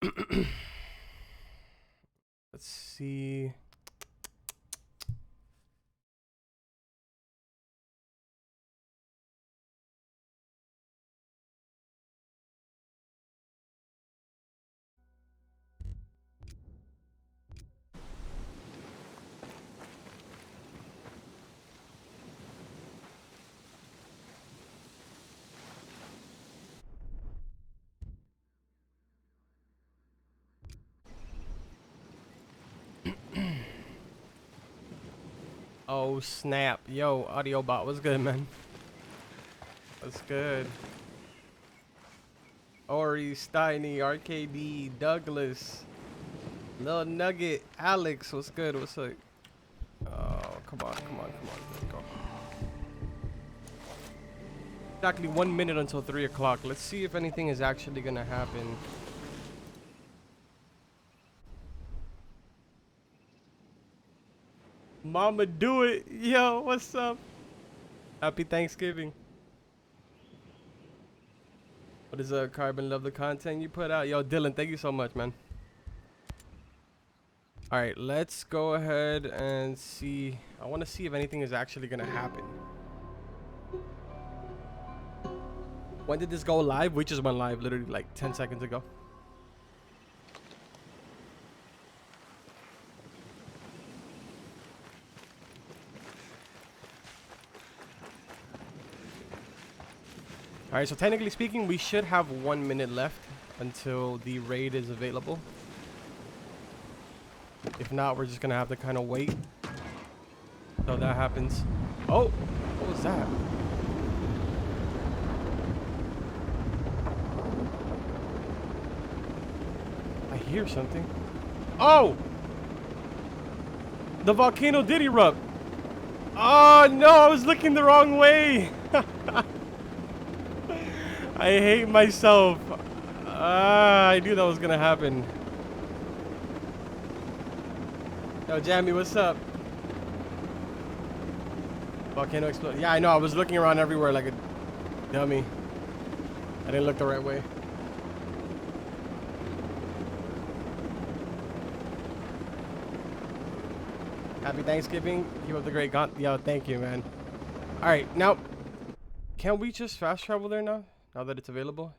Let's see. Oh snap. Yo, audio bot, what's good, man? What's good? Ori, Steiny, RKD, Douglas, Lil Nugget, Alex, what's good? What's up? Oh, come on. Let's go. Exactly 1 minute until 3 o'clock. Let's see if anything is actually gonna happen. Mama, do it. Yo, what's up? Happy Thanksgiving. What is up, Carbon? Love the content you put out. Yo, Dylan, thank you so much, man. All right, let's go ahead and see. I want to see if anything is actually going to happen. When did this go live? We just went live literally like 10 seconds ago. All right, so technically speaking, we should have 1 minute left until the raid is available. If not, we're just going to have to kind of wait till that happens. Oh, what was that? I hear something. Oh! The volcano did erupt. Oh no, I was looking the wrong way. I hate myself. I knew that was gonna happen. Yo, Jamie, what's up? Volcano explode. Yeah, I know. I was looking around everywhere like a dummy. I didn't look the right way. Happy Thanksgiving. Keep up the great Yo, thank you, man. All right, now, can we just fast travel there now? Now that it's available?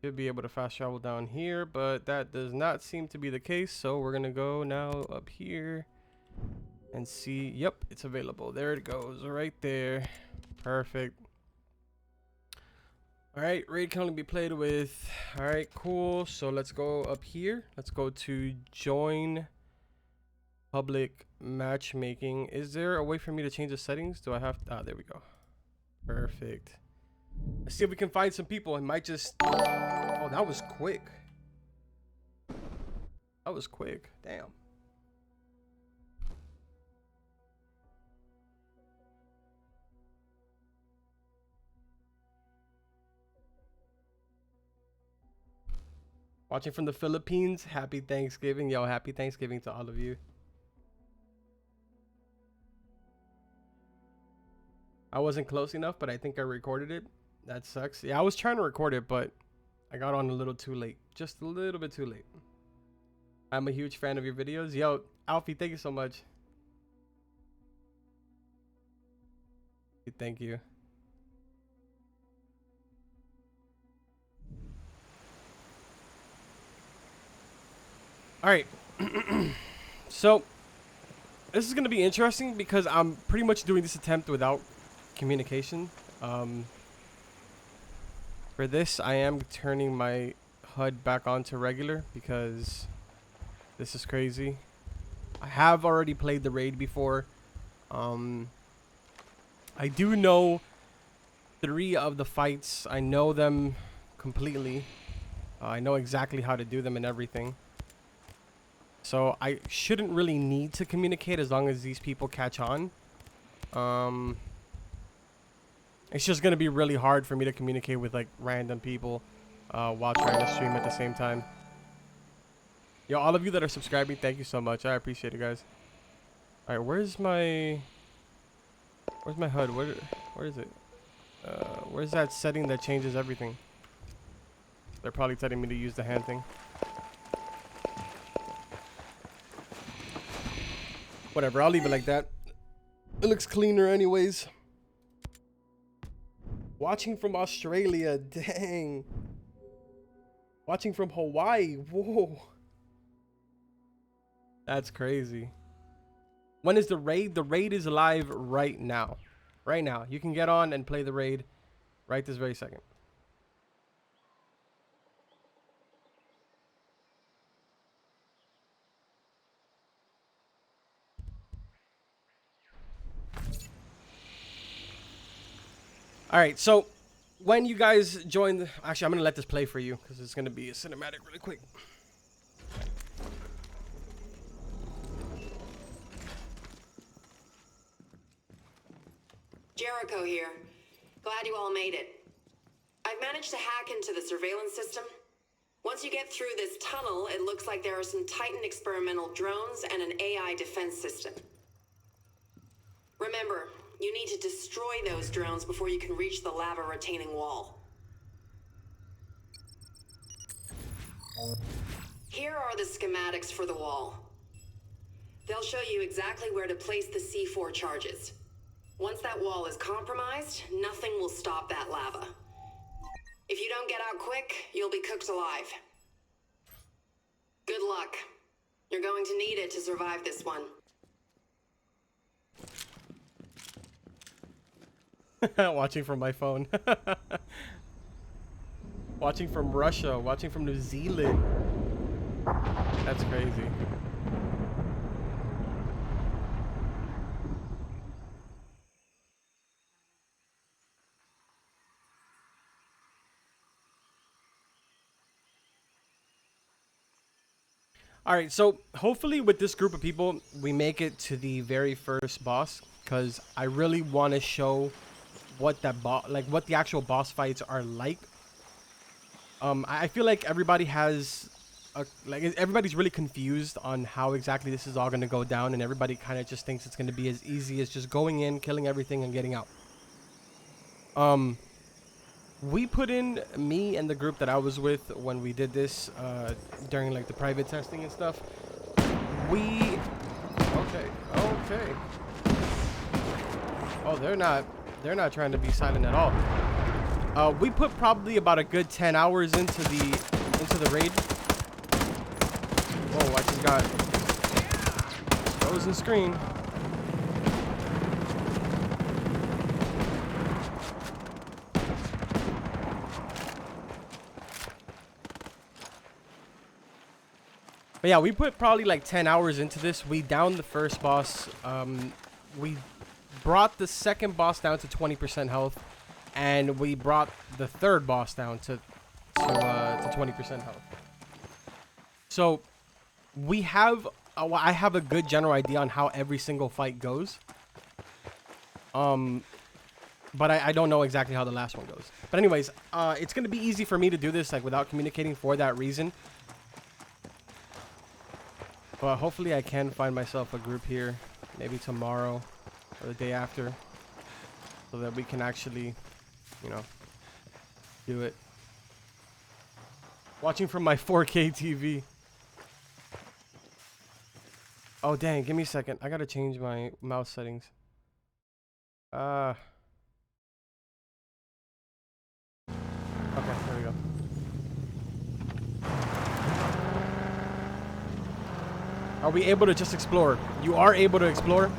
Should be able to fast travel down here, but that does not seem to be the case. So we're gonna go now up here and see. Yep, it's available. There it goes, right there. Perfect. All right, raid can only be played with. All right, cool. So let's go up here. Let's go to join public matchmaking. Is there a way for me to change the settings? Do I have to? Ah, there we go. Perfect. Let's see if we can find some people. It might just. Oh, that was quick. That was quick. Damn. Watching from the Philippines. Happy Thanksgiving. Yo, happy Thanksgiving to all of you. I wasn't close enough, but I think I recorded it. That sucks. Yeah, I was trying to record it, but I got on a little too late. Just a little bit too late. I'm a huge fan of your videos. Yo, Alfie, thank you so much. Thank you. All right. So this is going to be interesting because I'm pretty much doing this attempt without communication. For this, I am turning my HUD back on to regular because this is crazy. I have already played the raid before. I do know 3 of the fights. I know them completely. I know exactly how to do them and everything. So I shouldn't really need to communicate as long as these people catch on. It's just gonna be really hard for me to communicate with like random people while trying to stream at the same time. Yo, all of you that are subscribing, thank you so much. I appreciate it, guys. All right, where's my HUD? Where is it? Where's that setting that changes everything? They're probably telling me to use the hand thing. Whatever, I'll leave it like that. It looks cleaner anyways. Watching from Australia, dang. Watching from Hawaii, whoa. That's crazy. When is the raid? The raid is live right now. Right now. You can get on and play the raid right this very second. All right, so when you guys join the... Actually, I'm going to let this play for you because it's going to be a cinematic really quick. Jericho here. Glad you all made it. I've managed to hack into the surveillance system. Once you get through this tunnel, it looks like there are some Titan experimental drones and an AI defense system. Remember, you need to destroy those drones before you can reach the lava retaining wall. Here are the schematics for the wall. They'll show you exactly where to place the C4 charges. Once that wall is compromised, nothing will stop that lava. If you don't get out quick, you'll be cooked alive. Good luck. You're going to need it to survive this one. Watching from my phone. Watching from Russia. Watching from New Zealand. That's crazy. All right, so hopefully with this group of people, we make it to the very first boss, because I really want to show what that what the actual boss fights are like. I feel like everybody has, everybody's really confused on how exactly this is all going to go down, and everybody kind of just thinks it's going to be as easy as just going in, killing everything, and getting out. We put in, me and the group that I was with when we did this during like the private testing and stuff. Okay. Oh, they're not trying to be silent at all. We put probably about a good 10 hours into the raid. Whoa, I just got frozen screen. But yeah, we put probably like 10 hours into this. We downed the first boss. We brought the second boss down to 20% health, and we brought the third boss down to 20% health. So we have I have a good general idea on how every single fight goes. But I don't know exactly how the last one goes. But anyways, it's gonna be easy for me to do this like without communicating for that reason. But hopefully I can find myself a group here, maybe tomorrow or the day after, so that we can actually, you know, do it. Watching from my 4K TV. Oh, dang, give me a second. I gotta change my mouse settings. Okay, there we go. Are we able to just explore? You are able to explore.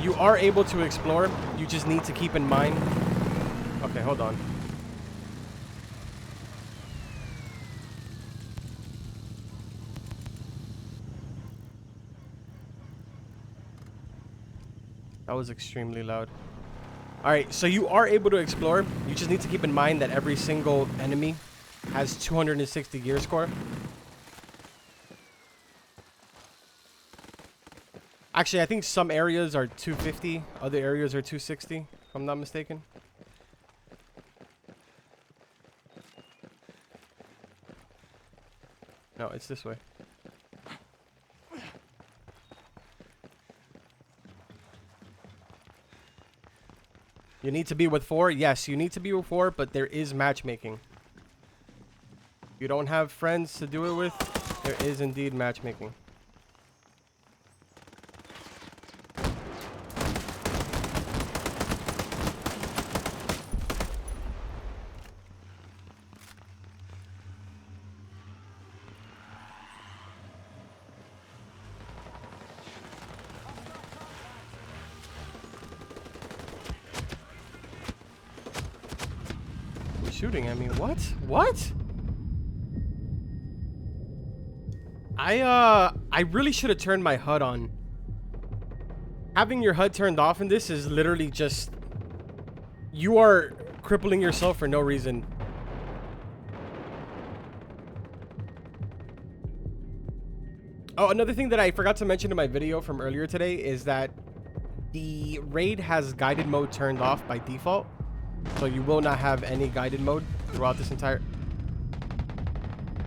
You are able to explore. You just need to keep in mind. Okay, hold on. That was extremely loud. All right, so you are able to explore. You just need to keep in mind that every single enemy has 260 gear score. Actually, I think some areas are 250, other areas are 260, if I'm not mistaken. No, it's this way. You need to be with 4. Yes, you need to be with 4, but there is matchmaking. If you don't have friends to do it with, there is indeed matchmaking. Shooting at me. What? What? I really should have turned my HUD on. Having your HUD turned off in this is literally just, you are crippling yourself for no reason. Oh, another thing that I forgot to mention in my video from earlier today is that the raid has guided mode turned off by default. So you will not have any guided mode throughout this entire...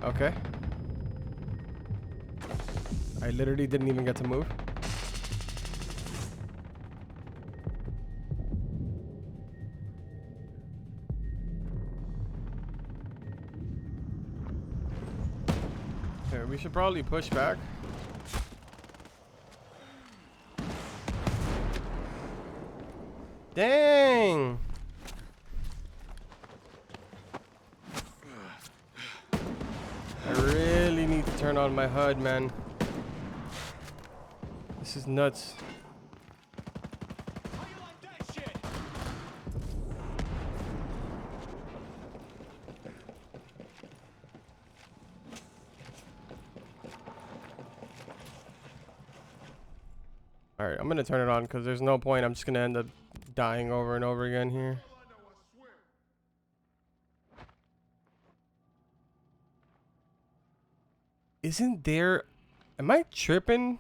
Okay. I literally didn't even get to move. Okay, we should probably push back. Dang! I really need to turn on my HUD, man. This is nuts. Alright, I'm gonna turn it on because there's no point. I'm just gonna end up dying over and over again here. Isn't there... Am I tripping?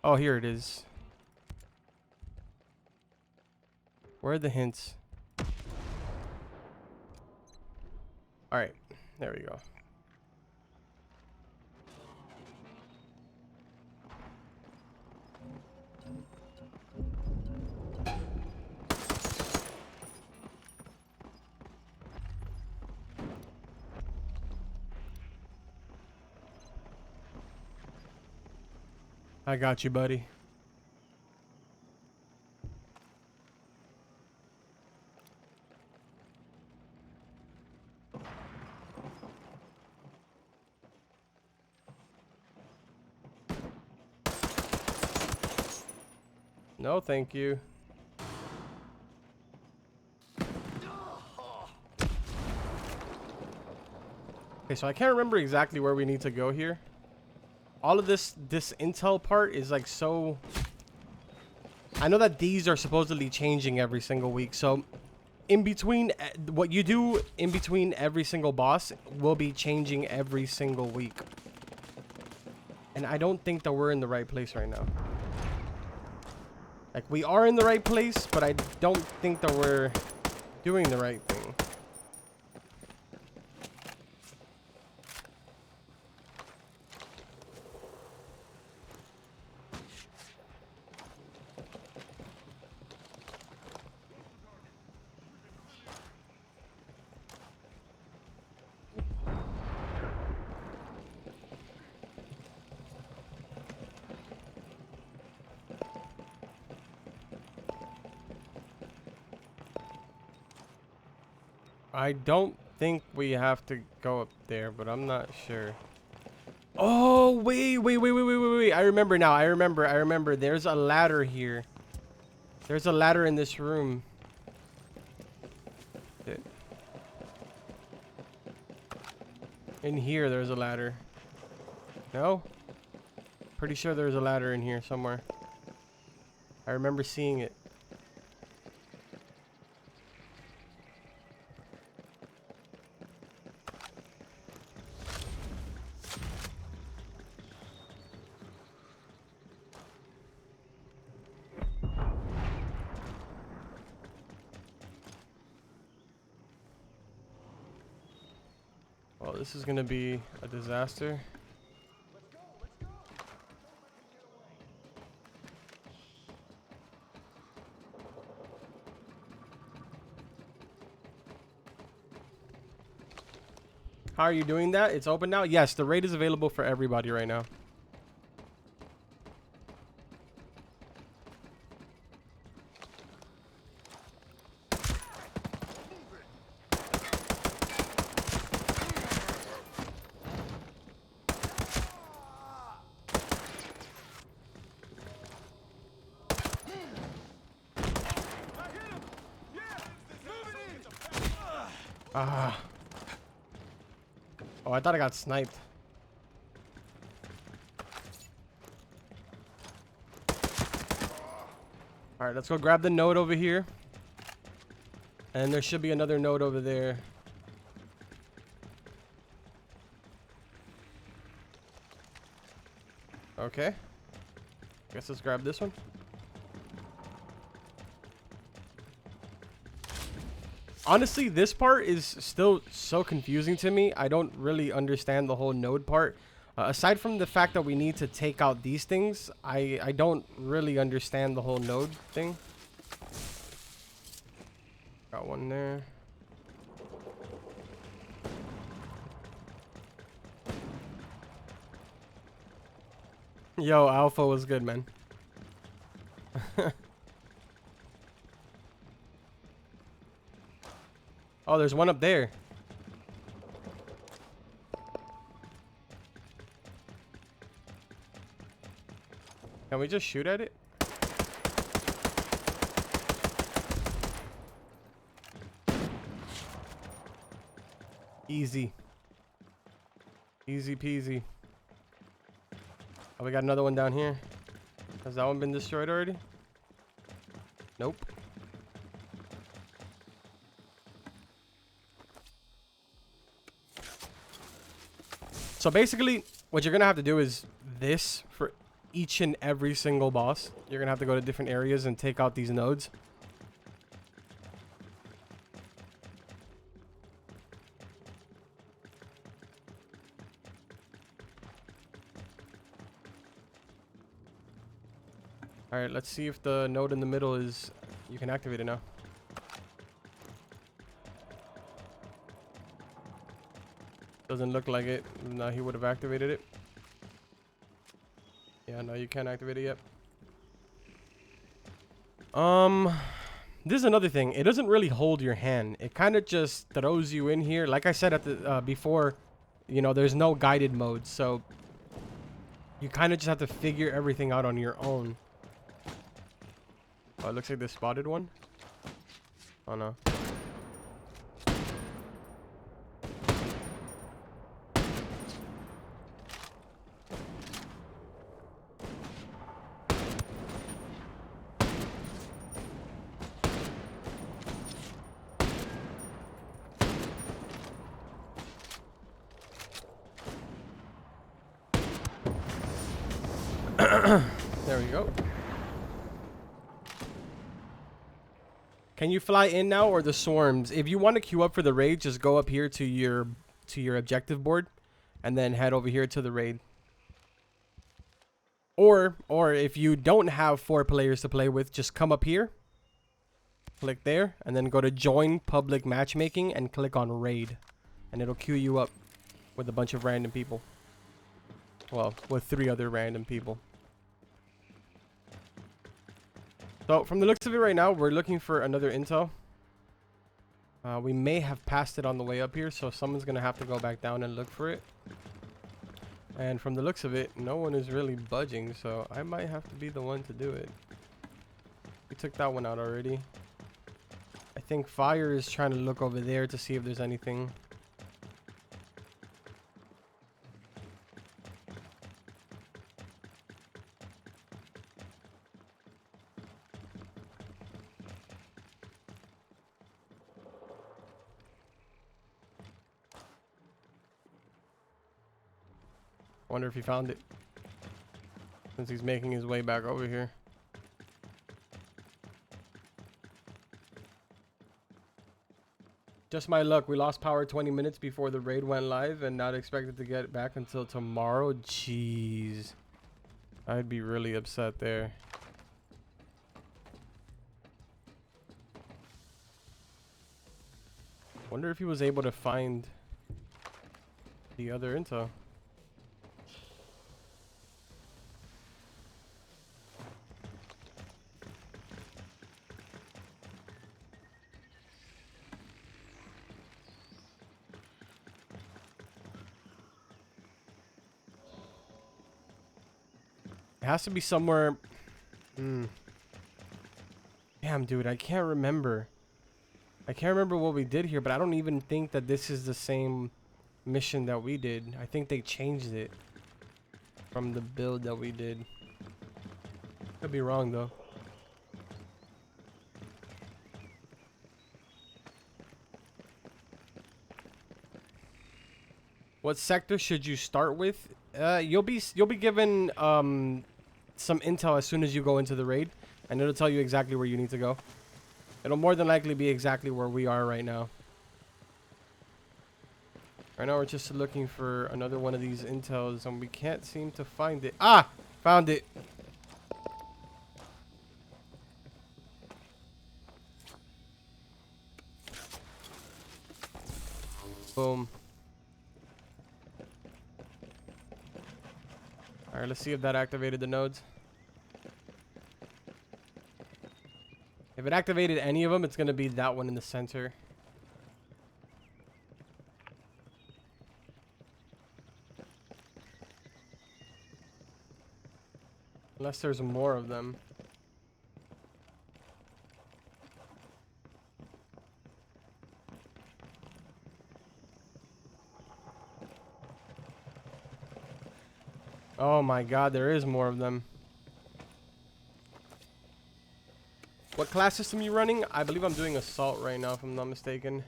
Oh, here it is. Where are the hints? Alright, there we go. I got you, buddy. No, thank you. Okay, so I can't remember exactly where we need to go here. All of this intel part is like so... I know that these are supposedly changing every single week. So in between, what you do in between every single boss will be changing every single week. And I don't think that we're in the right place right now. Like, we are in the right place, but I don't think that we're doing the right thing. I don't think we have to go up there, but I'm not sure. Oh, wait. I remember now. I remember. There's a ladder here. There's a ladder in this room. In here, there's a ladder. No? Pretty sure there's a ladder in here somewhere. I remember seeing it. Well, this is gonna be a disaster. How are you doing that? It's open now? Yes, the raid is available for everybody right now. Ah. Oh, I thought I got sniped. All right, let's go grab the node over here. And there should be another node over there. Okay. Guess let's grab this one. Honestly, this part is still so confusing to me. I don't really understand the whole node part. Aside from the fact that we need to take out these things, I don't really understand the whole node thing. Got one there. Yo, Alpha was good, man. Oh, there's one up there. Can we just shoot at it? Easy. Easy peasy. Oh, we got another one down here. Has that one been destroyed already? Nope. So basically, what you're going to have to do is this for each and every single boss. You're going to have to go to different areas and take out these nodes. All right, let's see if the node in the middle is... You can activate it now. Doesn't look like it. No, he would have activated it. Yeah, no, you can't activate it yet. This is another thing. It doesn't really hold your hand. It kind of just throws you in here. Like I said at the before, you know, there's no guided mode, so you kind of just have to figure everything out on your own. Oh, it looks like they spotted one. Oh no. There we go. Can you fly in now or the swarms? If you want to queue up for the raid, just go up here to your objective board and then head over here to the raid. Or if you don't have 4 players to play with, just come up here, click there, and then go to join public matchmaking and click on raid, and it'll queue you up with a bunch of random people. Well, with 3 other random people. So from the looks of it right now, we're looking for another intel. We may have passed it on the way up here, so someone's gonna have to go back down and look for it. And from the looks of it, no one is really budging, so I might have to be the one to do it. We took that one out already. I think Fire is trying to look over there to see if there's anything. Wonder if he found it, since he's making his way back over here. Just my luck. We lost power 20 minutes before the raid went live and not expected to get back until tomorrow. Jeez. I'd be really upset there. Wonder if he was able to find the other intel. It has to be somewhere. Damn, dude, I can't remember. I can't remember what we did here, but I don't even think that this is the same mission that we did. I think they changed it from the build that we did. Could be wrong, though. What sector should you start with? You'll be given some intel as soon as you go into the raid, and it'll tell you exactly where you need to go. It'll more than likely be exactly where we are right now. Right now we're just looking for another one of these intels, and we can't seem to find it. Ah! Found it! Boom. Alright, let's see if that activated the nodes. If it activated any of them, it's going to be that one in the center. Unless there's more of them. Oh my god, there is more of them. What class system are you running? I believe I'm doing assault right now, if I'm not mistaken.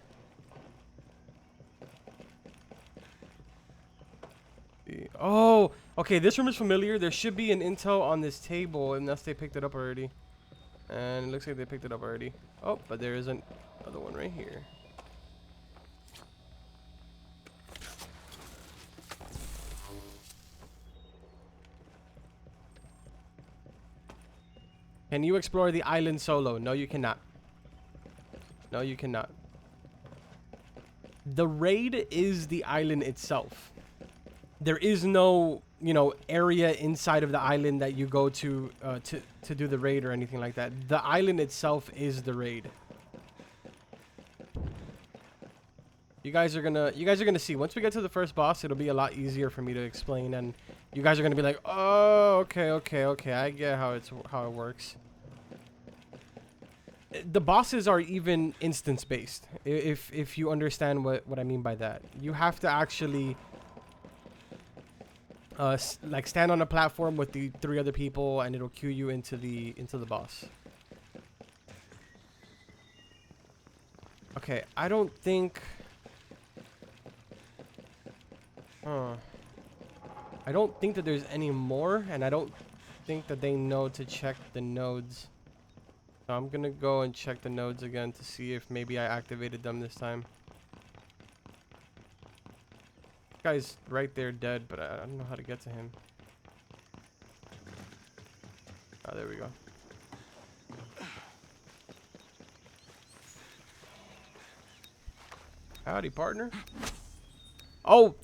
Oh, okay, this room is familiar. There should be an intel on this table, unless they picked it up already. And it looks like they picked it up already. Oh, but there is another one right here. Can you explore the island solo? No, you cannot. No, you cannot. The raid is the island itself. There is no, you know, area inside of the island that you go to do the raid or anything like that. The island itself is the raid. You guys are gonna see. Once we get to the first boss, it'll be a lot easier for me to explain, and you guys are gonna be like, oh, okay, I get how it works. The bosses are even instance based. If you understand what I mean by that, you have to actually like stand on a platform with the 3 other people, and it'll queue you into the boss. Okay, I don't think. I don't think that there's any more, and I don't think that they know to check the nodes. So I'm gonna go and check the nodes again to see if maybe I activated them this time. This guy's right there dead, but I don't know how to get to him. Oh, there we go. Howdy, partner. Oh,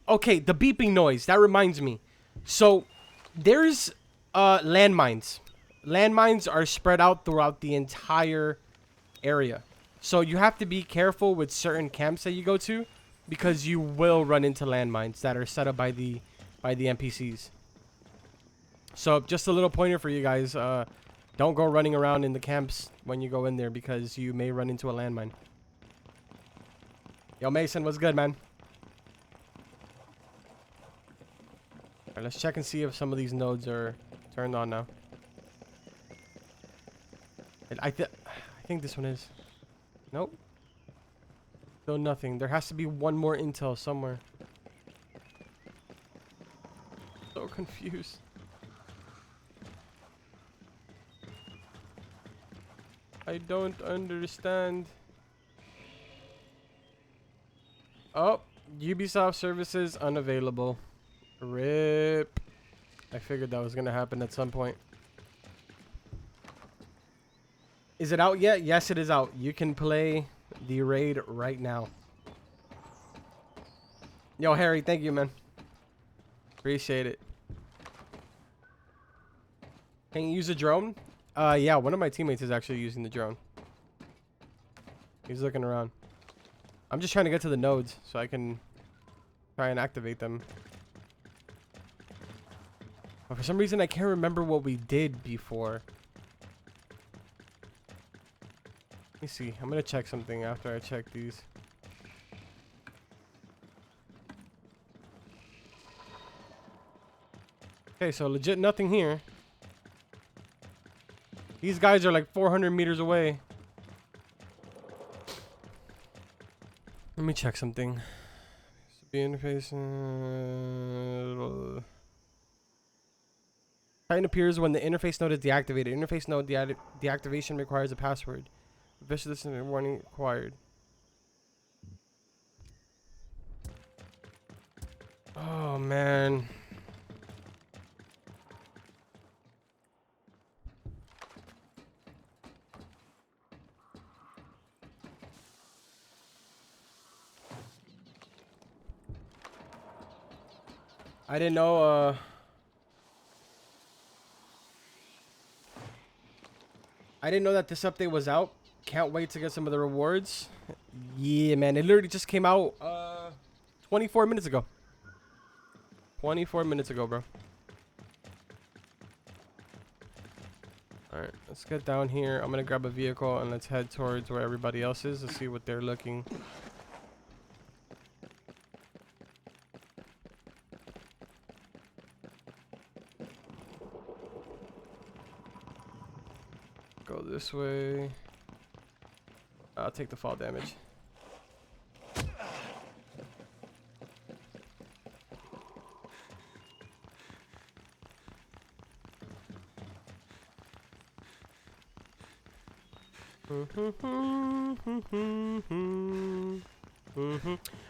okay, the beeping noise. That reminds me. So, there's landmines. Landmines are spread out throughout the entire area. So, you have to be careful with certain camps that you go to, because you will run into landmines that are set up by the NPCs. So, just a little pointer for you guys. Don't go running around in the camps when you go in there, because you may run into a landmine. Yo, Mason, what's good, man? Alright, let's check and see if some of these nodes are turned on now. I think this one is. Nope. Still nothing. There has to be one more intel somewhere. So confused. I don't understand. Oh, Ubisoft services unavailable. RIP. I figured that was going to happen at some point. Is it out yet? Yes, it is out. You can play the raid right now. Yo, Harry, thank you, man. Appreciate it. Can you use a drone? Yeah, one of my teammates is actually using the drone. He's looking around. I'm just trying to get to the nodes so I can try and activate them. But for some reason, I can't remember what we did before. Let me see. I'm gonna check something after I check these. Okay, so legit nothing here. These guys are like 400 meters away. Let me check something. Be interface. Titan appears when the interface node is deactivated. Interface node deactivation requires a password. Vicious warning required. Oh man. I didn't know I didn't know that this update was out. Can't wait to get some of the rewards. Yeah, man. It literally just came out 24 minutes ago. 24 minutes ago, bro. Alright, let's get down here. I'm gonna grab a vehicle and let's head towards where everybody else is to see what they're looking. Go this way. I'll take the fall damage.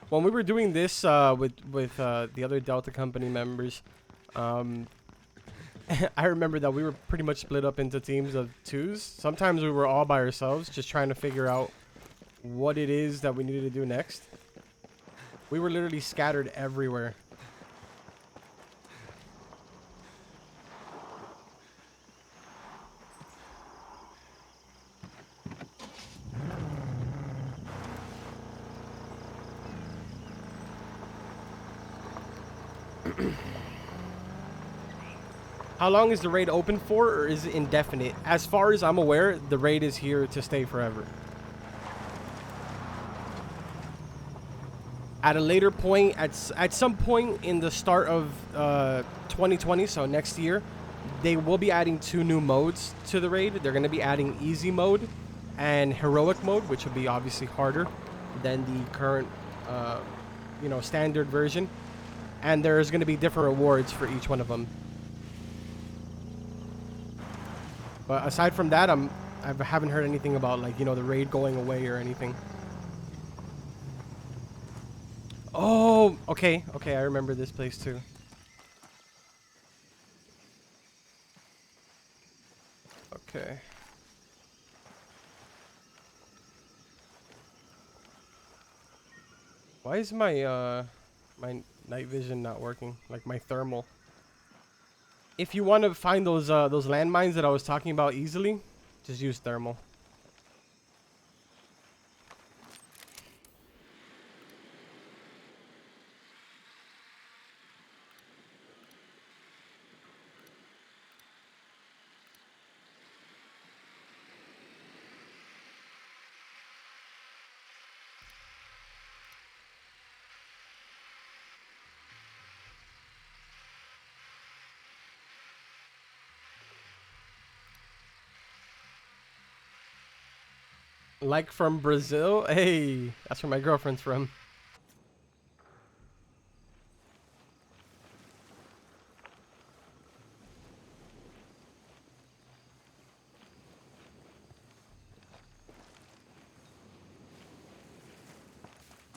When we were doing this with the other Delta Company members, I remember that we were pretty much split up into teams of twos. Sometimes we were all by ourselves, just trying to figure out what it is that we needed to do next. We were literally scattered everywhere. How long is the raid open for, or is it indefinite? As far as I'm aware, the raid is here to stay forever. At a later point, at some point in the start of 2020, so next year, they will be adding 2 new modes to the raid. They're going to be adding easy mode and heroic mode, which will be obviously harder than the current, standard version. And there's going to be different rewards for each one of them. But aside from that, I haven't heard anything about the raid going away or anything. Oh, okay, I remember this place too. Okay. Why is my my night vision not working? Like my thermal. If you want to find those landmines that I was talking about easily, just use thermal. Like from Brazil? Hey, that's where my girlfriend's from.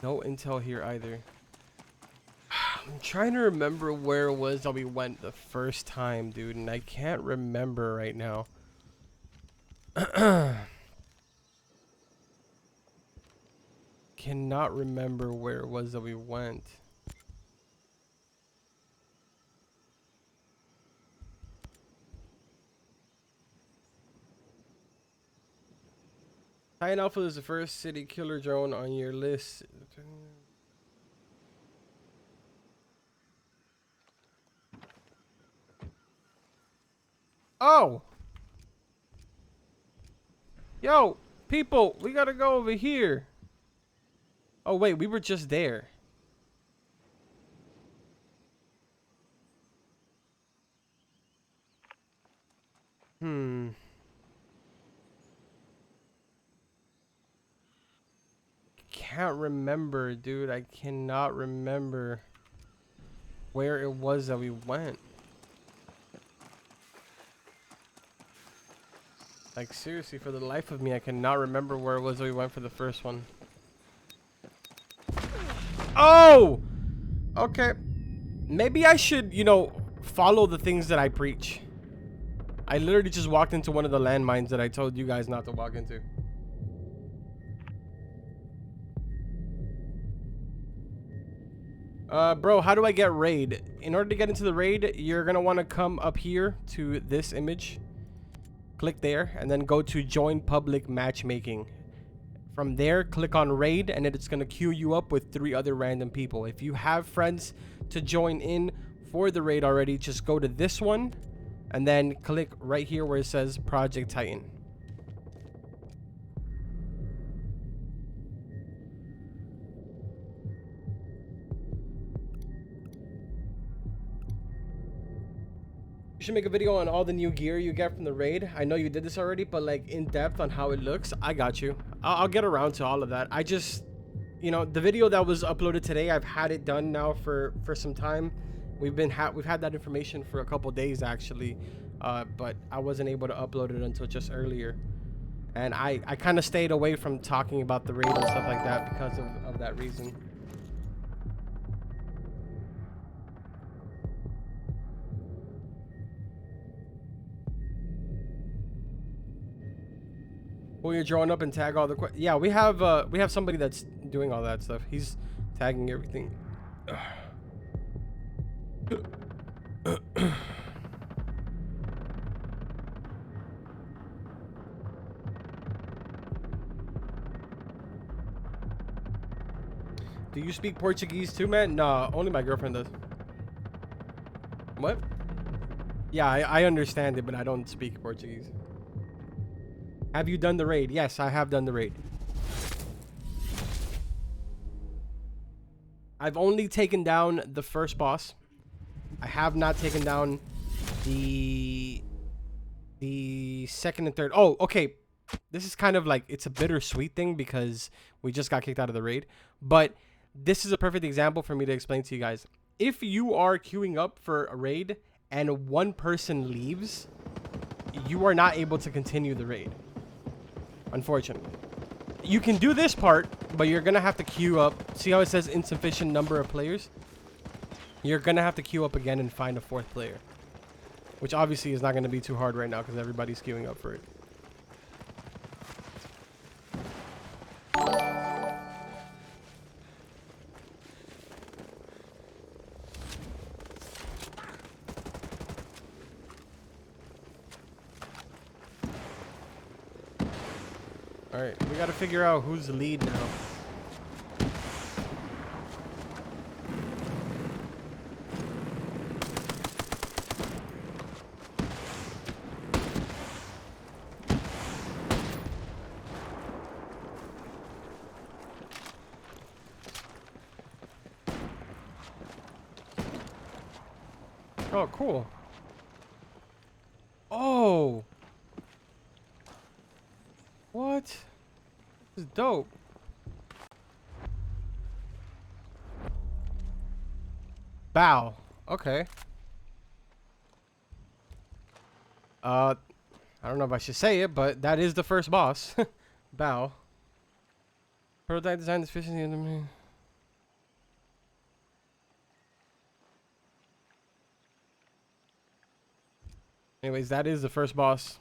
No intel here either. I'm trying to remember where it was that we went the first time, dude, and I can't remember right now. Cannot remember where it was that we went. Titan Alpha is the first city killer drone on your list. Oh! Yo, people, we gotta go over here. Oh, wait, we were just there. Can't remember, dude. I cannot remember where it was that we went. Like, seriously, for the life of me, I cannot remember where it was that we went for the first one. Oh! Okay. Maybe I should, you know, follow the things that I preach. I literally just walked into one of the landmines that I told you guys not to walk into. Bro, how do I get raid? In order to get into the raid, you're gonna want to come up here to this image. Click there, and then go to join public matchmaking. From there, click on raid, and it's gonna queue you up with 3 other random people. If you have friends to join in for the raid already, just go to this one, and then click right here where it says Project Titan. You should make a video on all the new gear you get from the raid. I know you did this already, but like in depth on how it looks. I got you. I'll get around to all of that. I just, you know, the video that was uploaded today, I've had it done now for some time. We've had that information for a couple days actually, but I wasn't able to upload it until just earlier. And I kind of stayed away from talking about the raid and stuff like that because of that reason. Pull your drone up and tag all the yeah, we have somebody that's doing all that stuff. He's tagging everything. Do you speak Portuguese too, man? Nah, only my girlfriend does. What? Yeah, I understand it, but I don't speak Portuguese. Have you done the raid? Yes, I have done the raid. I've only taken down the first boss. I have not taken down the second and third. Oh, okay. This is kind of like, it's a bittersweet thing because we just got kicked out of the raid. But this is a perfect example for me to explain to you guys. If you are queuing up for a raid and one person leaves, you are not able to continue the raid. Unfortunately. You can do this part, but you're going to have to queue up. See how it says insufficient number of players? You're going to have to queue up again and find a 4th player. Which obviously is not going to be too hard right now because everybody's queuing up for it. Alright, we gotta figure out who's the lead now. Oh, cool. Oh! What? This is dope. Baal. Okay. I don't know if I should say it, but that is the first boss. Baal. Prototype design efficiency in the Anyways, that is the first boss.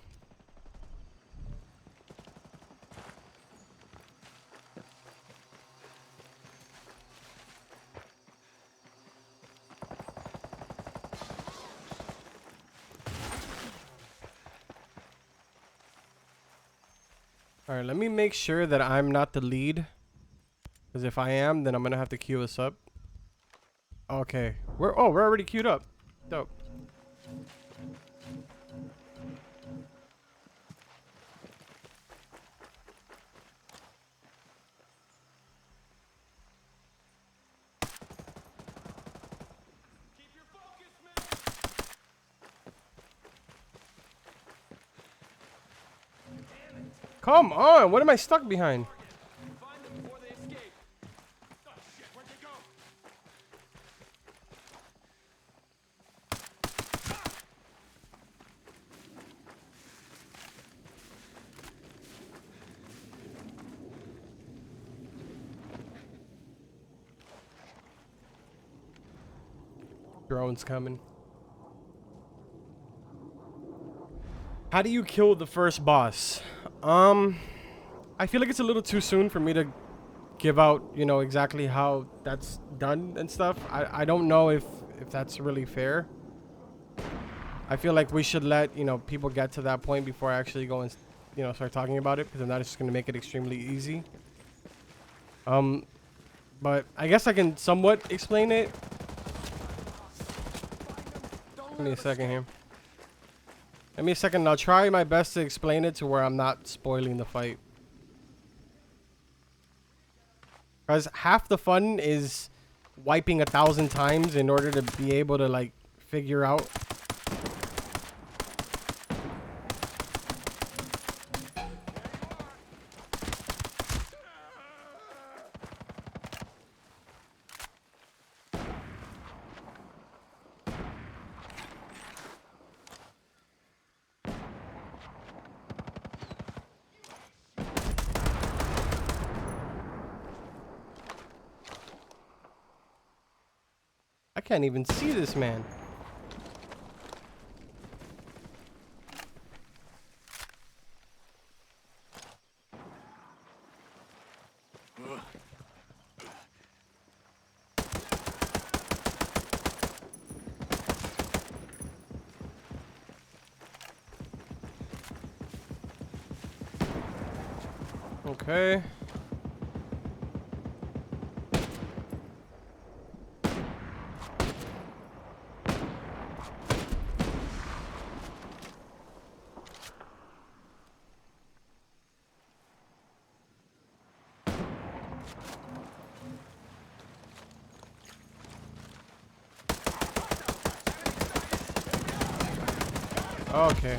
All right, let me make sure that I'm not the lead. Because if I am, then I'm going to have to queue us up. Okay. We're already queued up. Dope. Come on. What am I stuck behind? Drone's coming. How do you kill the first boss? I feel like it's a little too soon for me to give out, you know, exactly how that's done and stuff. I don't know if that's really fair. I feel like we should let, you know, people get to that point before I actually go and, you know, start talking about it, because then that's just going to make it extremely easy. But I guess I can somewhat explain it. Give me a second here. Give me a second. I'll try my best to explain it to where I'm not spoiling the fight. Because half the fun is wiping 1,000 times in order to be able to, like, figure out. I can't even see this man. Okay. Okay.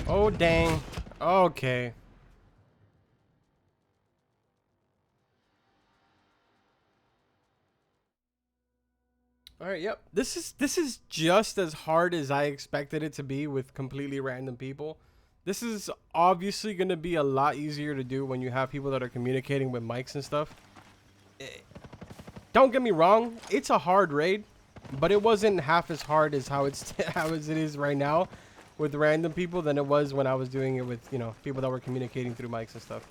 Oh, dang. Okay. All right, yep. This is just as hard as I expected it to be with completely random people. This is obviously going to be a lot easier to do when you have people that are communicating with mics and stuff. Don't get me wrong, it's a hard raid, but it wasn't half as hard as how it is right now with random people than it was when I was doing it with, you know, people that were communicating through mics and stuff.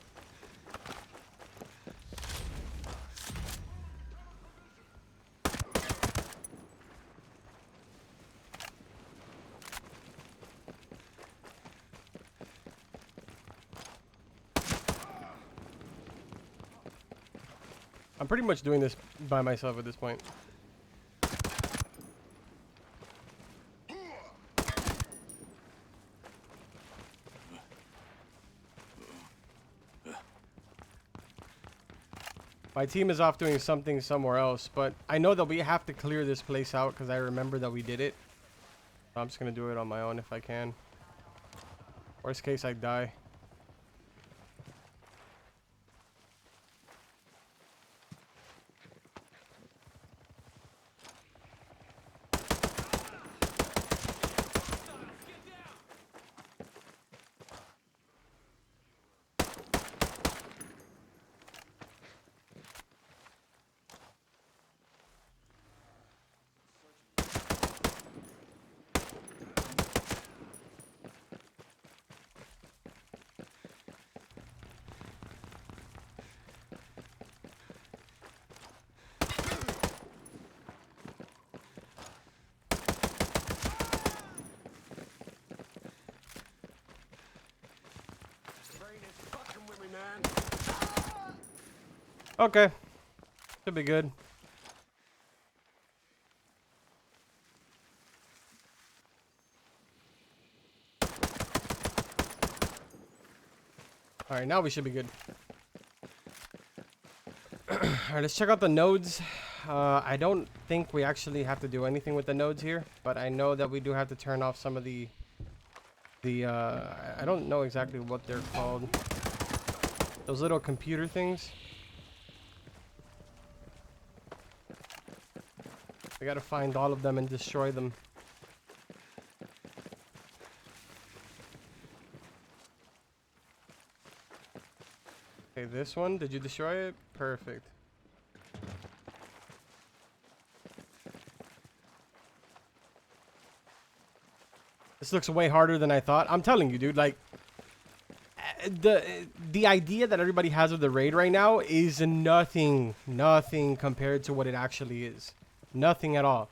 I'm pretty much doing this by myself at this point. My team is off doing something somewhere else, but I know that we have to clear this place out because I remember that we did it. I'm just going to do it on my own if I can. Worst case, I die. Okay. Should be good. Alright, now we should be good. Alright, let's check out the nodes. I don't think we actually have to do anything with the nodes here, but I know that we do have to turn off some of the I don't know exactly what they're called. Those little computer things. We gotta find all of them and destroy them. Okay, this one, did you destroy it? Perfect. This looks way harder than I thought. I'm telling you, dude, like the idea that everybody has of the raid right now is nothing compared to what it actually is. Nothing at all.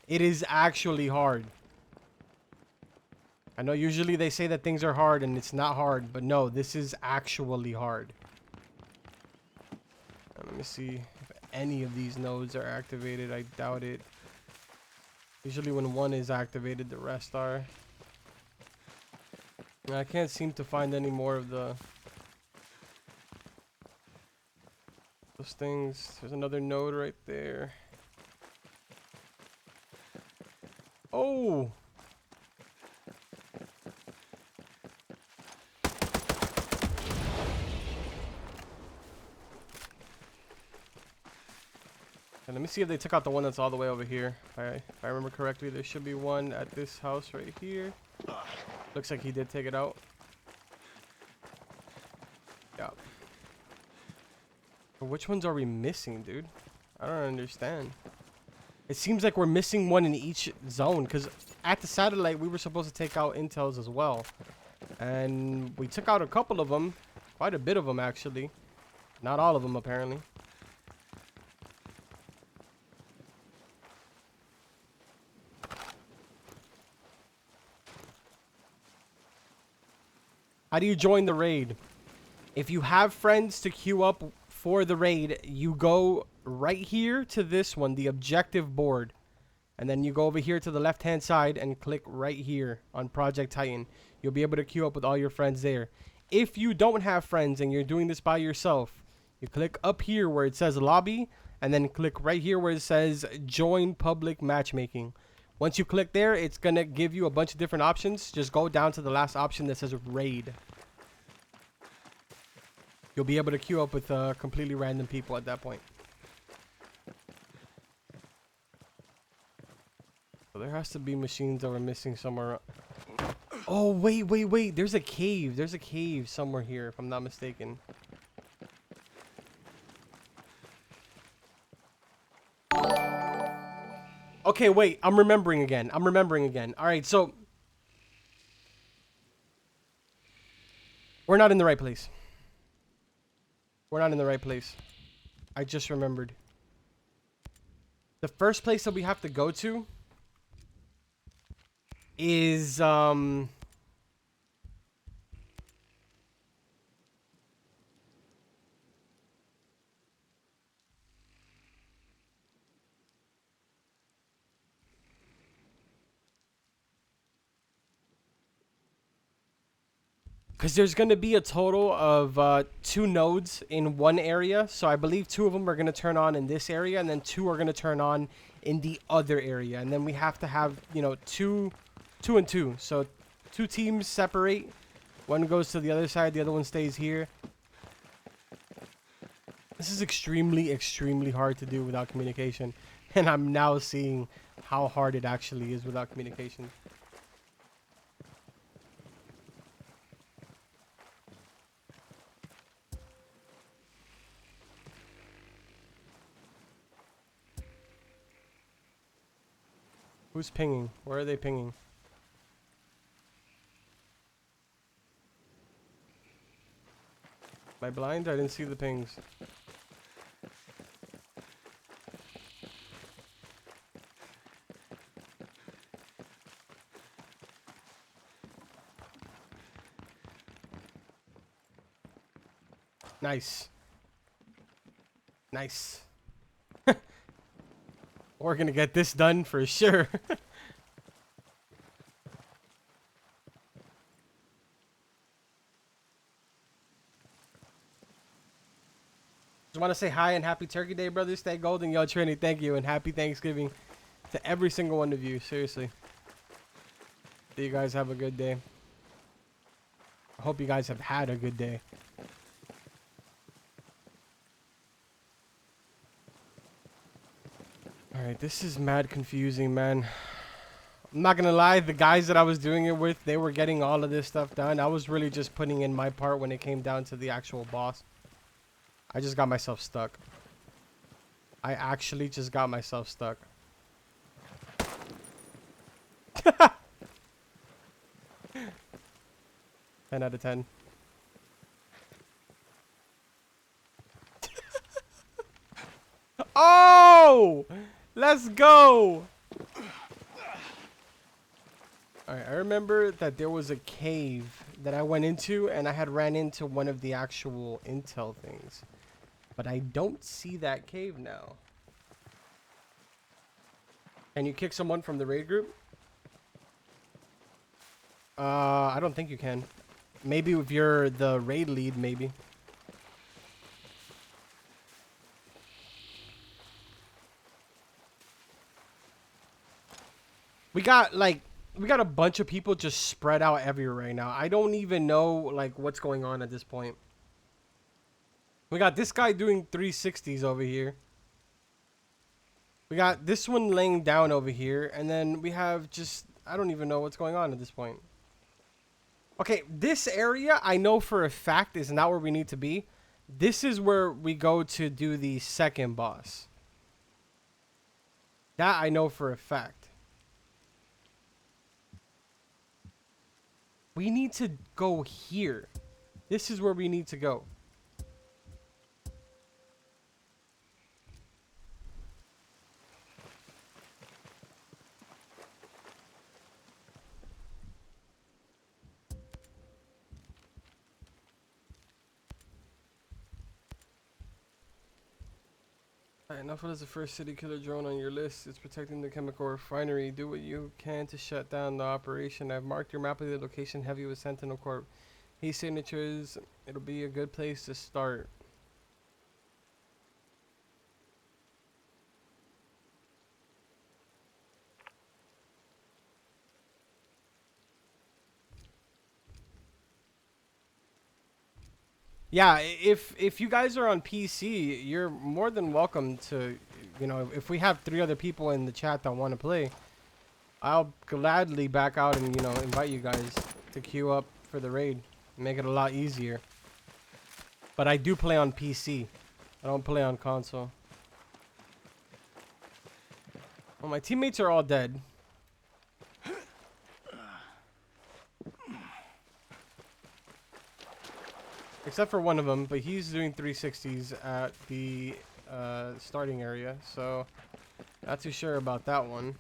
It is actually hard. I know usually they say that things are hard and it's not hard, but no, this is actually hard. Let me see if any of these nodes are activated. I doubt it. Usually when one is activated, the rest are. I can't seem to find any more of those things. There's another node right there. Oh! And let me see if they took out the one that's all the way over here. If I remember correctly, there should be one at this house right here. Looks like he did take it out. Yeah. But which ones are we missing, dude? I don't understand. It seems like we're missing one in each zone, because at the satellite, we were supposed to take out intels as well. And we took out a couple of them. Quite a bit of them, actually. Not all of them, apparently. How do you join the raid? If you have friends to queue up for the raid, you go right here to this one, the objective board. And then you go over here to the left-hand side and click right here on Project Titan. You'll be able to queue up with all your friends there. If you don't have friends and you're doing this by yourself, you click up here where it says lobby, and then click right here where it says join public matchmaking. Once you click there, it's going to give you a bunch of different options. Just go down to the last option that says raid. You'll be able to queue up with completely random people at that point. So there has to be machines that we're missing somewhere. Oh, wait. There's a cave. There's a cave somewhere here, if I'm not mistaken. Okay, wait. I'm remembering again. All right, so we're not in the right place. I just remembered. The first place that we have to go to is because there's going to be a total of 2 nodes in one area. So I believe 2 of them are going to turn on in this area, and then 2 are going to turn on in the other area. And then we have to have, you know, 2 and 2. So 2 teams separate. One goes to the other side, the other one stays here. This is extremely hard to do without communication. And I'm now seeing how hard it actually is without communication. Who's pinging? Where are they pinging? Am I blind? I didn't see the pings. Nice. Nice. We're gonna get this done for sure. Just want to say hi and happy Turkey Day, brother. Stay golden, yo, Trini. Thank you, and happy Thanksgiving to every single one of you. Seriously. You guys have a good day. I hope you guys have had a good day. Alright, this is mad confusing, man. I'm not gonna lie, the guys that I was doing it with, they were getting all of this stuff done. I was really just putting in my part when it came down to the actual boss. I just got myself stuck. I actually just got myself stuck. 10 out of 10. Oh! Let's go! Alright, I remember that there was a cave that I went into and I had ran into one of the actual intel things. But I don't see that cave now. Can you kick someone from the raid group? I don't think you can. Maybe if you're the raid lead, maybe. We got a bunch of people just spread out everywhere right now. I don't even know like what's going on at this point. We got this guy doing 360s over here. We got this one laying down over here, and then we have just I don't even know what's going on at this point. Okay, this area I know for a fact is not where we need to be. This is where we go to do the second boss. That I know for a fact. We need to go here. This is where we need to go. Alright, Nuffle is the first city killer drone on your list. It's protecting the chemical refinery. Do what you can to shut down the operation. I've marked your map of the location heavy with Sentinel Corp. These signatures, it'll be a good place to start. Yeah, if you guys are on PC, you're more than welcome to, you know, if we have 3 other people in the chat that want to play, I'll gladly back out and, you know, invite you guys to queue up for the raid. Make it a lot easier. But I do play on PC. I don't play on console. Well, my teammates are all dead. Except for one of them, but he's doing 360s at the starting area, so not too sure about that one.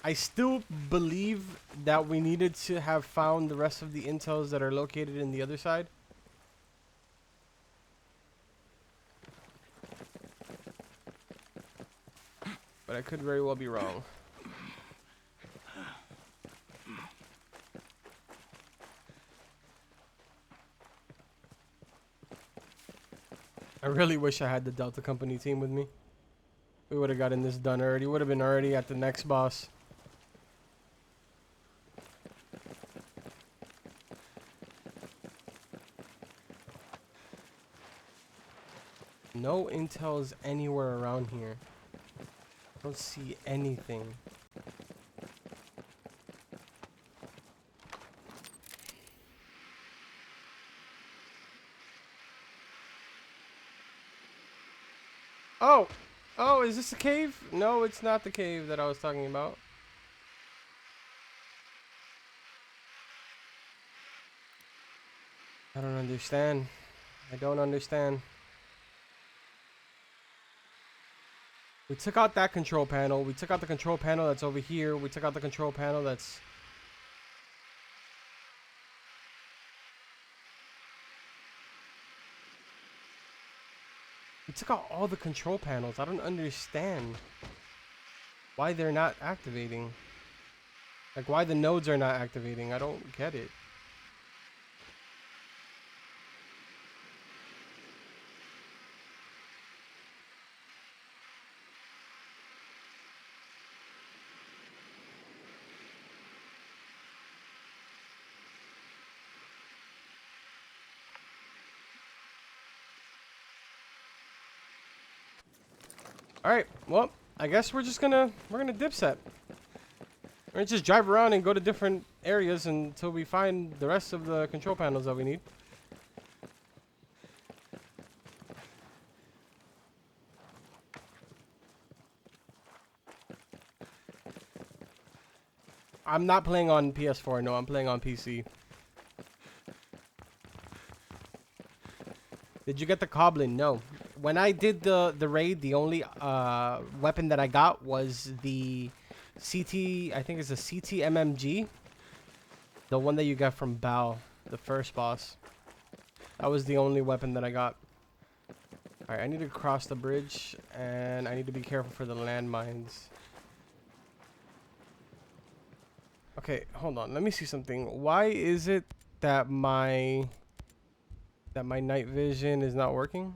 I still believe that we needed to have found the rest of the intels that are located in the other side. But I could very well be wrong. I really wish I had the Delta Company team with me. We would have gotten this done already. Would have been already at the next boss. No intels anywhere around here. Don't see anything. Oh! Oh, is this a cave? No, it's not the cave that I was talking about. I don't understand. I don't understand. We took out that control panel. We took out the control panel that's over here. We took out the control panel that's... It took out all the control panels. I don't understand why they're not activating. Like, why the nodes are not activating. I don't get it. Alright, well, I guess we're gonna dip set. We're gonna just drive around and go to different areas until we find the rest of the control panels that we need. I'm not playing on PS4, no, I'm playing on PC. Did you get the Goblin? No. When I did the raid, the only weapon that I got was the CT, I think it's a CT MMG. The one that you got from Baal, the first boss. That was the only weapon that I got. Alright, I need to cross the bridge, and I need to be careful for the landmines. Okay, hold on. Let me see something. Why is it that my night vision is not working?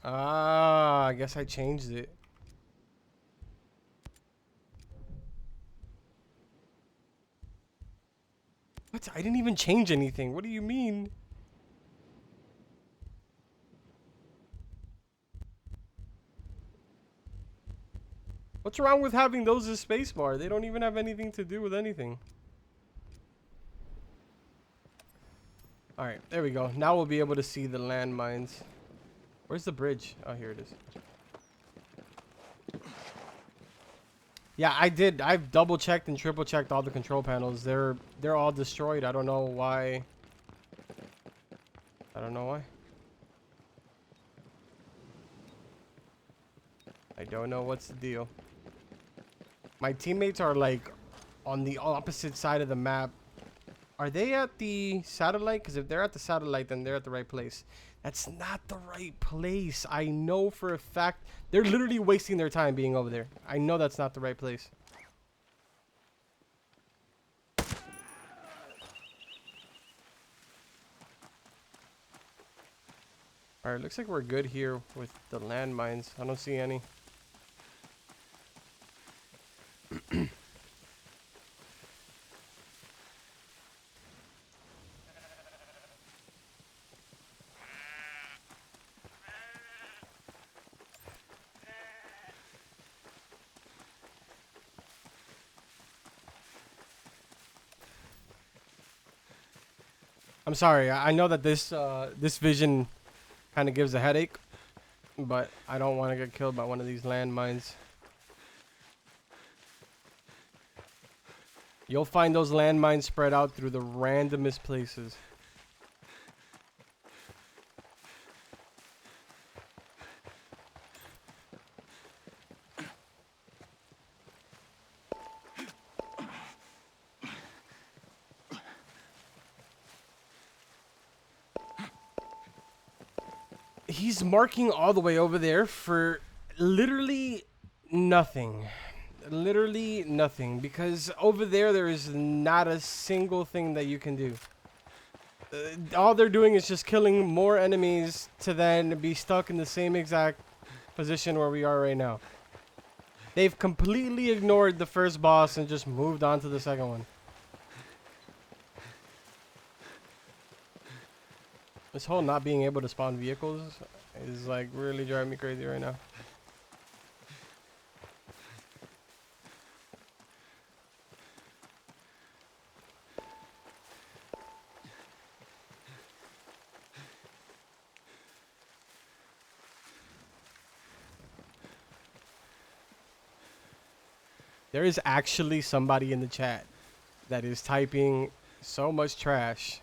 I guess I changed it. What? I didn't even change anything. What do you mean? What's wrong with having those as spacebar? They don't even have anything to do with anything. Alright, there we go. Now we'll be able to see the landmines. Where's the bridge? Oh, here it is. Yeah, I've double checked and triple checked all the control panels. They're all destroyed. I don't know why. I don't know why. I don't know what's the deal. My teammates are like on the opposite side of the map. Are they at the satellite? Because if they're at the satellite, then they're at the right place. That's not the right place. I know for a fact. They're literally wasting their time being over there. I know that's not the right place. Alright, looks like we're good here with the landmines. I don't see any. I'm sorry. I know that this vision kind of gives a headache, but I don't want to get killed by one of these landmines. You'll find those landmines spread out through the randomest places. He's marking all the way over there for literally nothing. Literally nothing. Because over there is not a single thing that you can do. All they're doing is just killing more enemies to then be stuck in the same exact position where we are right now. They've completely ignored the first boss and just moved on to the second one. This whole not being able to spawn vehicles is like really driving me crazy right now. There is actually somebody in the chat that is typing so much trash,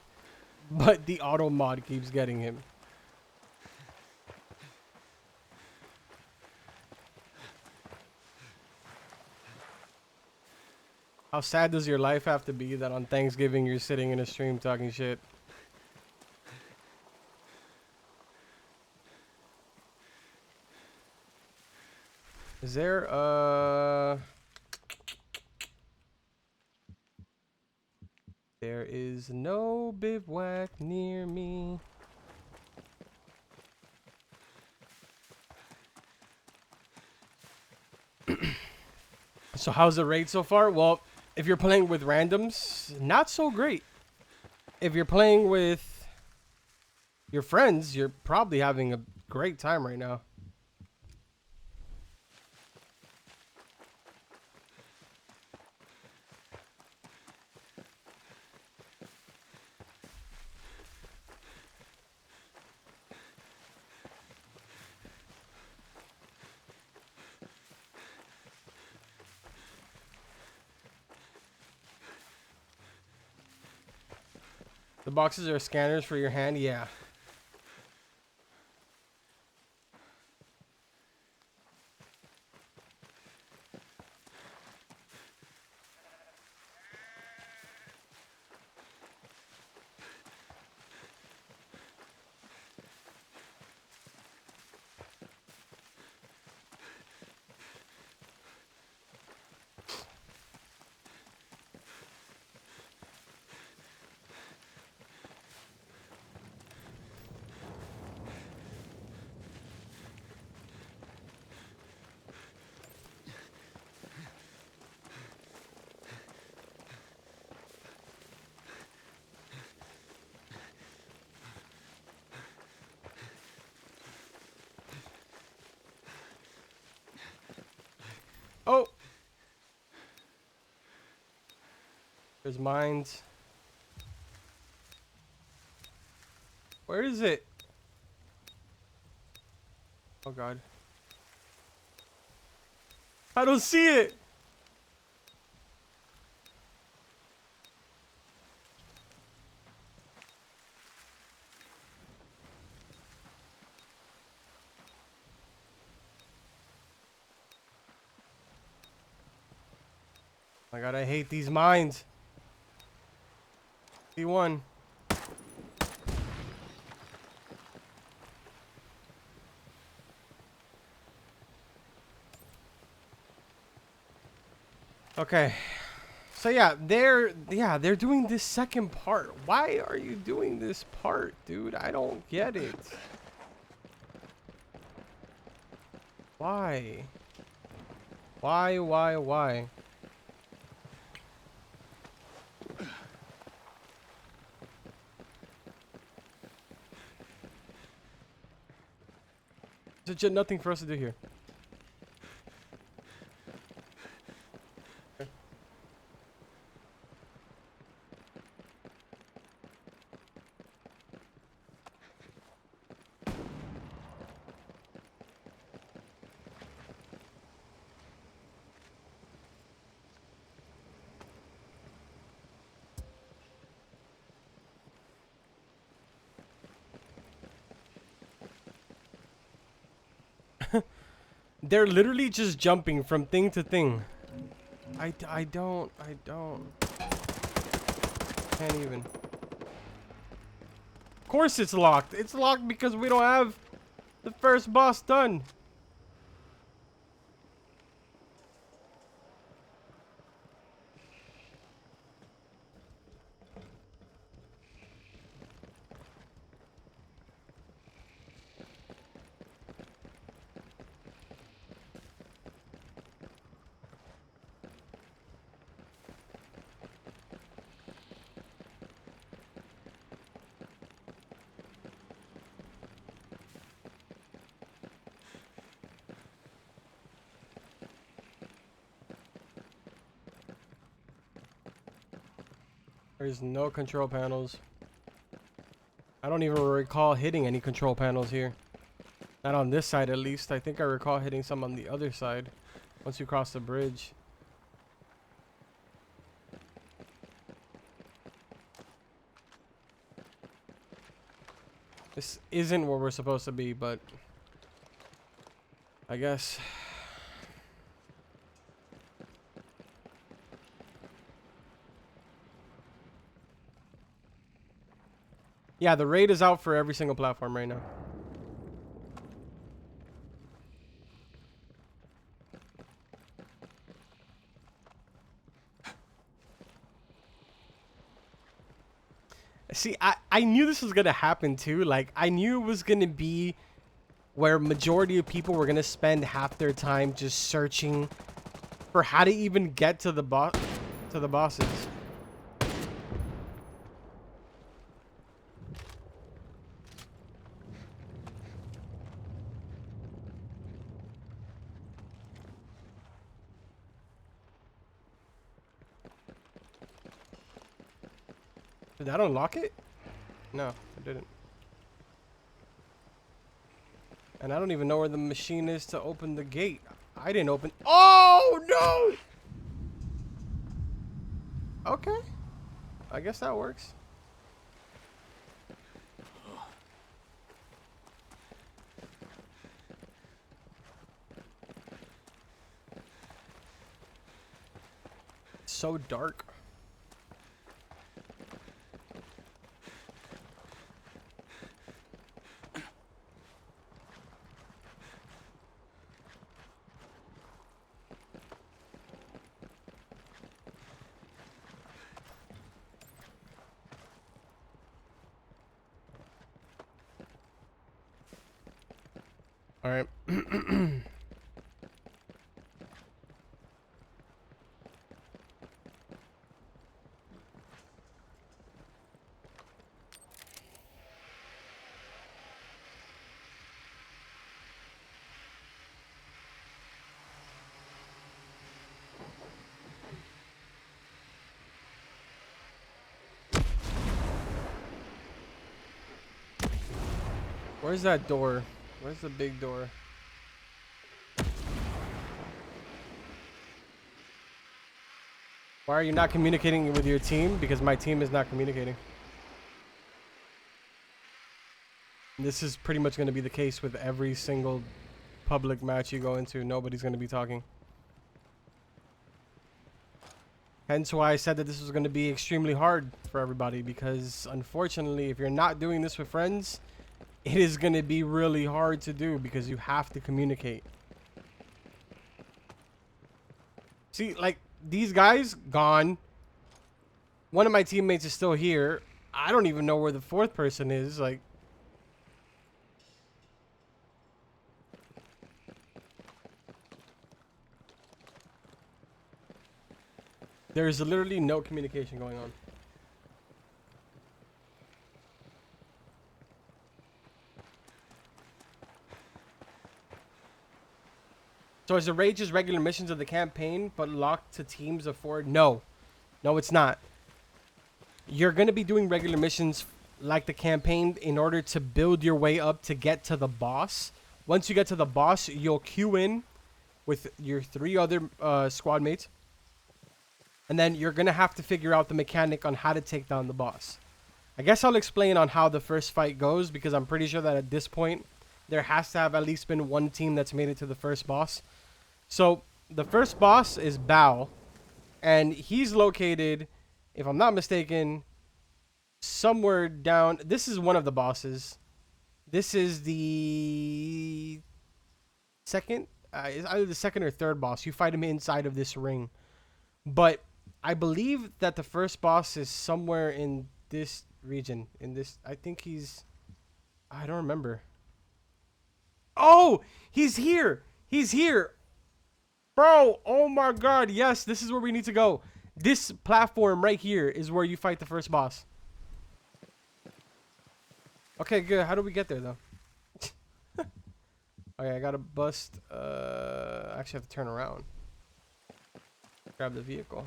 but the auto mod keeps getting him. How sad does your life have to be that on Thanksgiving you're sitting in a stream talking shit? Is there there is no bivouac near me. So how's the raid so far? Well, if you're playing with randoms, not so great. If you're playing with your friends, you're probably having a great time right now. The boxes are scanners for your hand, yeah. Oh! There's mines. Where is it? Oh god. I don't see it! My god, I hate these mines. C1. Okay. So yeah, they're doing this second part. Why are you doing this part, dude? I don't get it. Why? Why? There's just nothing for us to do here. They're literally just jumping from thing to thing. I don't. Can't even. Of course it's locked. It's locked because we don't have the first boss done. There's no control panels. I don't even recall hitting any control panels here. Not on this side, at least. I think I recall hitting some on the other side once you cross the bridge. This isn't where we're supposed to be, but I guess. Yeah, the raid is out for every single platform right now. See, I knew this was gonna happen too. Like, I knew it was gonna be where majority of people were gonna spend half their time just searching for how to even get to the bosses. Did that unlock it? No, it didn't. And I don't even know where the machine is to open the gate. I didn't open. Oh no! Okay, I guess that works. It's so dark. All right. Where's that door? Where's the big door? Why are you not communicating with your team? Because my team is not communicating. This is pretty much going to be the case with every single public match you go into. Nobody's going to be talking. Hence why I said that this was going to be extremely hard for everybody, because unfortunately, if you're not doing this with friends, it is going to be really hard to do because you have to communicate. See, like, these guys gone. One of my teammates is still here. I don't even know where the fourth person is. Like, there's literally no communication going on. So is the raid just regular missions of the campaign, but locked to teams of 4? No. No, it's not. You're going to be doing regular missions like the campaign in order to build your way up to get to the boss. Once you get to the boss, you'll queue in with your 3 other squad mates. And then you're going to have to figure out the mechanic on how to take down the boss. I guess I'll explain on how the first fight goes, because I'm pretty sure that at this point, there has to have at least been one team that's made it to the first boss. So the first boss is Baal, and he's located, if I'm not mistaken, somewhere down. This is one of the bosses. This is the second, it's either the second or third boss. You fight him inside of this ring. But I believe that the first boss is somewhere in this region. In this, I think he's, I don't remember. Oh, he's here. He's here. Bro, oh my god, yes, this is where we need to go. This platform right here is where you fight the first boss. Okay, good. How do we get there, though? Okay, I gotta bust. I actually have to turn around. Grab the vehicle.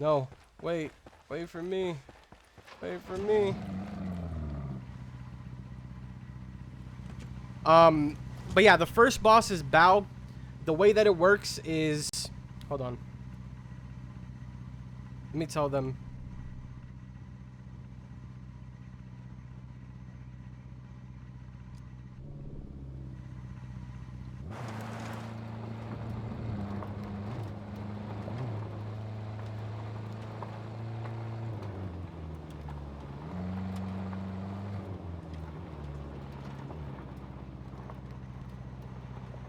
No, wait. Wait for me. Wait for me. But yeah, the first boss is Baal. The way that it works is... Hold on. Let me tell them.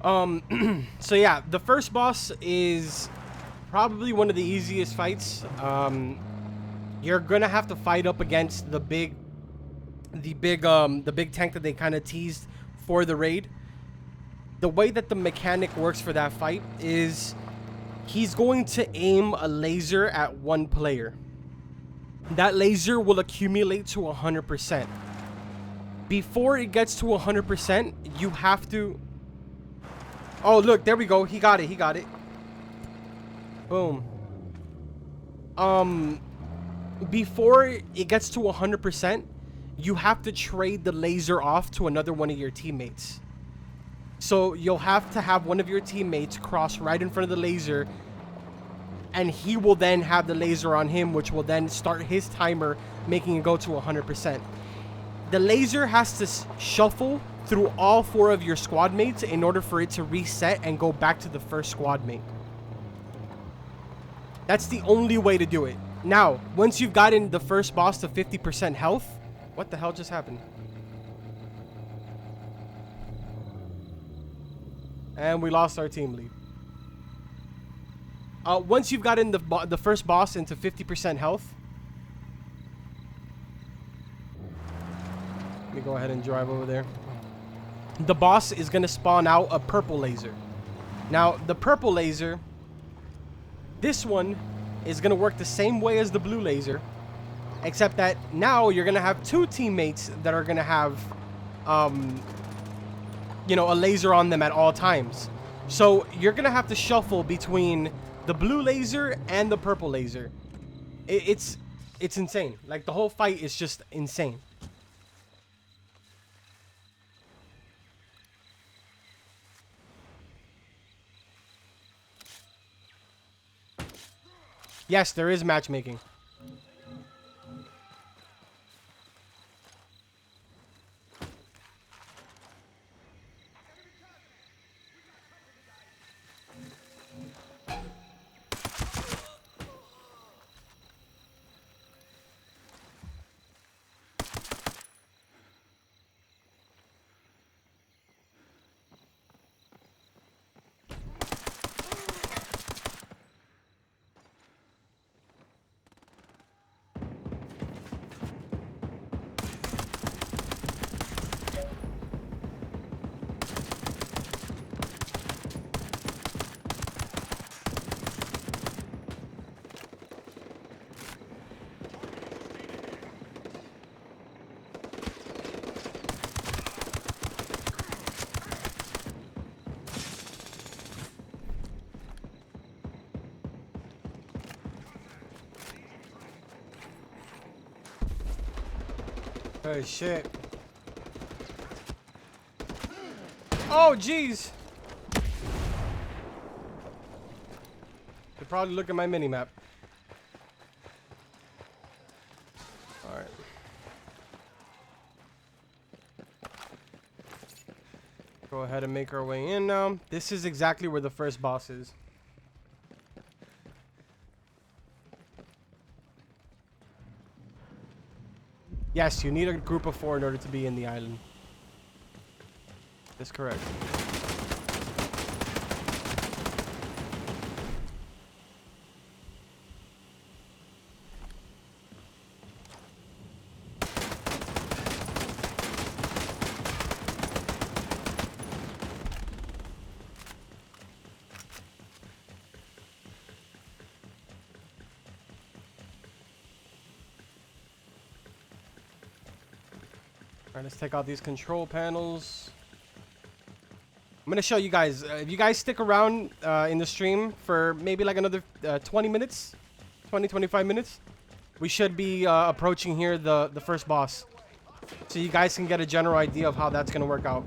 So yeah, the first boss is probably one of the easiest fights. You're gonna have to fight up against the big tank that they kind of teased for the raid. The way that the mechanic works for that fight is he's going to aim a laser at one player. That laser will accumulate to 100%. Before it gets to 100%, you have to... Oh, look, there we go. He got it. He got it. Boom. Before it gets to 100%, you have to trade the laser off to another one of your teammates. So you'll have to have one of your teammates cross right in front of the laser, and he will then have the laser on him, which will then start his timer, making it go to 100%. The laser has to shuffle through all 4 of your squad mates in order for it to reset and go back to the first squad mate. That's the only way to do it. Now, once you've gotten the first boss to 50% health... What the hell just happened? And we lost our team lead. Once you've gotten the first boss into 50% health... Let me go ahead and drive over there. The boss is going to spawn out a purple laser. Now, the purple laser... This one is going to work the same way as the blue laser. Except that now you're going to have 2 teammates that are going to have... you know, a laser on them at all times. So you're going to have to shuffle between the blue laser and the purple laser. It's insane. Like, the whole fight is just insane. Yes, there is matchmaking. Oh, shit. Oh, jeez. Could probably look at my mini-map. Alright. Go ahead and make our way in now. This is exactly where the first boss is. Yes, you need a group of 4 in order to be in the island. That's correct. Alright, let's take out these control panels. I'm going to show you guys. If you guys stick around in the stream for maybe like another 20 minutes, 25 minutes, we should be approaching here the first boss. So you guys can get a general idea of how that's going to work out.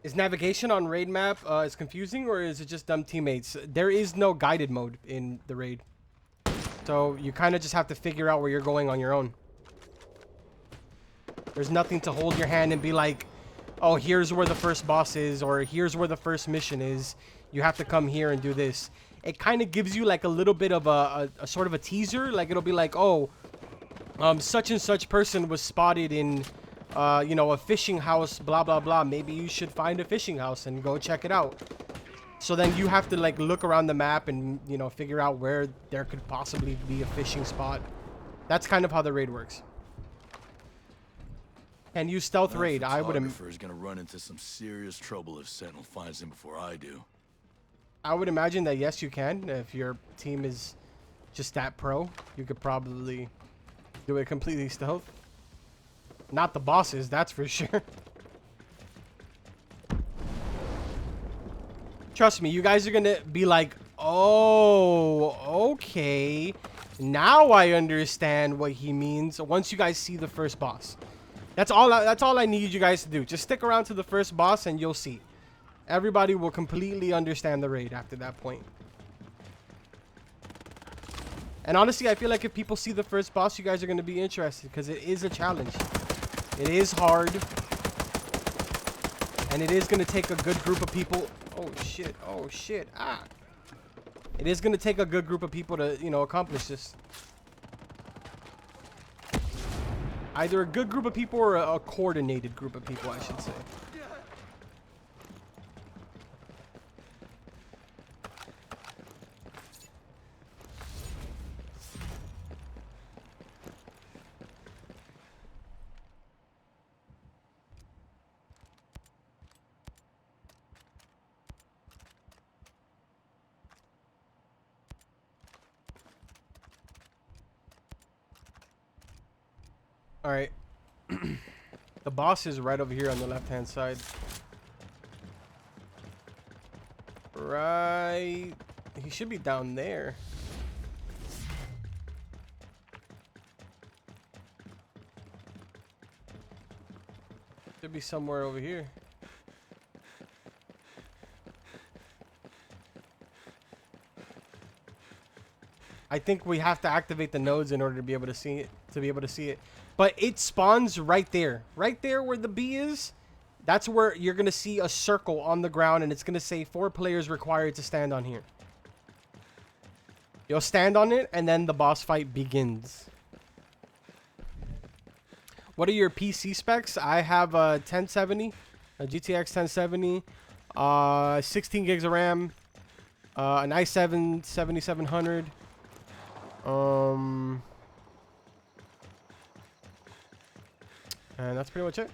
Is navigation on raid map is confusing, or is it just dumb teammates? There is no guided mode in the raid. So you kind of just have to figure out where you're going on your own. There's nothing to hold your hand and be like, oh, here's where the first boss is, or here's where the first mission is. You have to come here and do this. It kind of gives you like a little bit of a sort of a teaser. Like it'll be like, oh, such and such person was spotted in, you know, a fishing house, blah, blah, blah. Maybe you should find a fishing house and go check it out. So then you have to like look around the map and, you know, figure out where there could possibly be a fishing spot. That's kind of how the raid works. And use stealth raid. I would is gonna run into some serious trouble if Sentinel finds him before I do. I would imagine that yes, you can. If your team is just that pro, you could probably do it completely stealth. Not the bosses, that's for sure. Trust me, you guys are gonna be like, oh, okay. Now I understand what he means once you guys see the first boss. That's all I need you guys to do. Just stick around to the first boss and you'll see. Everybody will completely understand the raid after that point. And honestly, I feel like if people see the first boss, you guys are going to be interested because it is a challenge. It is hard. And it is going to take a good group of people. Oh, shit. Oh, shit. Ah. It is going to take a good group of people to, you know, accomplish this. Either a good group of people or a coordinated group of people, I should say. All right. The boss is right over here on the left-hand side. Right. He should be down there. Should be somewhere over here. I think we have to activate the nodes in order to be able to see it. But it spawns right there. Right there where the bee is. That's where you're going to see a circle on the ground. And it's going to say 4 players required to stand on here. You'll stand on it. And then the boss fight begins. What are your PC specs? I have a 1070. A GTX 1070. 16 gigs of RAM. An i7 7700. And that's pretty much it.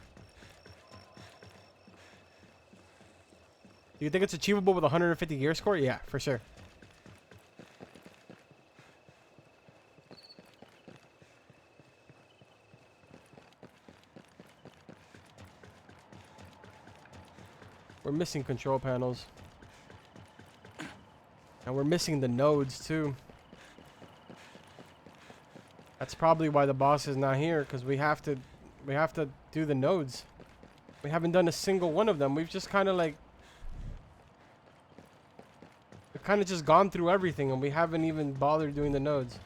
Do you think it's achievable with 150 gear score? Yeah, for sure. We're missing control panels. And we're missing the nodes too. That's probably why the boss is not here, because we have to do the nodes. We haven't done a single one of them. We've just kind of like just gone through everything and we haven't even bothered doing the nodes.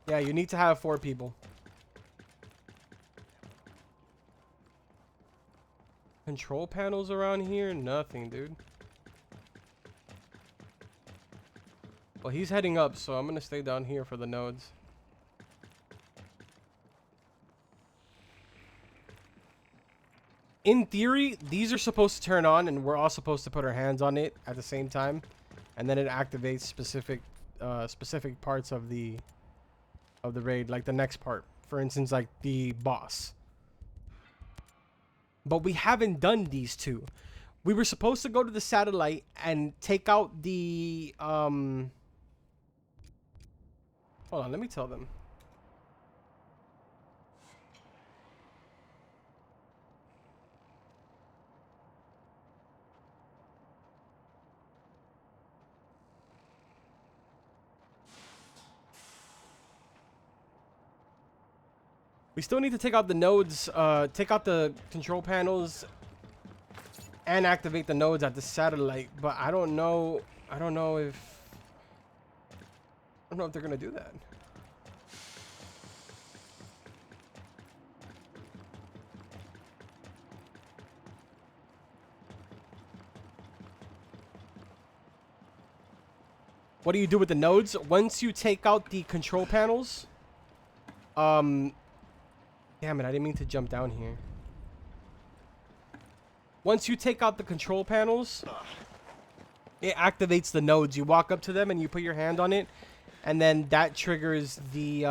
Yeah, you need to have 4 people. Control panels around here? Nothing, dude. Well, he's heading up, so I'm going to stay down here for the nodes. In theory, these are supposed to turn on, and we're all supposed to put our hands on it at the same time. And then it activates specific parts of the raid, like the next part, for instance, like the boss. But we haven't done these 2. We were supposed to go to the satellite and take out the hold on, let me tell them. We still need to take out the nodes, take out the control panels and activate the nodes at the satellite, but I don't know if they're gonna do that. What do you do with the nodes? Once you take out the control panels, damn it, I didn't mean to jump down here. Once you take out the control panels, it activates the nodes. You walk up to them and you put your hand on it, and then that triggers the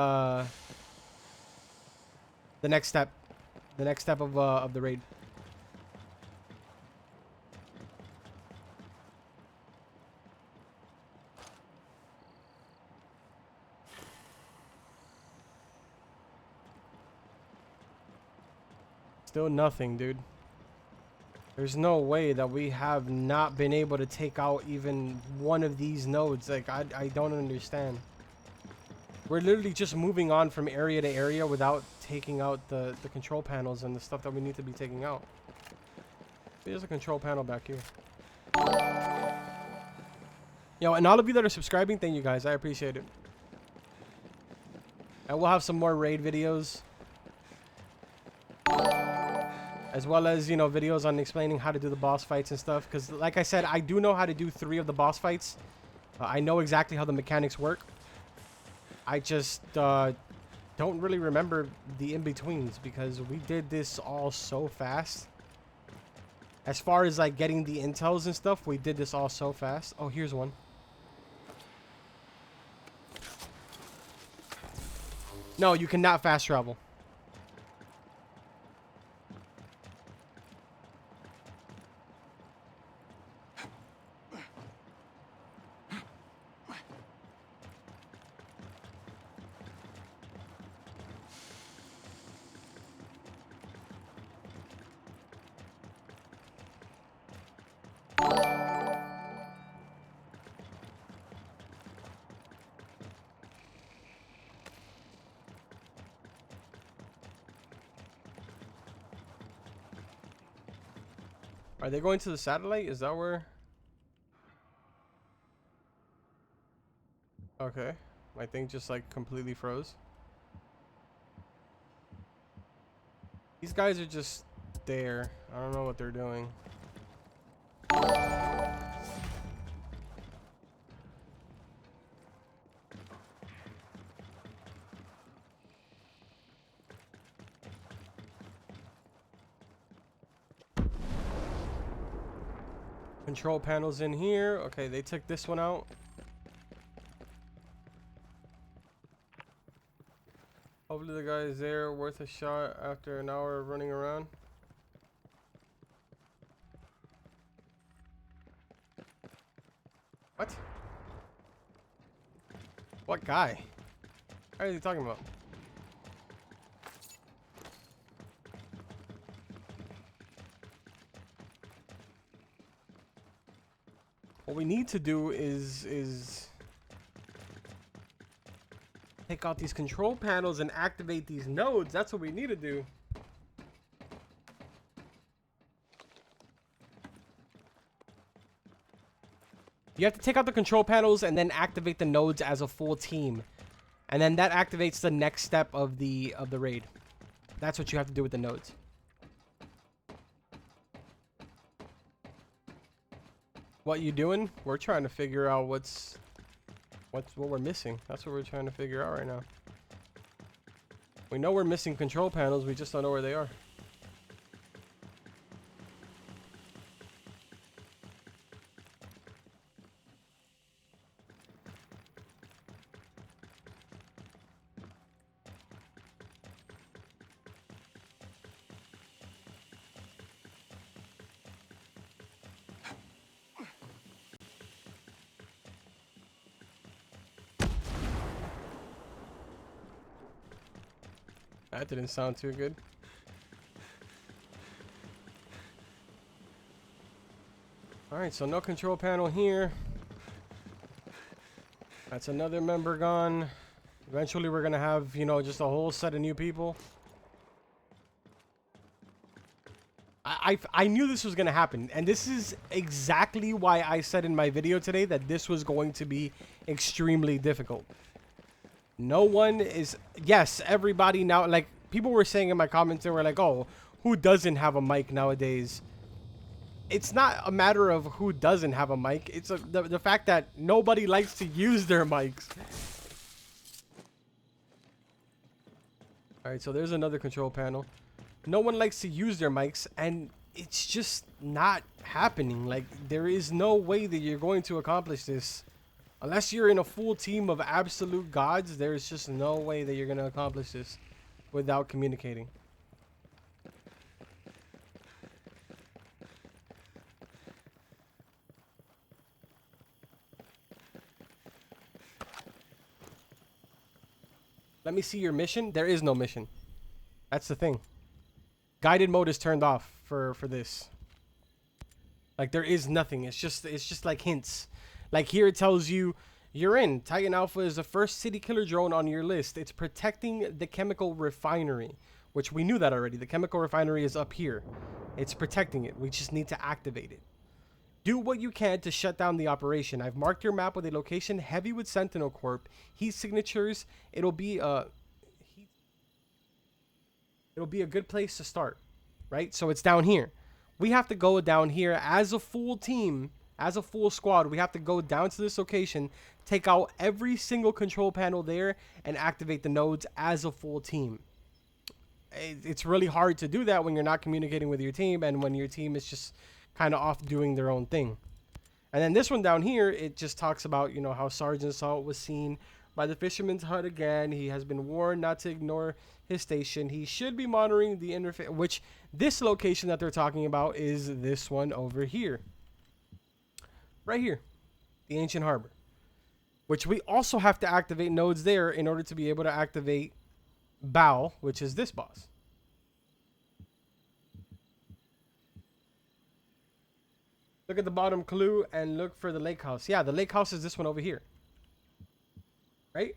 next step. The next step of the raid. Still nothing, dude. There's no way that we have not been able to take out even one of these nodes. Like, I don't understand. We're literally just moving on from area to area without taking out the control panels and the stuff that we need to be taking out. There's a control panel back here. Yo, and all of you that are subscribing, thank you guys. I appreciate it. And we'll have some more raid videos, as well as, you know, videos on explaining how to do the boss fights and stuff. Because, like I said, I do know how to do 3 of the boss fights. I know exactly how the mechanics work. I just don't really remember the in-betweens because we did this all so fast. As far as, like, getting the intels and stuff, we did this all so fast. Oh, here's one. No, you cannot fast travel. Are they going to the satellite? Is that where? Okay. My thing just like completely froze. These guys are just there. I don't know what they're doing. Control panels in here. Okay, they took this one out. Hopefully the guy is there, worth a shot after an hour of running around. What? What guy? What are you talking about? What we need to do is take out these control panels and activate these nodes. That's what we need to do. You have to take out the control panels and then activate the nodes as a full team. And then that activates the next step of the raid. That's what you have to do with the nodes. What you doing? We're trying to figure out what we're missing. That's what we're trying to figure out right now. We know we're missing control panels, we just don't know where they are. That didn't sound too good. Alright, so no control panel here. That's another member gone. Eventually we're gonna have, you know, just a whole set of new people. I knew this was going to happen. And this is exactly why I said in my video today that this was going to be extremely difficult. No one is... Yes, everybody now... Like, people were saying in my comments, they were like, oh, who doesn't have a mic nowadays? It's not a matter of who doesn't have a mic. It's the fact that nobody likes to use their mics. All right, so there's another control panel. No one likes to use their mics, and it's just not happening. Like, there is no way that you're going to accomplish this. Unless you're in a full team of absolute gods, there's just no way that you're going to accomplish this without communicating. Let me see your mission. There is no mission. That's the thing. Guided mode is turned off for this. Like, there is nothing. It's just like hints. Like, here it tells you you're in. Titan Alpha is the first city killer drone on your list. It's protecting the chemical refinery, which we knew that already. The chemical refinery is up here. It's protecting it. We just need to activate it. Do what you can to shut down the operation. I've marked your map with a location heavy with Sentinel Corp. Heat signatures. It'll be a good place to start, right? So it's down here. We have to go down here as a full team, as a full squad. We have to go down to this location, take out every single control panel there, and activate the nodes as a full team. It's really hard to do that when you're not communicating with your team and when your team is just kind of off doing their own thing. And then this one down here, it just talks about, you know, how Sergeant Salt was seen by the fisherman's hut again. He has been warned not to ignore his station. He should be monitoring the interface, which this location that they're talking about is this one over here. Right here. The Ancient Harbor. Which we also have to activate nodes there in order to be able to activate Baal, which is this boss. Look at the bottom clue and look for the lake house. Yeah, the lake house is this one over here. Right?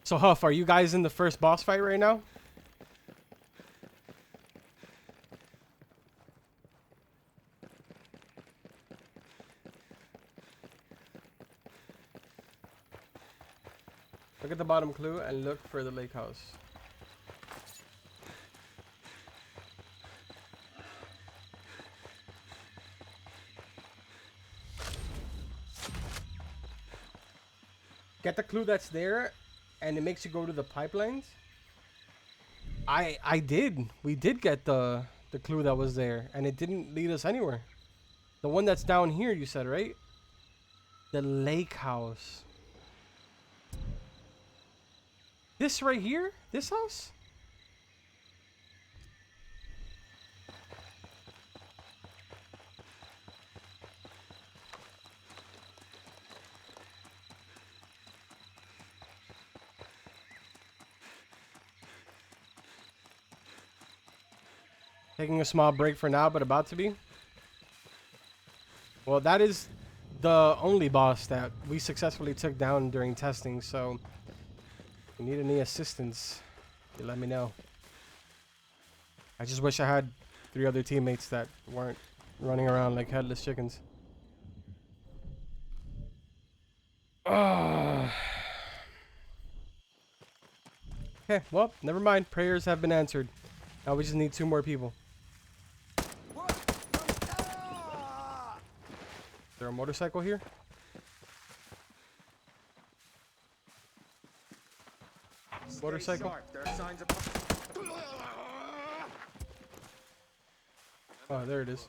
So, Huff, are you guys in the first boss fight right now? Look at the bottom clue and look for the lake house. Get the clue that's there and it makes you go to the pipelines. I did. We did get the clue that was there and it didn't lead us anywhere. The one that's down here, you said, right? The lake house. This right here? This house? Taking a small break for now, but about to be. Well, that is the only boss that we successfully took down during testing, so if you need any assistance, you let me know. I just wish I had 3 other teammates that weren't running around like headless chickens. Okay, well, never mind. Prayers have been answered. Now we just need 2 more people. Is there a motorcycle here? Motorcycle? Oh, there it is.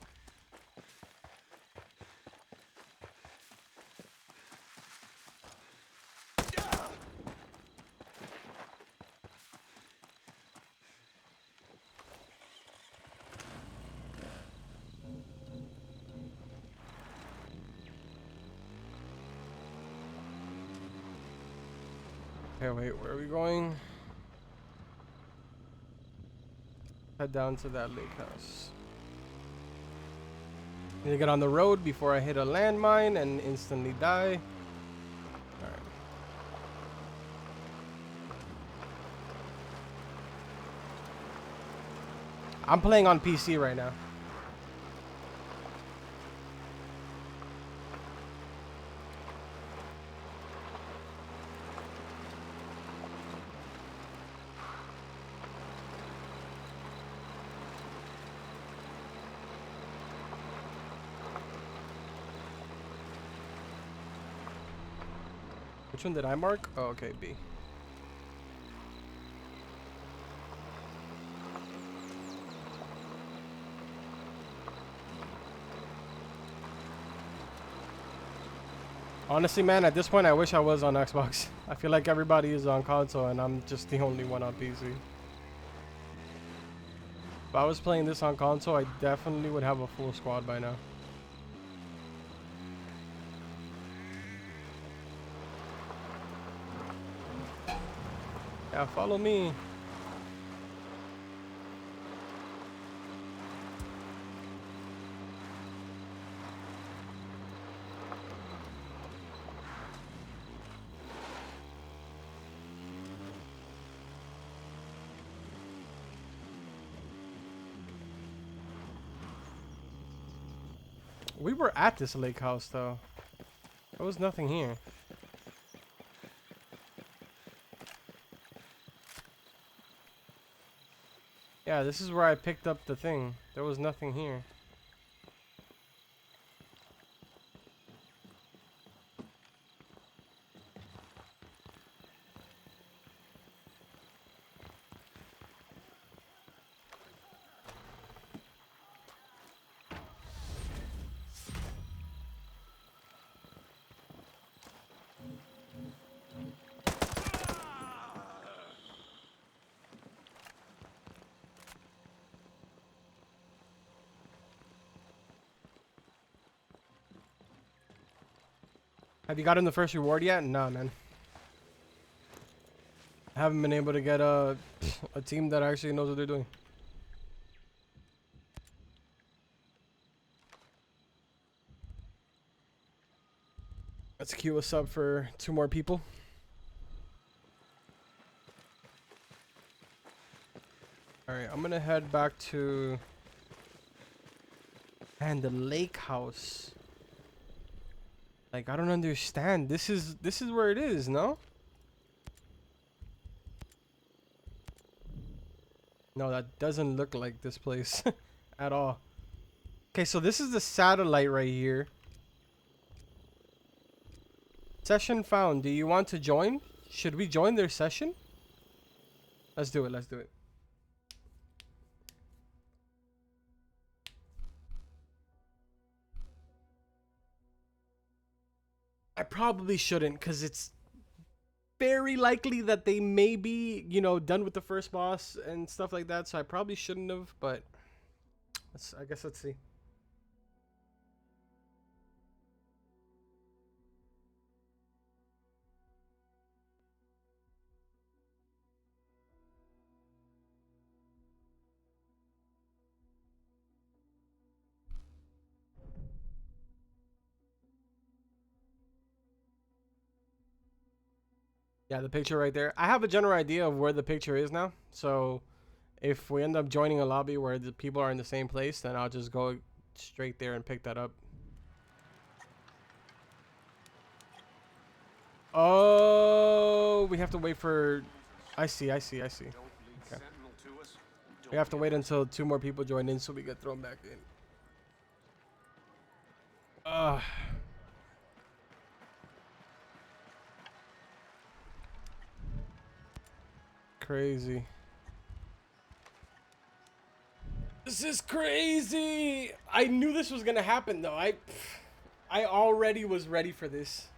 Okay, wait, where are we going? Head down to that lake house. Need to get on the road before I hit a landmine and instantly die. Alright. I'm playing on PC right now. Which one did I mark? Oh, okay, B. Honestly, man, at this point, I wish I was on Xbox. I feel like everybody is on console, and I'm just the only one on PC. If I was playing this on console, I definitely would have a full squad by now. Yeah, follow me. We were at this lake house, though. There was nothing here. Yeah, this is where I picked up the thing. There was nothing here. Have you gotten the first reward yet? Nah, man. I haven't been able to get a team that actually knows what they're doing. Let's queue us up for 2 more people. Alright, I'm gonna head back to... And the lake house. Like, I don't understand. This is where it is, no? No, that doesn't look like this place at all. Okay, so this is the satellite right here. Session found. Do you want to join? Should we join their session? Let's do it. Let's do it. I probably shouldn't, because it's very likely that they may be, you know, done with the first boss and stuff like that. So I probably shouldn't have, but I guess let's see. Yeah, the picture right there. I have a general idea of where the picture is now. So if we end up joining a lobby where the people are in the same place, then I'll just go straight there and pick that up. Oh, we have to wait for... I see. Okay. We have to wait until 2 more people join in so we get thrown back in. Crazy. This is crazy. I knew this was gonna happen though. I already was ready for this.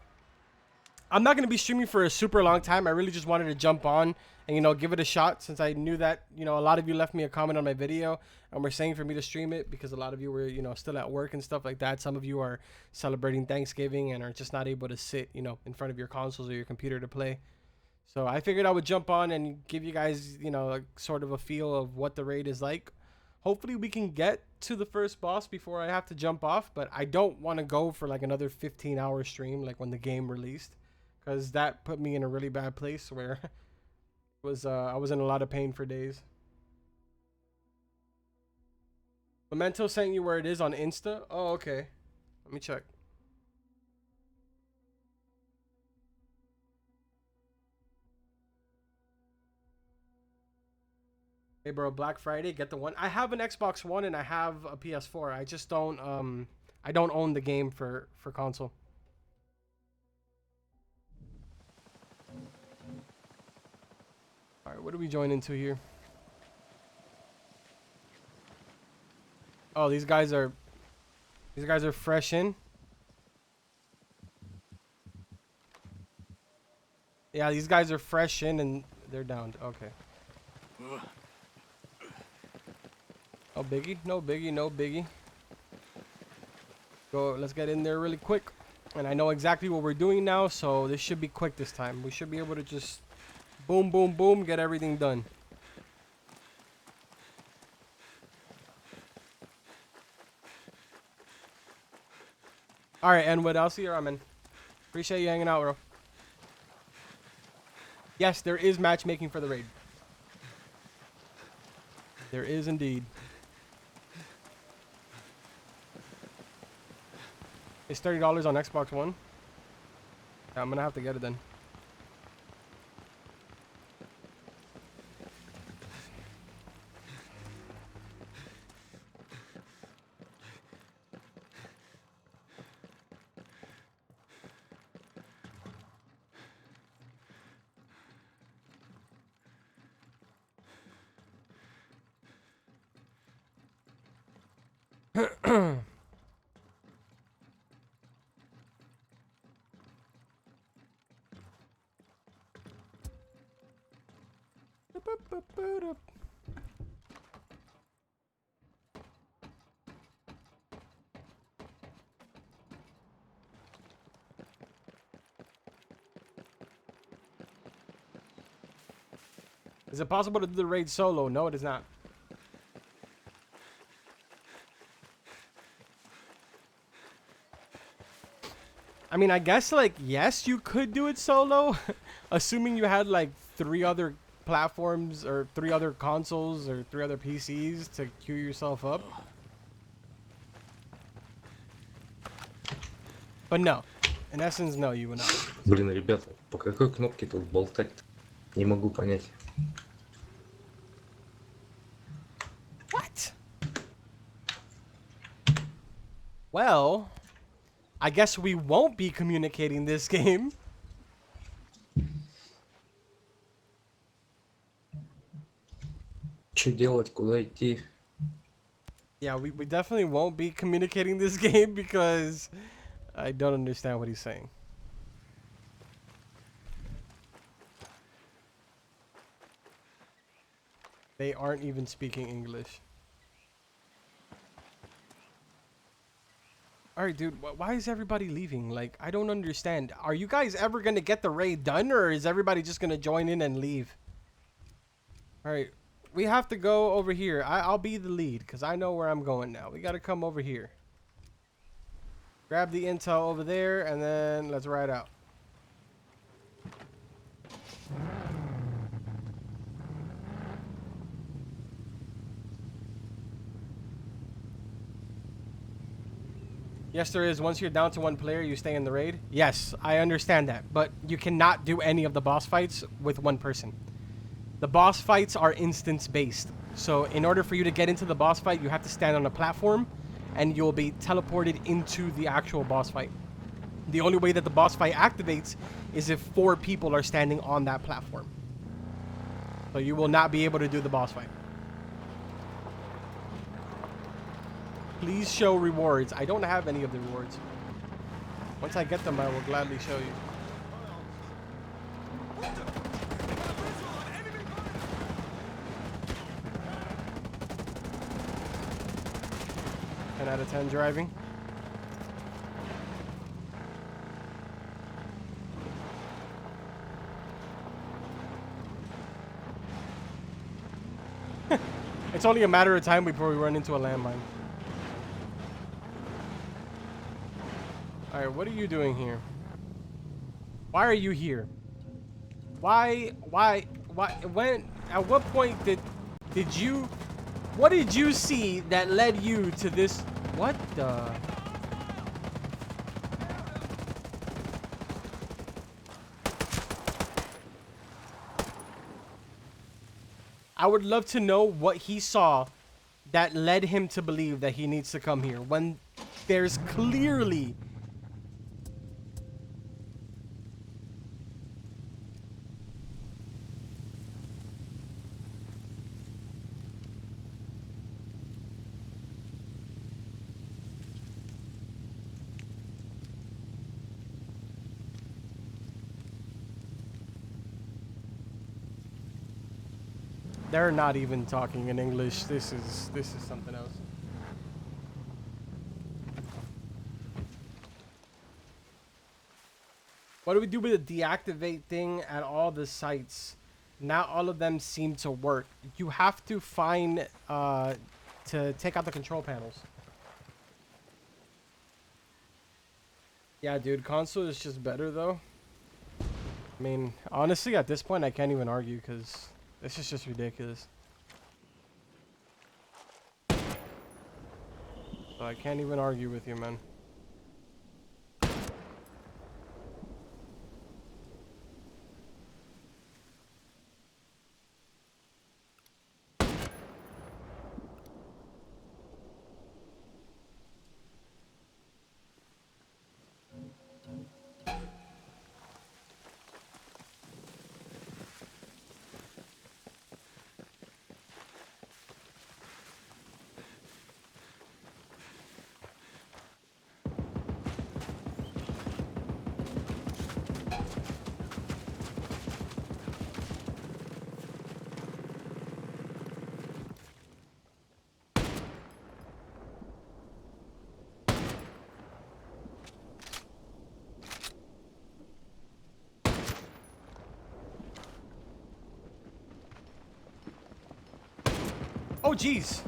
I'm not gonna be streaming for a super long time. I really just wanted to jump on and, you know, give it a shot, since I knew that, you know, a lot of you left me a comment on my video and were saying for me to stream it because a lot of you were, you know, still at work and stuff like that. Some of you are celebrating Thanksgiving and are just not able to sit, you know, in front of your consoles or your computer to play. So I figured I would jump on and give you guys, you know, sort of a feel of what the raid is like. Hopefully we can get to the first boss before I have to jump off, but I don't want to go for like another 15-hour stream like when the game released, because that put me in a really bad place where I was in a lot of pain for days. Memento sent you where it is on Insta? Oh, okay. Let me check. Hey bro, Black Friday, get the one. I have an Xbox One and I have a PS4. I just don't I don't own the game for console. All right, what do we join into here? Oh, these guys are fresh in. Yeah, these guys are fresh in and they're downed. Okay. No biggie, no biggie, no biggie. Go, let's get in there really quick. And I know exactly what we're doing now, so this should be quick this time. We should be able to just boom, boom, boom, get everything done. All right, and what else here, Ramen? Appreciate you hanging out, bro. Yes, there is matchmaking for the raid. There is indeed. It's $30 on Xbox One. Yeah, I'm gonna have to get it then. Is it possible to do the raid solo? No, it is not. I mean, I guess, like, yes, you could do it solo, assuming you had, like, 3 other platforms or 3 other consoles or 3 other PCs to queue yourself up. But no. In essence, no, you would not. Блин, ребята, по какой кнопке тут болтать-то? Не могу понять. What? Well, I guess we won't be communicating this game. Что делать, куда идти? Yeah, we definitely won't be communicating this game because I don't understand what he's saying. They aren't even speaking English. Alright, dude, why is everybody leaving? Like, I don't understand. Are you guys ever gonna get the raid done, or is everybody just gonna join in and leave? Alright, we have to go over here. I'll be the lead, because I know where I'm going now. We gotta come over here. Grab the intel over there, and then let's ride out. Yes, there is. Once you're down to 1 player, you stay in the raid. Yes, I understand that. But you cannot do any of the boss fights with 1 person. The boss fights are instance-based. So in order for you to get into the boss fight, you have to stand on a platform, and you'll be teleported into the actual boss fight. The only way that the boss fight activates is if 4 people are standing on that platform. So you will not be able to do the boss fight. Please show rewards. I don't have any of the rewards. Once I get them, I will gladly show you. 10 out of 10 driving. only a matter of time before we run into a landmine. Alright, what are you doing here? Why are you here? Why, when, at what point did you, what did you see that led you to this? What the? I would love to know what he saw that led him to believe that he needs to come here when there's clearly they're not even talking in English. This is something else. What do we do with the deactivate thing at all the sites? Not all of them seem to work. You have to find to take out the control panels. Yeah, dude, console is just better though. I mean, honestly, at this point, I can't even argue because this is just ridiculous. So I can't even argue with you, man. Oh, jeez.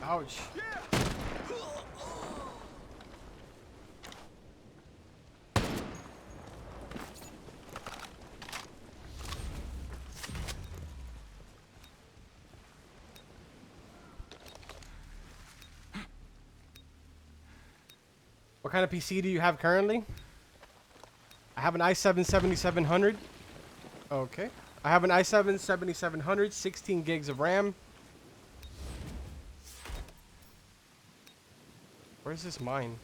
Ouch. What kind of PC do you have currently? I have an i7 7700. Okay. I have an i7 7700, 16 gigs of RAM. Where's this mine?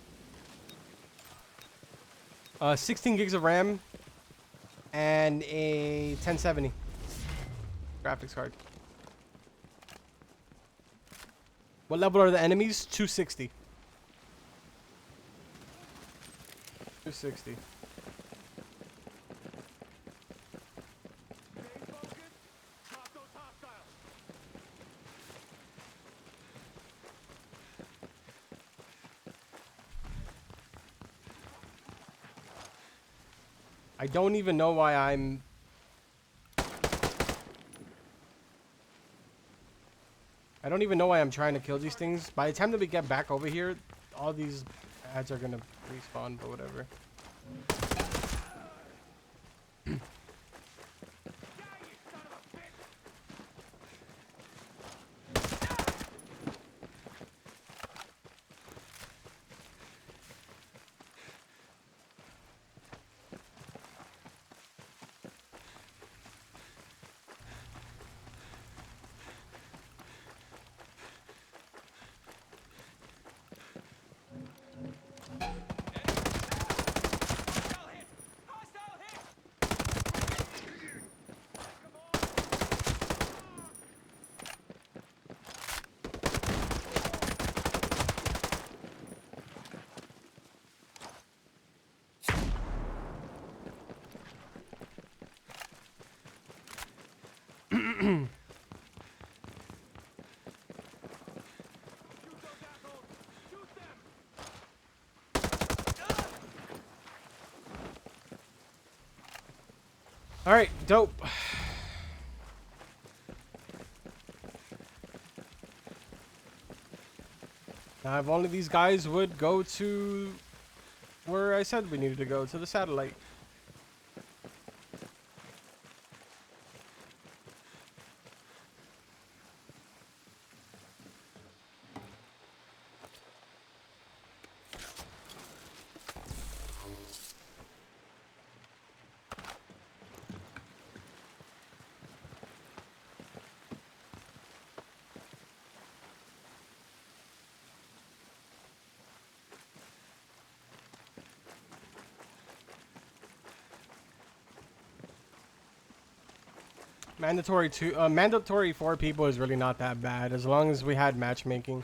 16 gigs of RAM and a 1070 graphics card. What level are the enemies? 260. 260. I don't even know why I'm... I don't even know why I'm trying to kill these things. By the time that we get back over here, all these ads are gonna respawn, but whatever. All right, dope. Now, if only these guys would go to where I said we needed to go, to the satellite. Mandatory 4 people is really not that bad as long as we had matchmaking.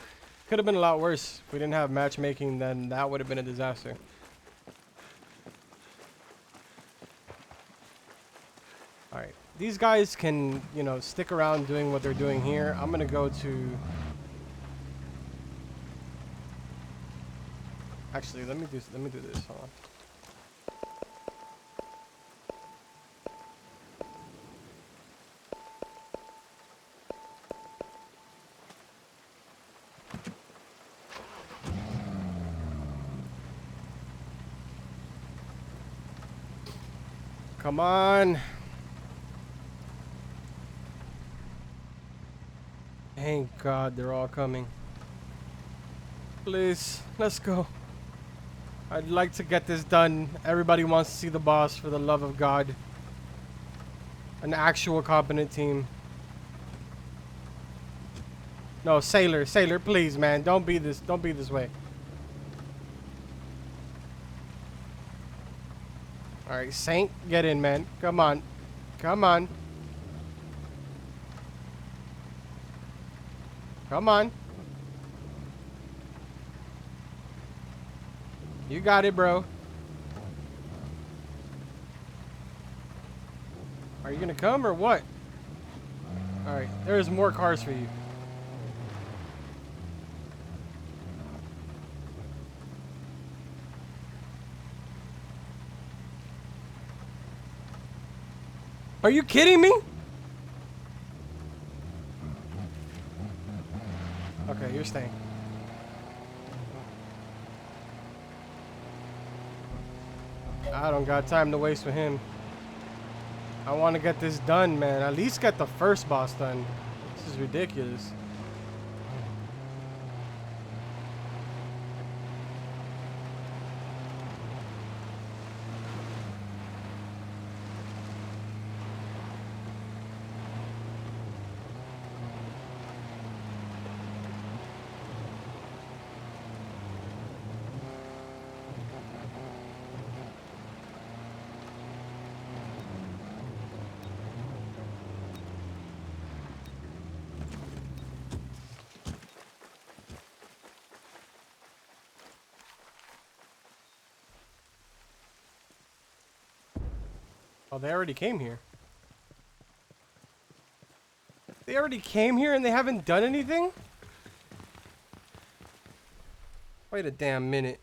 Could have been a lot worse if we didn't have matchmaking. Then that would have been a disaster. All right, these guys can, you know, stick around doing what they're doing here. I'm gonna go to. Actually, let me do this. Hold on. Come on. Thank God they're all coming. Please, let's go. I'd like to get this done. Everybody wants to see the boss, for the love of God. An actual competent team. No, Sailor, please, man. Don't be this way. All right, Saint, get in, man. Come on. Come on. Come on. You got it, bro. Are you gonna come or what? All right, there's more cars for you. Are you kidding me? Okay, you're staying. I don't got time to waste with him. I want to get this done, man. At least get the first boss done. This is ridiculous. Oh, they already came here. They already came here and they haven't done anything? Wait a damn minute.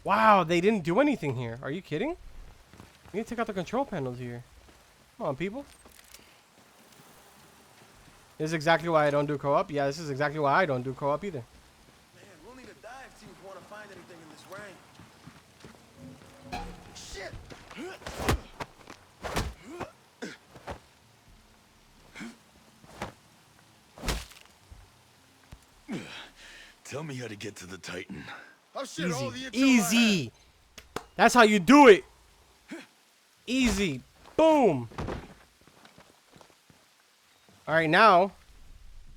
Wow, they didn't do anything here. Are you kidding? You need to take out the control panels here. Come on, people. This is exactly why I don't do co-op. Yeah, this is exactly why I don't do co-op either. Man, we'll need a dive team if we want to find anything in this rain. Shit! Tell me how to get to the Titan. Oh shit! All the Easy, intel I had. easy. That's how you do it. Easy. Boom. All right, now,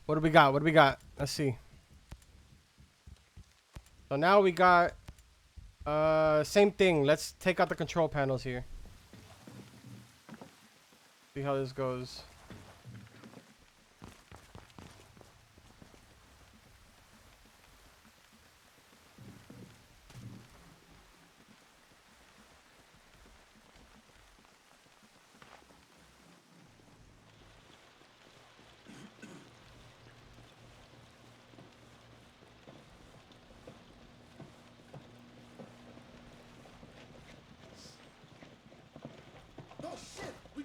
what do we got? What do we got? Let's see. So now we got, same thing. Let's take out the control panels here. See how this goes.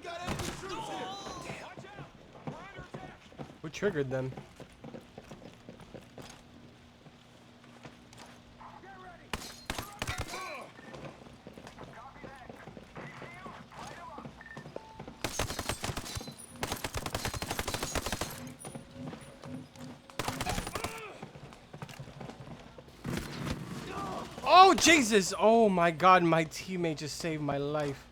got enemy troops here. Watch out! We're under attack! Who triggered them? Get ready! Oh, Jesus! Oh my God, my teammate just saved my life.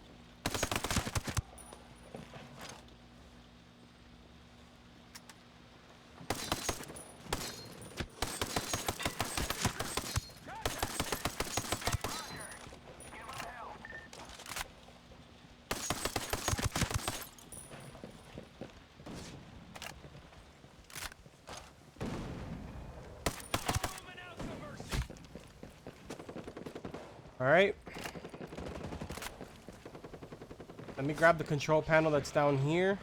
All right. Let me grab the control panel that's down here.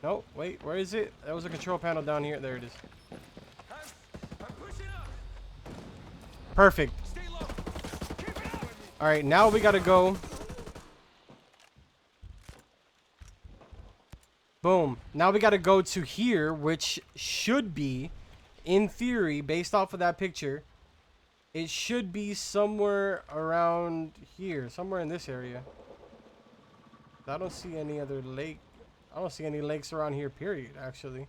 No, wait, where is it? There was a control panel down here. There it is. I'm pushing up! Perfect. Stay low! Keep it up! All right, now we gotta go. Boom. Now we gotta go to here, which should be, in theory, based off of that picture, it should be somewhere around here, somewhere in this area. I don't see any other lake. I don't see any lakes around here, period, actually.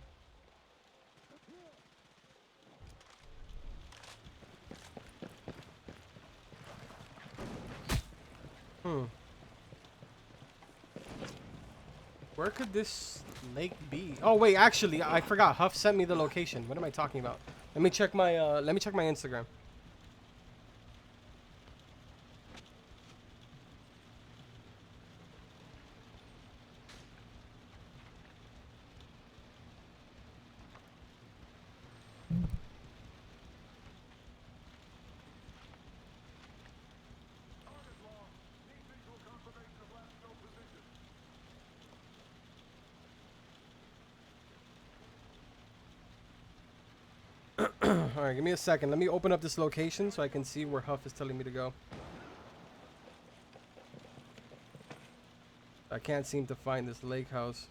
Where could this lake be? Oh wait, actually, I forgot. Huff sent me the location. What am I talking about? Let me check my Instagram. Alright, give me a second. Let me open up this location so I can see where Huff is telling me to go. I can't seem to find this lake house.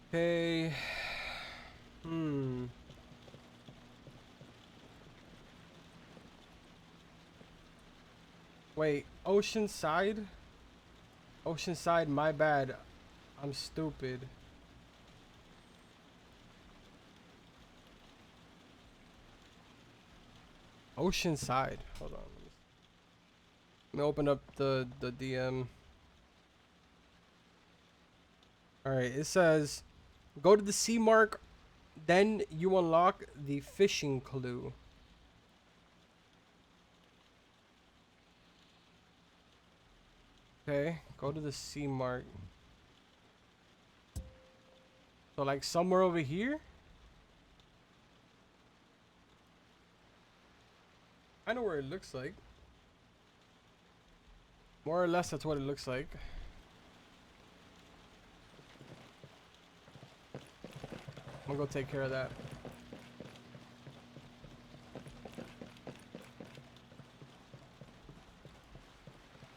Okay. Wait, Oceanside? Oceanside, my bad. I'm stupid. Oceanside. Hold on. Let me open up the DM. Alright, it says go to the C mark, then you unlock the fishing clue. Okay, go to the C mark. So like somewhere over here? I know where it looks like. More or less that's what it looks like. I'm gonna go take care of that.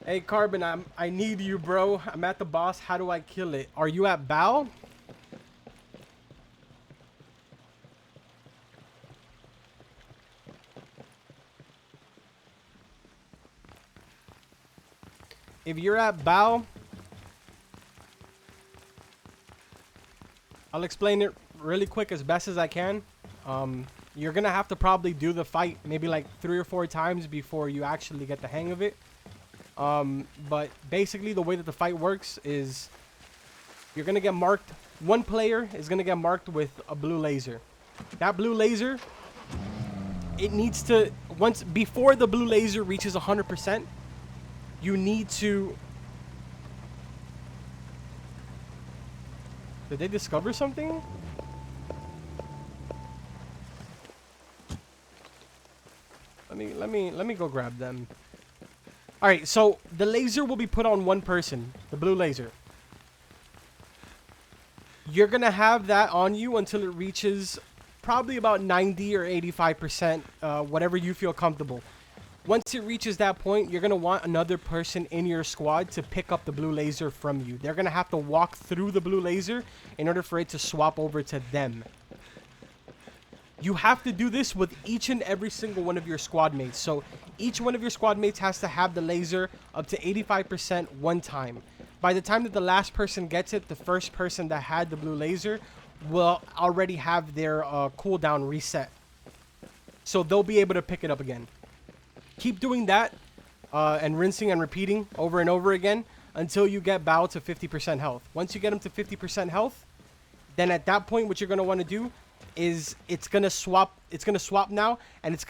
Hey Carbon, I need you, bro. I'm at the boss. How do I kill it? Are you at Baal? If you're at Baal, I'll explain it really quick as best as I can. You're gonna have to probably do the fight maybe like 3 or 4 times before you actually get the hang of it. But basically the way that the fight works is you're gonna get marked. One player is gonna get marked with a blue laser. That blue laser it needs to, once, before the blue laser reaches 100%, you need to... Did they discover something? Let me go grab them. All right, so the laser will be put on one person, the blue laser. You're gonna have that on you until it reaches probably about 90 or 85%, whatever you feel comfortable. Once it reaches that point, you're gonna want another person in your squad to pick up the blue laser from you. They're gonna have to walk through the blue laser in order for it to swap over to them. You have to do this with each and every single one of your squad mates. So each one of your squad mates has to have the laser up to 85% one time. By the time that the last person gets it, the first person that had the blue laser will already have their cooldown reset. So they'll be able to pick it up again. Keep doing that and rinsing and repeating over and over again until you get Baal to 50% health. Once you get him to 50% health, then at that point what you're going to want to do is it's going to swap now, and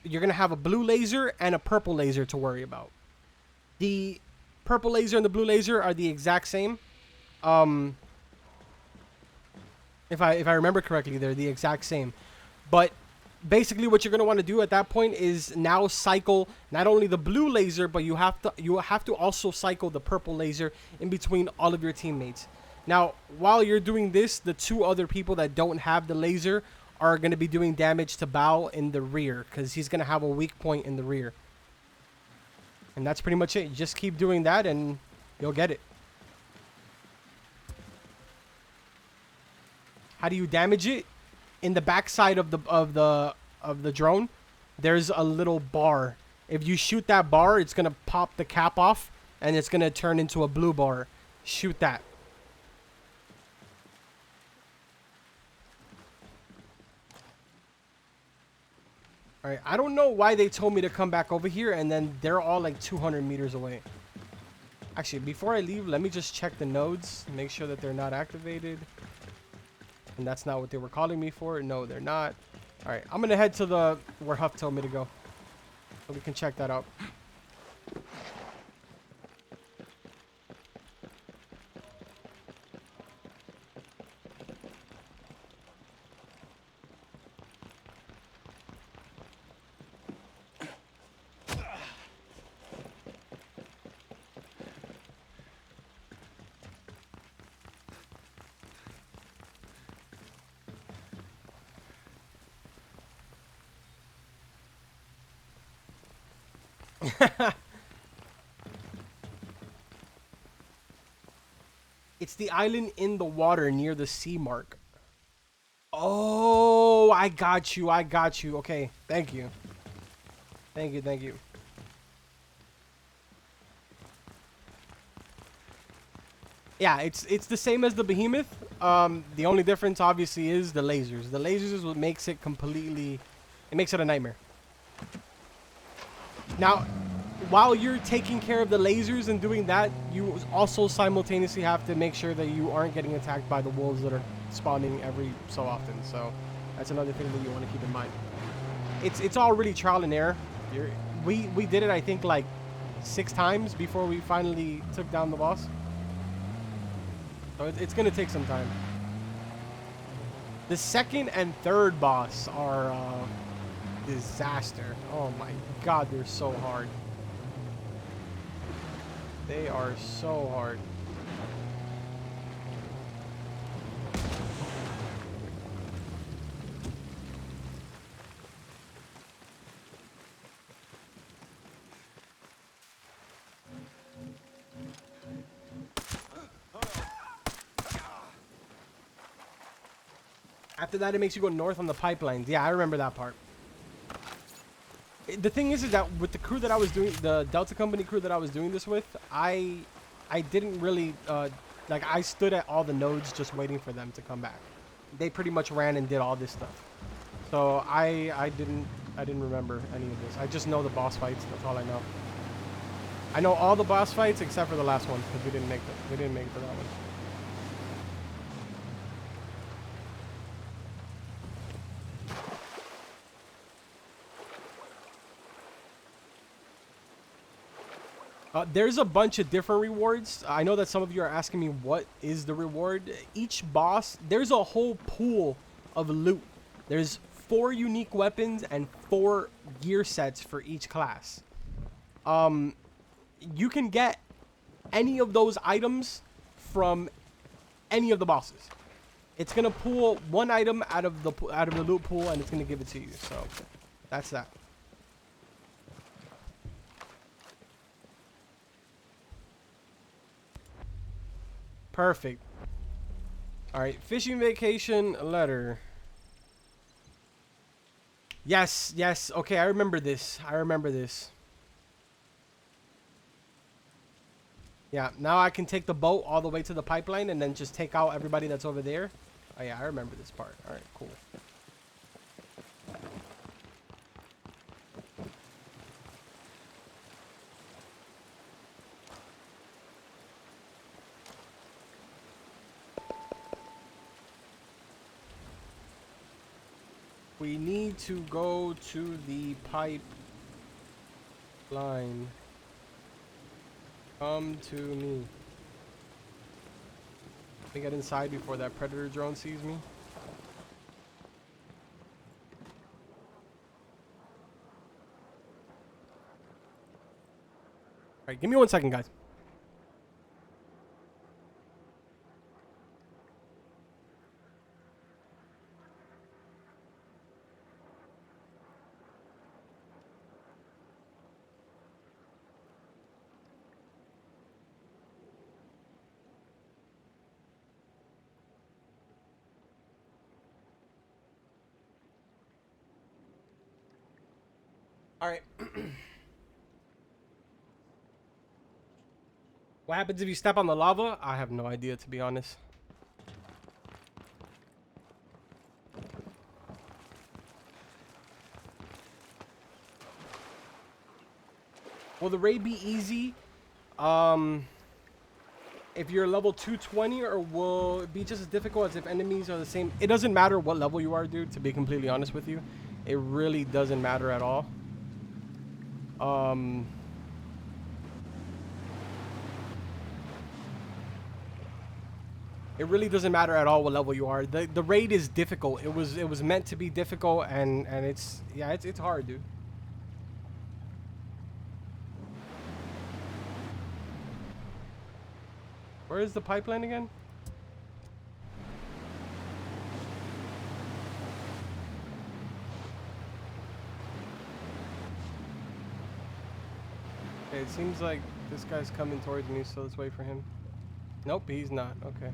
you're going to have a blue laser and a purple laser to worry about. The purple laser and the blue laser are the exact same. If I remember correctly, they're the exact same. But basically what you're going to want to do at that point is now cycle not only the blue laser, but you have to also cycle the purple laser in between all of your teammates. Now, while you're doing this, the two other people that don't have the laser are going to be doing damage to Baal in the rear, because he's going to have a weak point in the rear. And that's pretty much it. Just keep doing that and you'll get it. How do you damage it? In the backside of the drone, there's a little bar. If you shoot that bar, it's gonna pop the cap off and it's gonna turn into a blue bar. Shoot that. All right, I don't know why they told me to come back over here and then they're all like 200 meters away. Actually, before I leave, let me just check the nodes, make sure that they're not activated. And that's not what they were calling me for. No, they're not. All right, I'm gonna head to where Huff told me to go, so we can check that out. It's the island in the water near the sea mark. Oh, I got you. Okay, thank you. Thank you. Yeah, it's the same as the behemoth. The only difference obviously is the lasers. The lasers is what makes it a nightmare. Now, while you're taking care of the lasers and doing that, you also simultaneously have to make sure that you aren't getting attacked by the wolves that are spawning every so often. So that's another thing that you want to keep in mind. It's all really trial and error. We did it, I think, like 6 times before we finally took down the boss. So it's going to take some time. The second and third boss are disaster. Oh my god, they're so hard. They are so hard. After that, it makes you go north on the pipelines. Yeah, I remember that part. The thing is that with the crew that I was doing, the Delta Company crew that I was doing this with, I didn't really, like, I stood at all the nodes just waiting for them to come back. They pretty much ran and did all this stuff. So I didn't remember any of this. I just know the boss fights. That's all I know. I know all the boss fights except for the last one, because we didn't make it to that one. There's a bunch of different rewards. I know that some of you are asking me what is the reward. Each boss, there's a whole pool of loot. There's 4 unique weapons and 4 gear sets for each class. You can get any of those items from any of the bosses. It's gonna pull one item out of the loot pool and it's gonna give it to you. So that's that. Perfect. All right, fishing vacation letter. Yes, yes. Okay, I remember this. I remember this. Yeah, now I can take the boat all the way to the pipeline and then just take out everybody that's over there. Oh yeah, I remember this part. All right, cool. We need to go to the pipeline. Come to me. Let me get inside before that predator drone sees me. Alright, give me 1 second, guys. All right. What happens if you step on the lava? I have no idea, to be honest. Will the raid be easy? If you're level 220, or will it be just as difficult as if enemies are the same? It doesn't matter what level you are, dude, to be completely honest with you. It really doesn't matter at all. It really doesn't matter at all what level you are. The raid is difficult. It was meant to be difficult, and it's, yeah, it's hard, dude. Where is the pipeline again? Okay, it seems like this guy's coming towards me, so let's wait for him. Nope, he's not. Okay.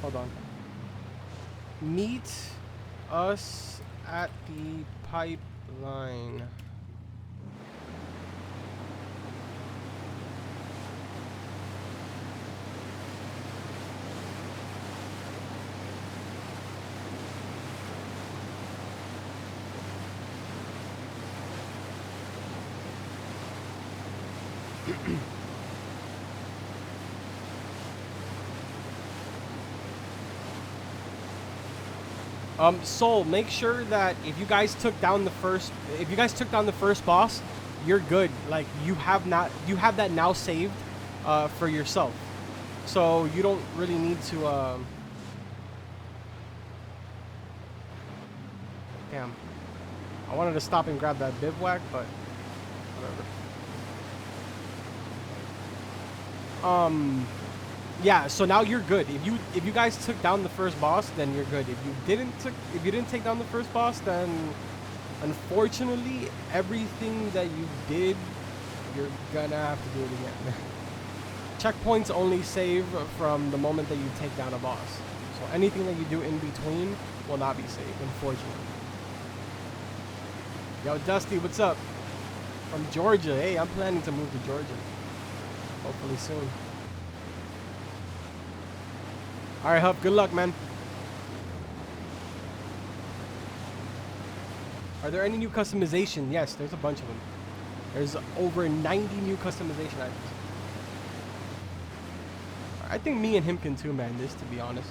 Hold on. Meet us at the pipeline. Soul, make sure that if you guys took down the first boss, you're good. Like, you have that now saved for yourself, so you don't really need to damn, I wanted to stop and grab that bivouac, but whatever. Yeah, so now you're good. If you guys took down the first boss, then you're good. If you didn't take down the first boss, then unfortunately everything that you did, you're gonna have to do it again. Checkpoints only save from the moment that you take down a boss. So anything that you do in between will not be saved, unfortunately. Yo, Dusty, what's up? From Georgia. Hey, I'm planning to move to Georgia. Hopefully soon. Alright, Huff, good luck, man. Are there any new customization? Yes, there's a bunch of them. There's over 90 new customization items. I think me and him can too, man, this, to be honest.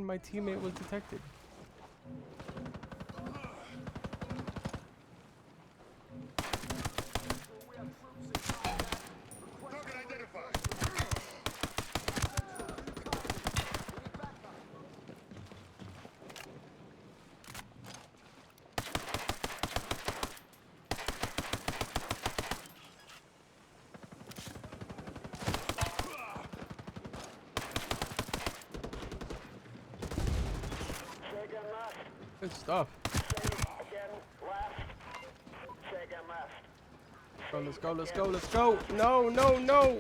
My teammate was detected. Target identified. Good stuff. Go, let's go, let's go, let's go. No, no, no.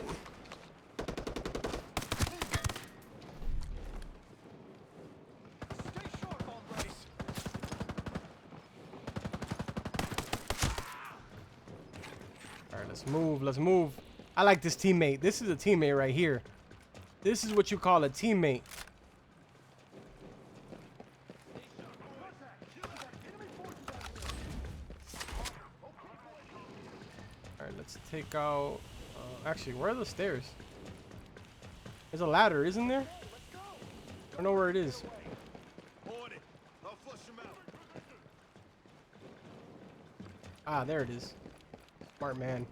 Stay sharp, hombres. All right, let's move, let's move. I like this teammate. This is a teammate right here. This is what you call a teammate. All right, let's take out. Actually, where are the stairs? There's a ladder, isn't there? I don't know where it is. On it. I'll flush him out. Ah, there it is. Smart man.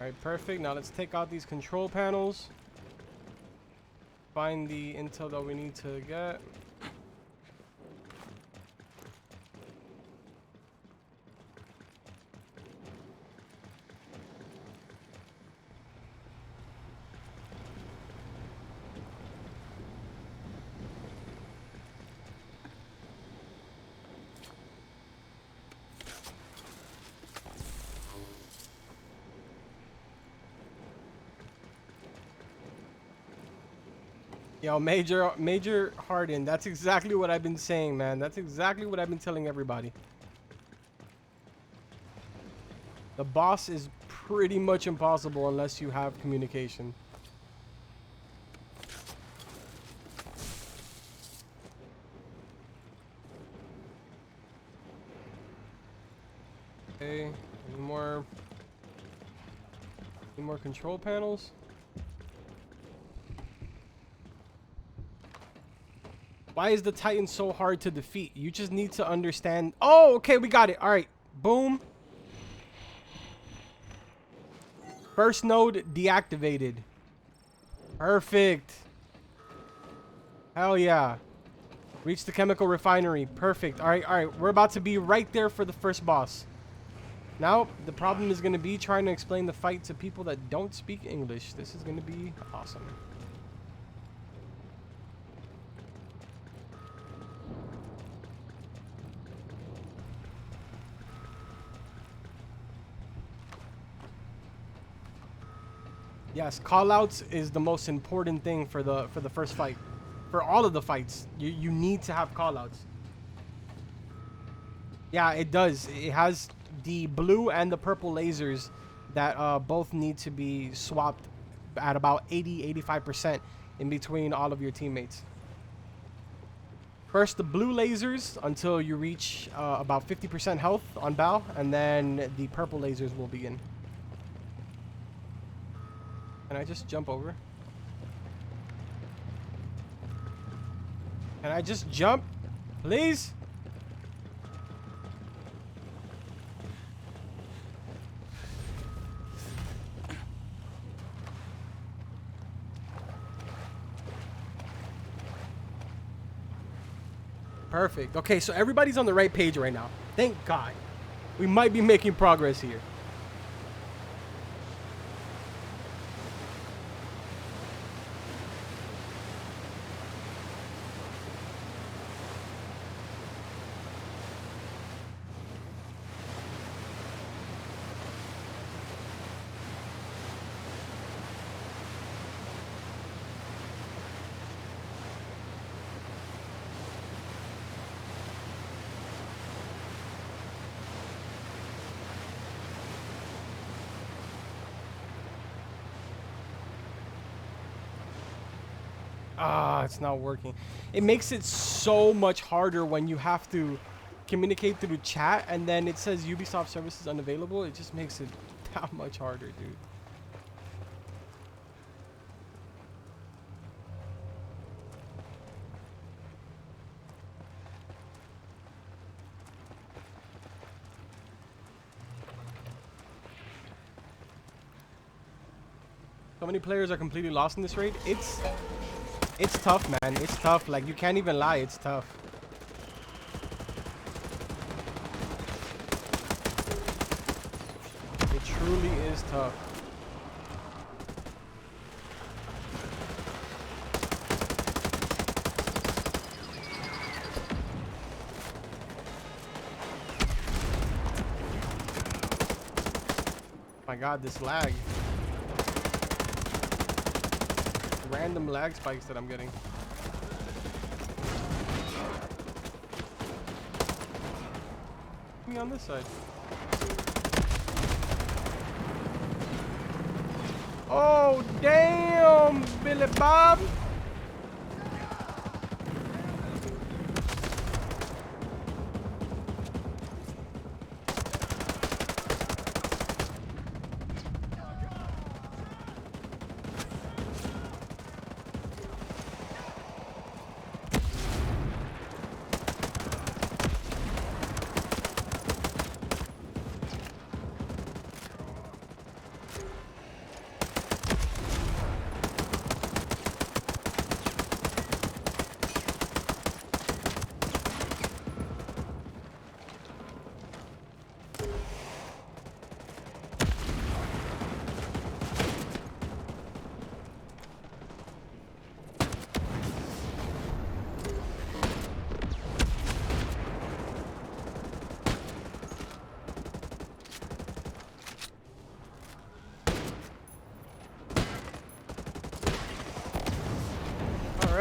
Alright, perfect. Now let's take out these control panels. Find the intel that we need to get. Yo, Major Harden, that's exactly what I've been saying, man. That's exactly what I've been telling everybody. The boss is pretty much impossible unless you have communication. Okay, any more control panels? Why is the Titan so hard to defeat? You just need to understand. Oh, okay, we got it. All right, boom. First node deactivated. Perfect. Hell yeah. Reach the chemical refinery. Perfect. All right. We're about to be right there for the first boss. Now, the problem is going to be trying to explain the fight to people that don't speak English. This is going to be awesome. Yes, callouts is the most important thing for the first fight. For all of the fights, you need to have callouts. Yeah, it does. It has the blue and the purple lasers that both need to be swapped at about 80-85% in between all of your teammates. First, the blue lasers until you reach about 50% health on Baal, and then the purple lasers will begin. Can I just jump over? Can I just jump? Please? Perfect. Okay, so everybody's on the right page right now. Thank God. We might be making progress here. Ah, it's not working. It makes it so much harder when you have to communicate through chat and then it says Ubisoft services unavailable. It just makes it that much harder, dude. So many players are completely lost in this raid. It's tough, man. It's tough. Like, you can't even lie. It's tough. It truly is tough. My God, this lag. Random lag spikes that I'm getting. Me on this side. Oh, damn, Billy Bob.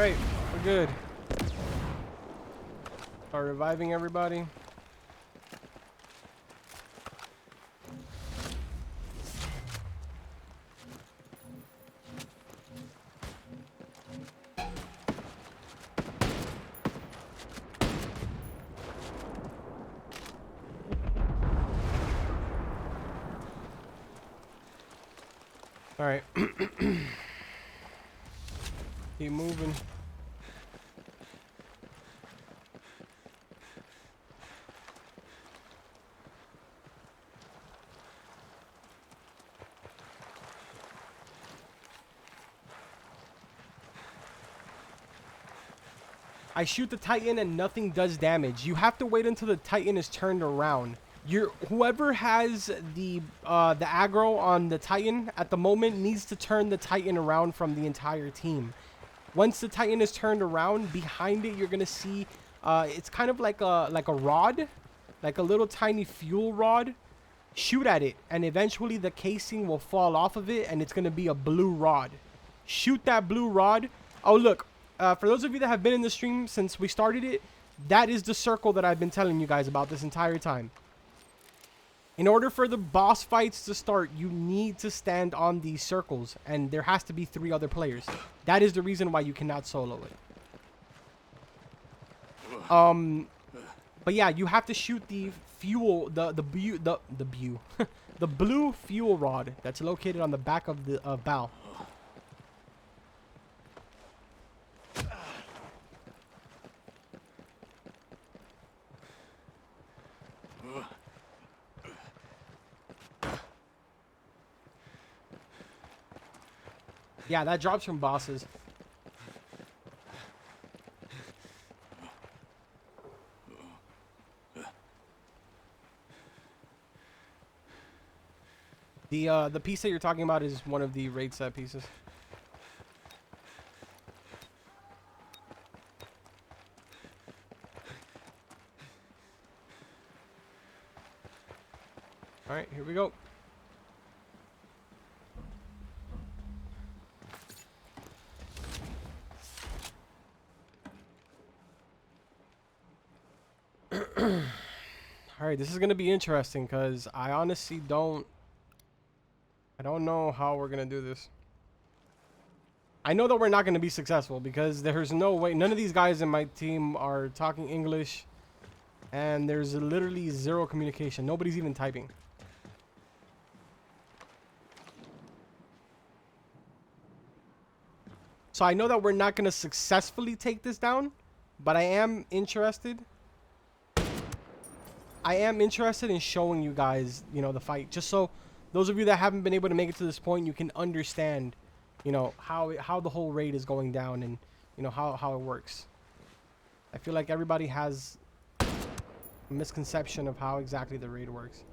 Alright, we're good. Are reviving everybody. Alright. Keep moving. I shoot the Titan and nothing does damage. You have to wait until the Titan is turned around. Whoever has the aggro on the Titan at the moment needs to turn the Titan around from the entire team. Once the Titan is turned around, behind it you're gonna see it's kind of like a rod, like a little tiny fuel rod. Shoot at it, and eventually the casing will fall off of it, and it's gonna be a blue rod. Shoot that blue rod. Oh look, for those of you that have been in the stream since we started it, that is the circle that I've been telling you guys about this entire time. In order for the boss fights to start, you need to stand on these circles, and there has to be 3 other players. That is the reason why you cannot solo it. But yeah, you have to shoot the fuel, the blue fuel rod that's located on the back of the Baal. Yeah, that drops from bosses. The piece that you're talking about is one of the raid set pieces. All right, here we go. All right, this is gonna be interesting because I honestly don't know how we're gonna do this. I know that we're not going to be successful because there's no way. None of these guys in my team are talking English. And there's literally zero communication. Nobody's even typing. So I know that we're not going to successfully take this down. But I am interested. I am interested in showing you guys, you know, the fight. Just so those of you that haven't been able to make it to this point, you can understand, you know, how the whole raid is going down and, you know, how it works. I feel like everybody has a misconception of how exactly the raid works.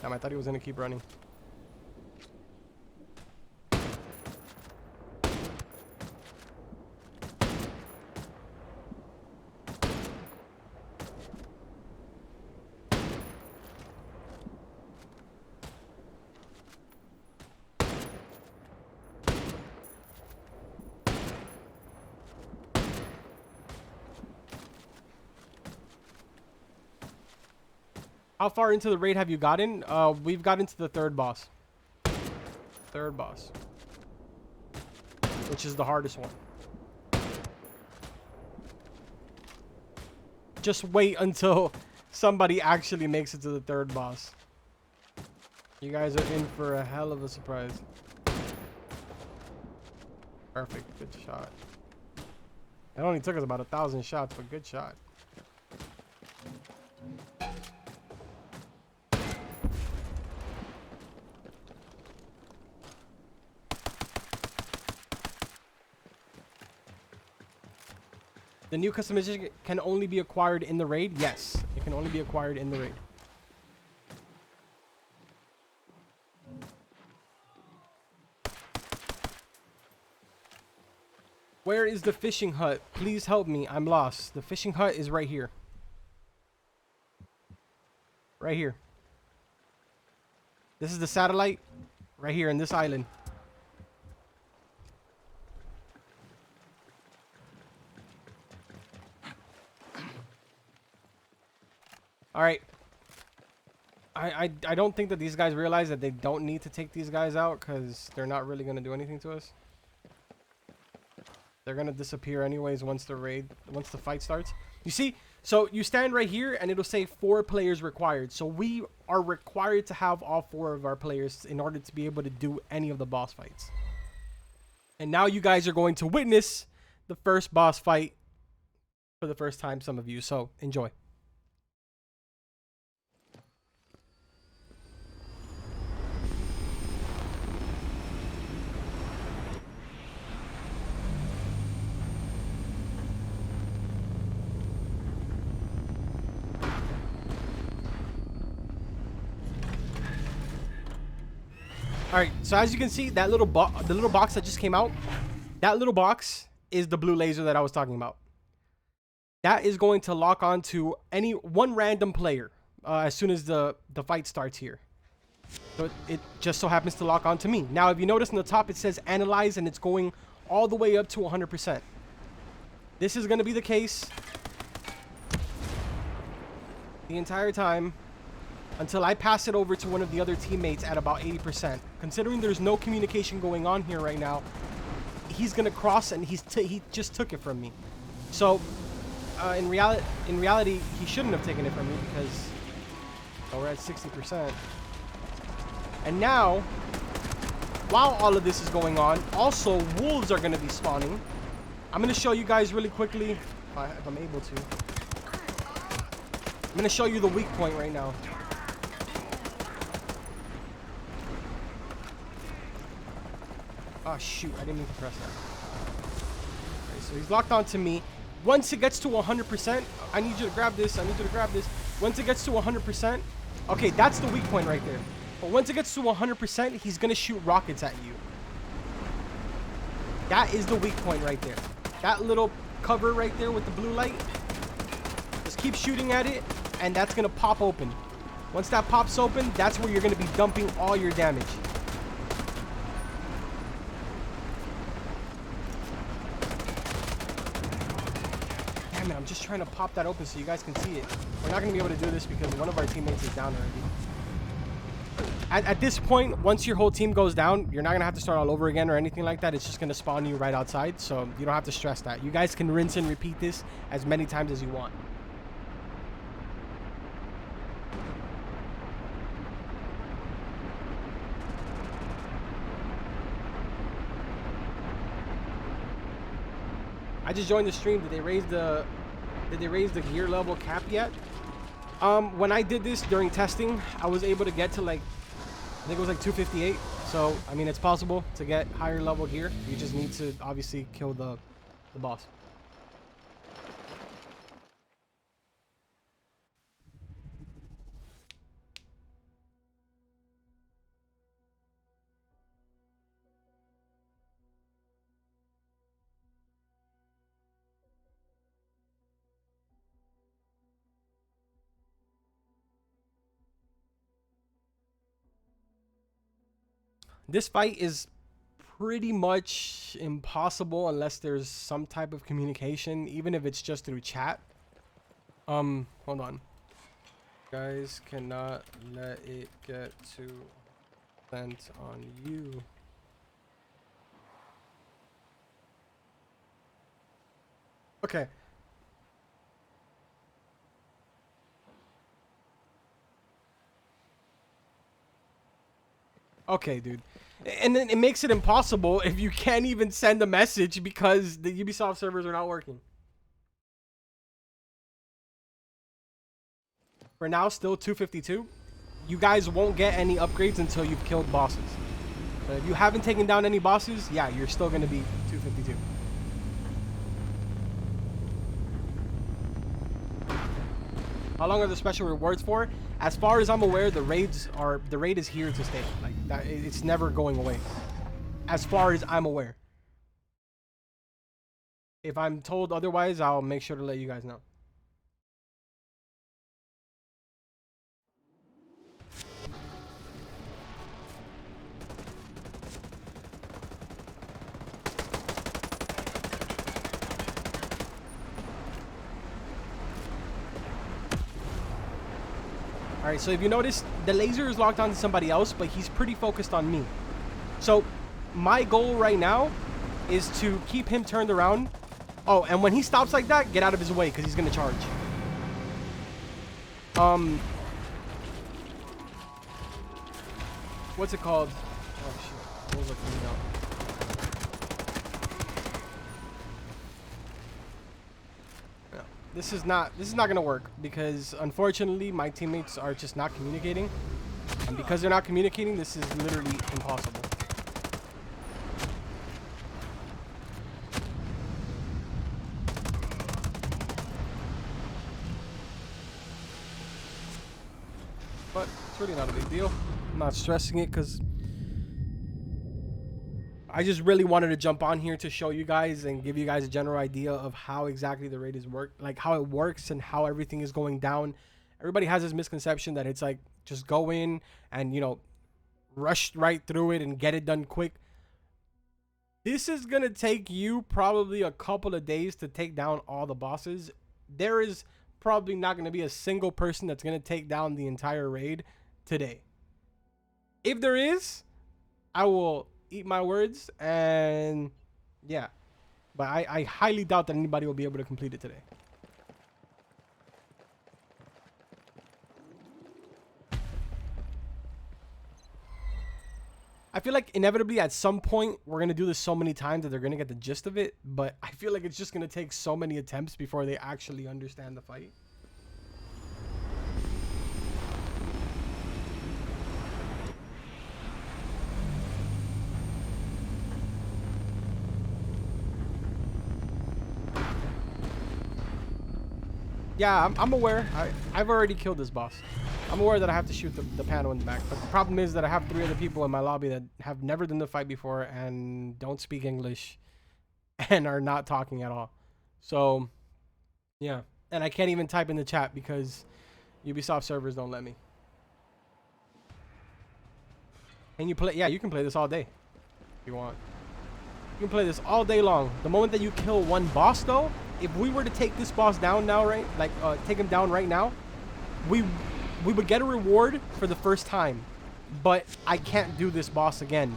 Damn, I thought he was going to keep running. How far into the raid have you gotten? We've gotten to the third boss. Third boss. Which is the hardest one. Just wait until somebody actually makes it to the third boss. You guys are in for a hell of a surprise. Perfect. Good shot. It only took us about 1,000 shots, but good shot. The new customization can only be acquired in the raid? Yes, it can only be acquired in the raid. Where is the fishing hut? Please help me. I'm lost. The fishing hut is right here. Right here. This is the satellite. Right here in this island. All right. I don't think that these guys realize that they don't need to take these guys out because they're not really going to do anything to us. They're going to disappear anyways once the fight starts. You see? So you stand right here and it'll say 4 players required. So we are required to have all 4 of our players in order to be able to do any of the boss fights. And now you guys are going to witness the first boss fight for the first time, some of you. So enjoy. All right, so as you can see, that little the little box that just came out, that little box is the blue laser that I was talking about. That is going to lock on to any one random player as soon as the fight starts here. So it just so happens to lock on to me. Now, if you notice in the top, it says analyze, and it's going all the way up to 100%. This is going to be the case the entire time until I pass it over to one of the other teammates at about 80%. Considering there's no communication going on here right now, he's gonna cross and he just took it from me. So in reality, he shouldn't have taken it from me because we're at 60%. And now, while all of this is going on, also wolves are gonna be spawning. I'm gonna show you guys really quickly, if I'm able to. I'm gonna show you the weak point right now. Oh shoot, I didn't mean to press that. Okay, so he's locked onto me. Once it gets to 100%, I need you to grab this, I need you to grab this. Once it gets to 100%, okay, that's the weak point right there. But once it gets to 100%, he's gonna shoot rockets at you. That is the weak point right there. That little cover right there with the blue light, just keep shooting at it, and that's gonna pop open. Once that pops open, that's where you're gonna be dumping all your damage. I'm just trying to pop that open so you guys can see it. We're not going to be able to do this because one of our teammates is down already. At this point, once your whole team goes down, you're not going to have to start all over again or anything like that. It's just going to spawn you right outside, so you don't have to stress that. You guys can rinse and repeat this as many times as you want. I just joined the stream. Did they raise the gear level cap yet? When I did this during testing, I was able to get to like, I think it was like 258. So, I mean, it's possible to get higher level gear. You just need to obviously kill the boss. This fight is pretty much impossible unless there's some type of communication, even if it's just through chat. Hold on. Guys cannot let it get to sent on you. Okay. Okay, dude. And then it makes it impossible if you can't even send a message because the Ubisoft servers are not working. For now, still 252. You guys won't get any upgrades until you've killed bosses. But if you haven't taken down any bosses, yeah, you're still going to be 252. How long are the special rewards for? As far as I'm aware, the raid is here to stay. Like that, it's never going away. As far as I'm aware. If I'm told otherwise, I'll make sure to let you guys know. Alright, so if you notice, the laser is locked onto somebody else, but he's pretty focused on me. So, my goal right now is to keep him turned around. Oh, and when he stops like that, get out of his way, because he's going to charge. What's it called? Oh, shit. Those are coming out. This is not gonna work because unfortunately my teammates are just not communicating, and because they're not communicating, this is literally impossible. But it's really not a big deal. I'm not stressing it because I just really wanted to jump on here to show you guys and give you guys a general idea of how exactly the raid is like how it works and how everything is going down. Everybody has this misconception that it's like just go in and, you know, rush right through it and get it done quick. This is gonna take you probably a couple of days to take down all the bosses. There is probably not gonna be a single person that's gonna take down the entire raid today. If there is, I will eat my words, and yeah, but I highly doubt that anybody will be able to complete it today. I feel like inevitably at some point we're gonna do this so many times that they're gonna get the gist of it, but I feel like it's just gonna take so many attempts before they actually understand the fight. Yeah, I'm aware. I've already killed this boss. I'm aware that I have to shoot the panel in the back. But the problem is that I have 3 other people in my lobby that have never done the fight before and don't speak English and are not talking at all. So, yeah. And I can't even type in the chat because Ubisoft servers don't let me. And you play... Yeah, you can play this all day if you want. You can play this all day long. The moment that you kill one boss, though, if we were to take this boss down now, right? Like, take him down right now, we would get a reward for the first time. but I can't do this boss again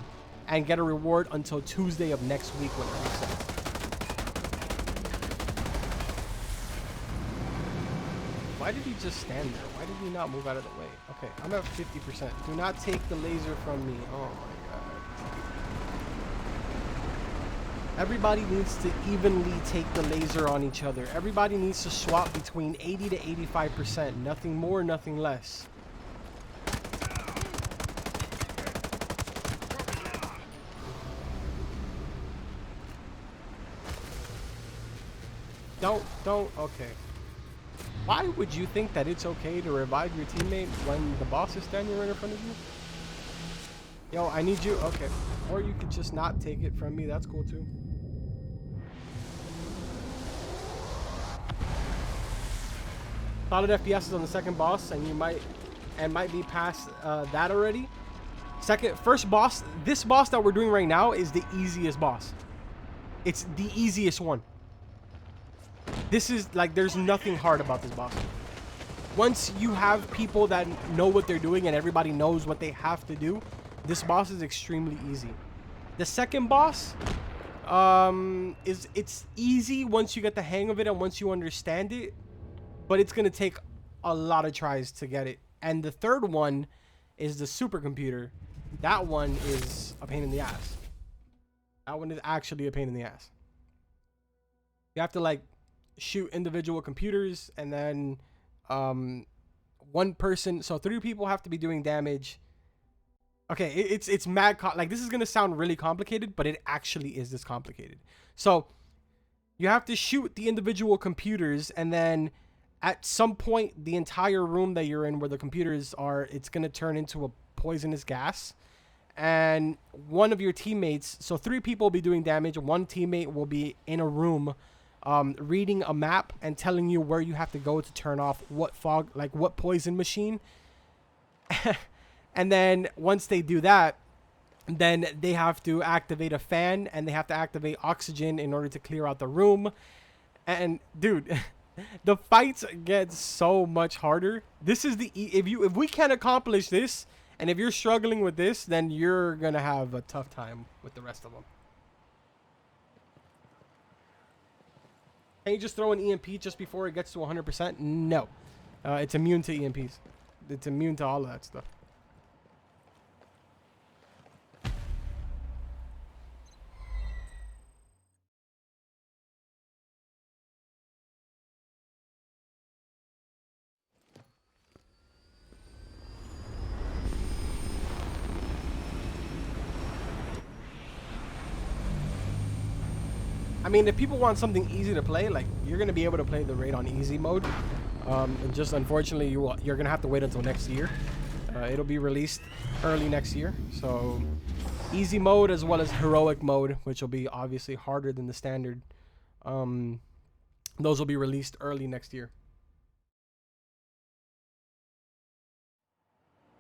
and get a reward until Tuesday of next week when it resets. Why did he just stand there? Why did he not move out of the way? Okay, I'm at 50%. Do not take the laser from me. Oh my god. Everybody needs to evenly take the laser on each other. Everybody needs to swap between 80 to 85%. Nothing more, nothing less. Don't, okay. Why would you think that it's okay to revive your teammate when the boss is standing right in front of you? Yo, I need you. Okay. Or you could just not take it from me. That's cool too. Solid FPS is on the second boss, and you might be past that already. First boss. This boss that we're doing right now is the easiest boss. It's the easiest one. This is like, there's nothing hard about this boss. Once you have people that know what they're doing and everybody knows what they have to do, this boss is extremely easy. The second boss, it's easy once you get the hang of it and once you understand it, but it's gonna take a lot of tries to get it. And the third one is the supercomputer. That one is a pain in the ass. That one is actually a pain in the ass. You have to like shoot individual computers, and then one person, so 3 people have to be doing damage. Okay, it's mad like, this is gonna sound really complicated, but it actually is this complicated. So you have to shoot the individual computers, and then at some point the entire room that you're in where the computers are, it's gonna turn into a poisonous gas, and one of your teammates, so 3 people will be doing damage, one teammate will be in a room reading a map and telling you where you have to go to turn off what fog, like what poison machine. And then once they do that, then they have to activate a fan, and they have to activate oxygen in order to clear out the room. And dude, the fights get so much harder. This is the if we can't accomplish this, and if you're struggling with this, then you're gonna have a tough time with the rest of them. Can you just throw an EMP just before it gets to 100%? No. It's immune to EMPs. It's immune to all of that stuff. I mean, if people want something easy to play, like, you're going to be able to play the raid on easy mode. And just unfortunately, you're going to have to wait until next year. It'll be released early next year. So easy mode as well as heroic mode, which will be obviously harder than the standard. Those will be released early next year.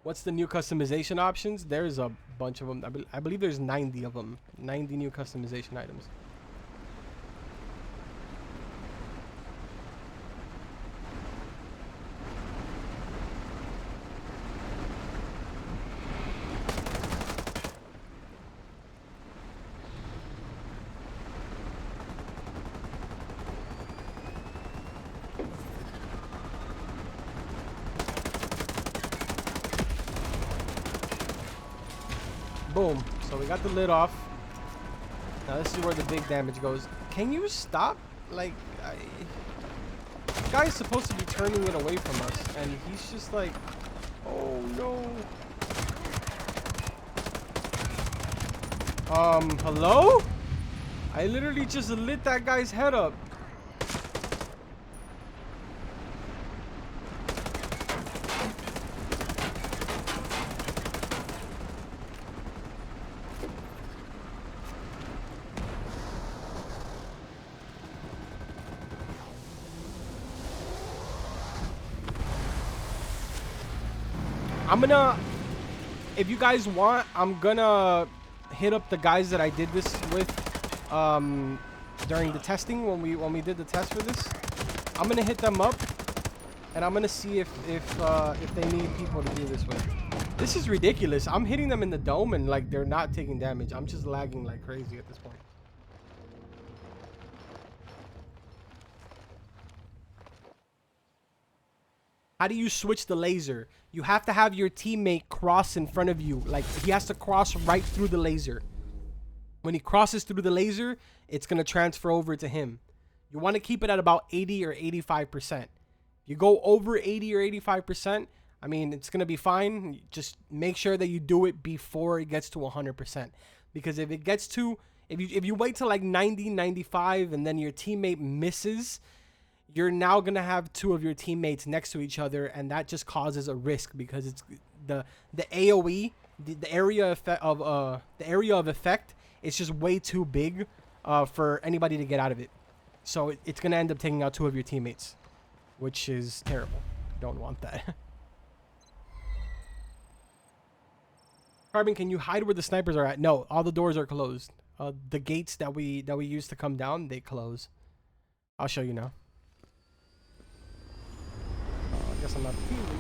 What's the new customization options? There's a bunch of them. I believe there's 90 of them. 90 new customization items. Boom. So we got the lid off. Now this is where the big damage goes. Can you stop? Like, this guy's supposed to be turning it away from us, and he's just like, oh no. Hello? I literally just lit that guy's head up. I'm gonna, if you guys want, I'm gonna hit up the guys that I did this with during the testing when we did the test for this. I'm gonna hit them up, and I'm gonna see if they need people to do this with. This is ridiculous. I'm hitting them in the dome and like they're not taking damage. I'm just lagging like crazy at this point. How do you switch the laser? You have to have your teammate cross in front of you. Like he has to cross right through the laser. When he crosses through the laser, it's going to transfer over to him. You want to keep it at about 80 or 85%. You go over 80 or 85%, I mean, it's going to be fine. Just make sure that you do it before it gets to 100%. Because if it gets to, if you wait till like 90, 95, and then your teammate misses, you're now going to have two of your teammates next to each other, and that just causes a risk because it's the AoE, the area of effect, it's just way too big for anybody to get out of it. So it's going to end up taking out two of your teammates, which is terrible. Don't want that. Carbon, can you hide where the snipers are at? No, all the doors are closed. The gates that we use to come down, they close. I'll show you now. I guess I'm not feeling.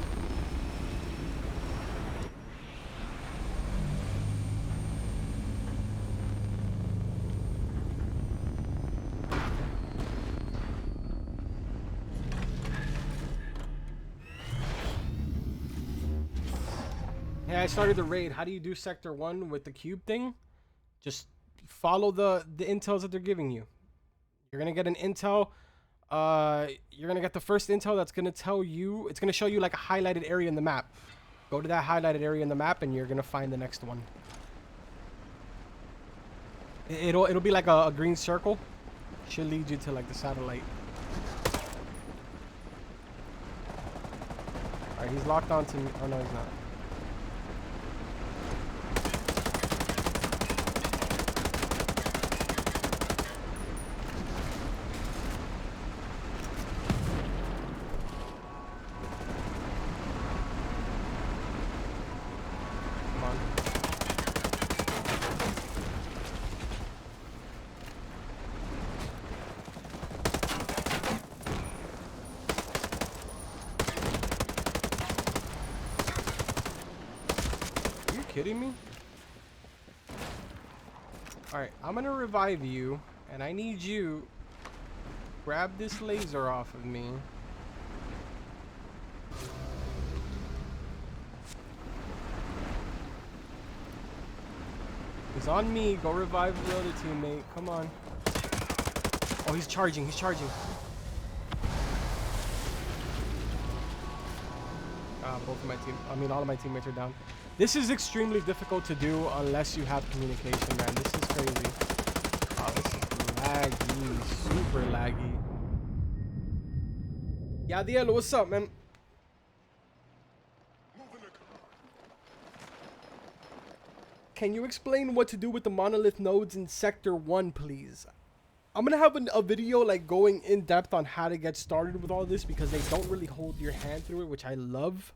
Hey, I started the raid. How do you do Sector 1 with the cube thing? Just follow the intels that they're giving you. You're going to get an intel. You're going to get the first intel that's going to tell you. It's going to show you like a highlighted area in the map. Go to that highlighted area in the map and you're going to find the next one. It'll be like a green circle. Should lead you to like the satellite. Alright, he's locked onto me. Oh no, he's not. Kidding me? Alright, I'm gonna revive you, and I need you grab this laser off of me. He's on me. Go revive the other teammate. Come on. Oh, he's charging. He's charging. Both of my team. I mean, all of my teammates are down. This is extremely difficult to do unless you have communication, man. This is crazy. Oh, this is laggy. Super laggy. Yadiel, what's up, man? Can you explain what to do with the monolith nodes in Sector 1, please? I'm going to have a video like going in depth on how to get started with all this because they don't really hold your hand through it, which I love.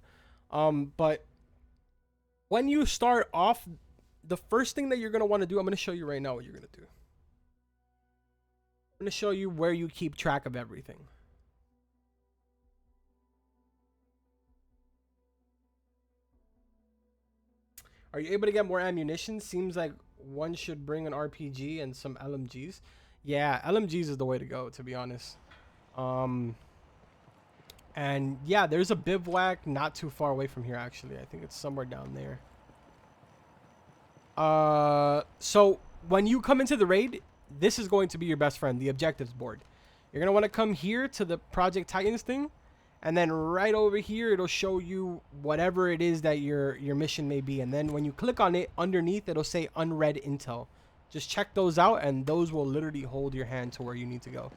But when you start off, the first thing that you're going to want to do, I'm going to show you right now what you're going to do. I'm going to show you where you keep track of everything. Are you able to get more ammunition? Seems like one should bring an RPG and some LMGs. Yeah, LMGs is the way to go, to be honest. And yeah, there's a bivouac not too far away from here, actually. I think it's somewhere down there. So when you come into the raid, this is going to be your best friend, the objectives board. You're going to want to come here to the Project Titans thing. And then right over here, it'll show you whatever it is that your mission may be. And then when you click on it, underneath, it'll say unread intel. Just check those out, and those will literally hold your hand to where you need to go.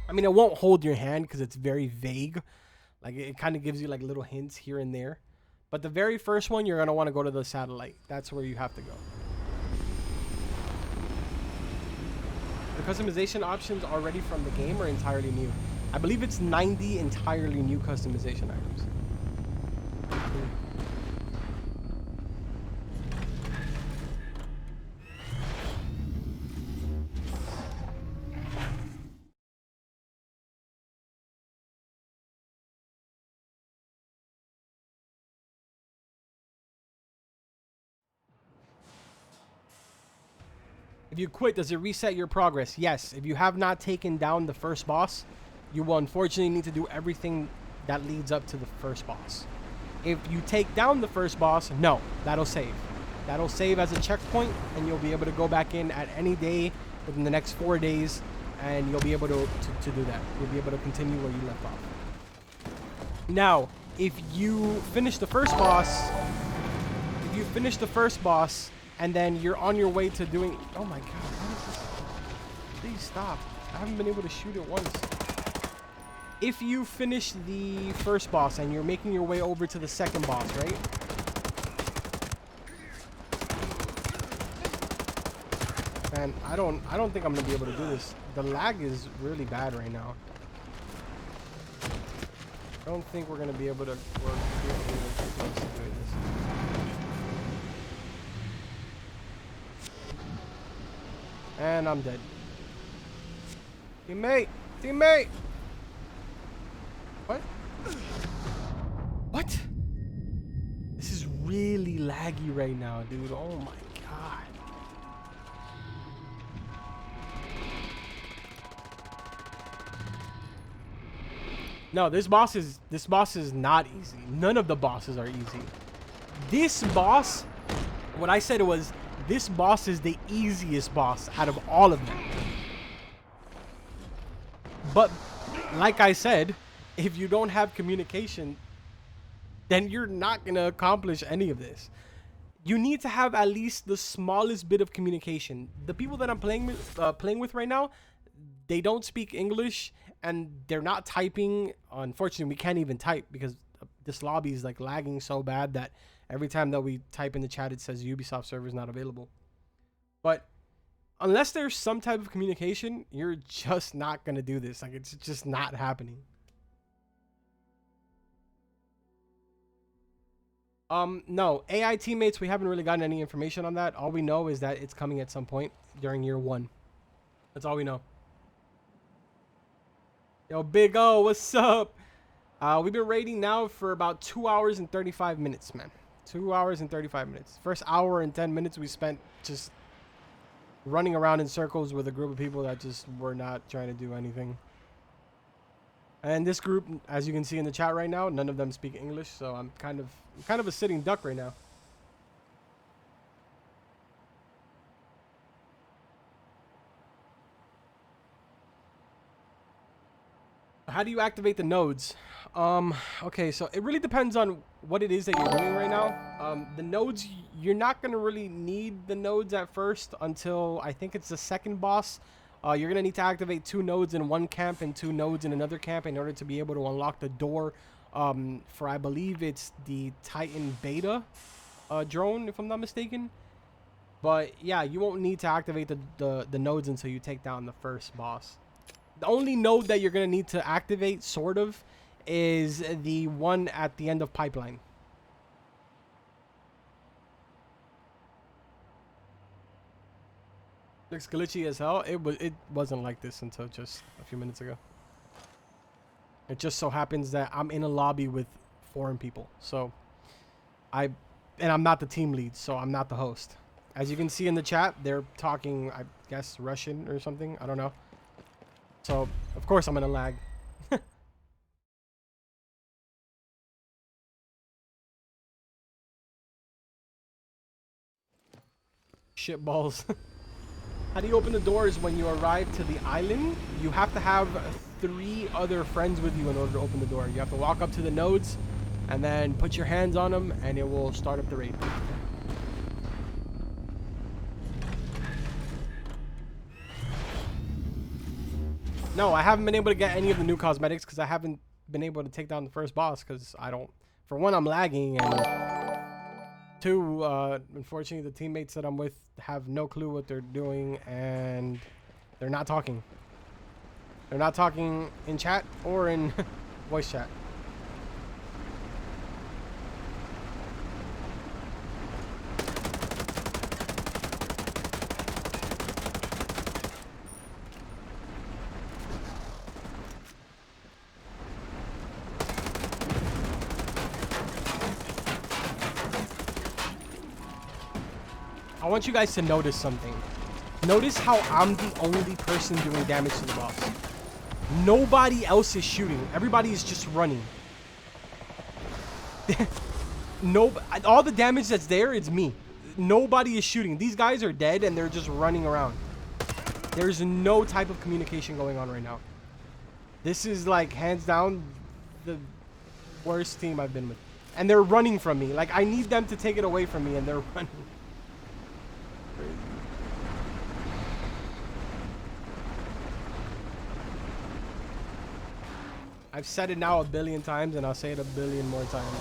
I mean, it won't hold your hand because it's very vague. Like, it kind of gives you, like, little hints here and there. But the very first one, you're going to want to go to the satellite. That's where you have to go. The customization options already from the game are entirely new. I believe it's 90 entirely new customization items. If you quit, does it reset your progress? Yes. If you have not taken down the first boss, you will unfortunately need to do everything that leads up to the first boss. If you take down the first boss, no, that'll save. That'll save as a checkpoint, and you'll be able to go back in at any day within the next 4 days, and you'll be able to do that. You'll be able to continue where you left off. Now, if you finish the first boss, and then you're on your way to doing... Oh my god, what is this? Please stop. I haven't been able to shoot it once. If you finish the first boss and you're making your way over to the second boss, right? Man, I don't think I'm gonna be able to do this. The lag is really bad right now. I don't think we're gonna be able to work close to doing this. And I'm dead. Teammate! Teammate! What? What? This is really laggy right now, dude. Oh my god. No, this boss is not easy. None of the bosses are easy. This boss, what I said was, this boss is the easiest boss out of all of them. But like I said, if you don't have communication, then you're not gonna accomplish any of this. You need to have at least the smallest bit of communication. The people that I'm playing with right now, they don't speak English and they're not typing. Unfortunately, we can't even type because this lobby is like lagging so bad that every time that we type in the chat, it says Ubisoft server is not available. But unless there's some type of communication, you're just not gonna do this. Like, it's just not happening. No, AI teammates, we haven't really gotten any information on that. All we know is that it's coming at some point during year 1. That's all we know. Yo, Big O, what's up? We've been raiding now for about 2 hours and 35 minutes, man. 2 hours and 35 minutes. First hour and 10 minutes we spent just running around in circles with a group of people that just were not trying to do anything. And this group, as you can see in the chat right now, none of them speak English, so I'm kind of a sitting duck right now. How do you activate the nodes? Okay, so it really depends on what it is that you're doing right now. The nodes, you're not going to really need the nodes at first until I think it's the second boss. You're going to need to activate 2 nodes in one camp and 2 nodes in another camp in order to be able to unlock the door for, I believe it's the Titan Beta drone, if I'm not mistaken. But yeah, you won't need to activate the nodes until you take down the first boss. The only node that you're going to need to activate, sort of, is the one at the end of Pipeline. Looks glitchy as hell. It wasn't like this until just a few minutes ago. It just so happens that I'm in a lobby with foreign people. So I'm not the team lead, so I'm not the host. As you can see in the chat, they're talking, I guess, Russian or something. I don't know. So, of course, I'm gonna lag. Shit balls. How do you open the doors when you arrive to the island? You have to have 3 other friends with you in order to open the door. You have to walk up to the nodes and then put your hands on them and it will start up the raid. No, I haven't been able to get any of the new cosmetics because I haven't been able to take down the first boss because I don't... For one, I'm lagging, and 2, unfortunately, the teammates that I'm with have no clue what they're doing, and they're not talking. They're not talking in chat or in voice chat. I want you guys to notice something. Notice how I'm the only person doing damage to the boss. Nobody else is shooting. Everybody is just running. No, all the damage that's there is me. Nobody is shooting. These guys are dead and they're just running around. There's no type of communication going on right now. This is like hands down the worst team I've been with. And they're running from me. Like, I need them to take it away from me and they're running. Crazy. I've said it now 1 billion times and I'll say it 1 billion more times.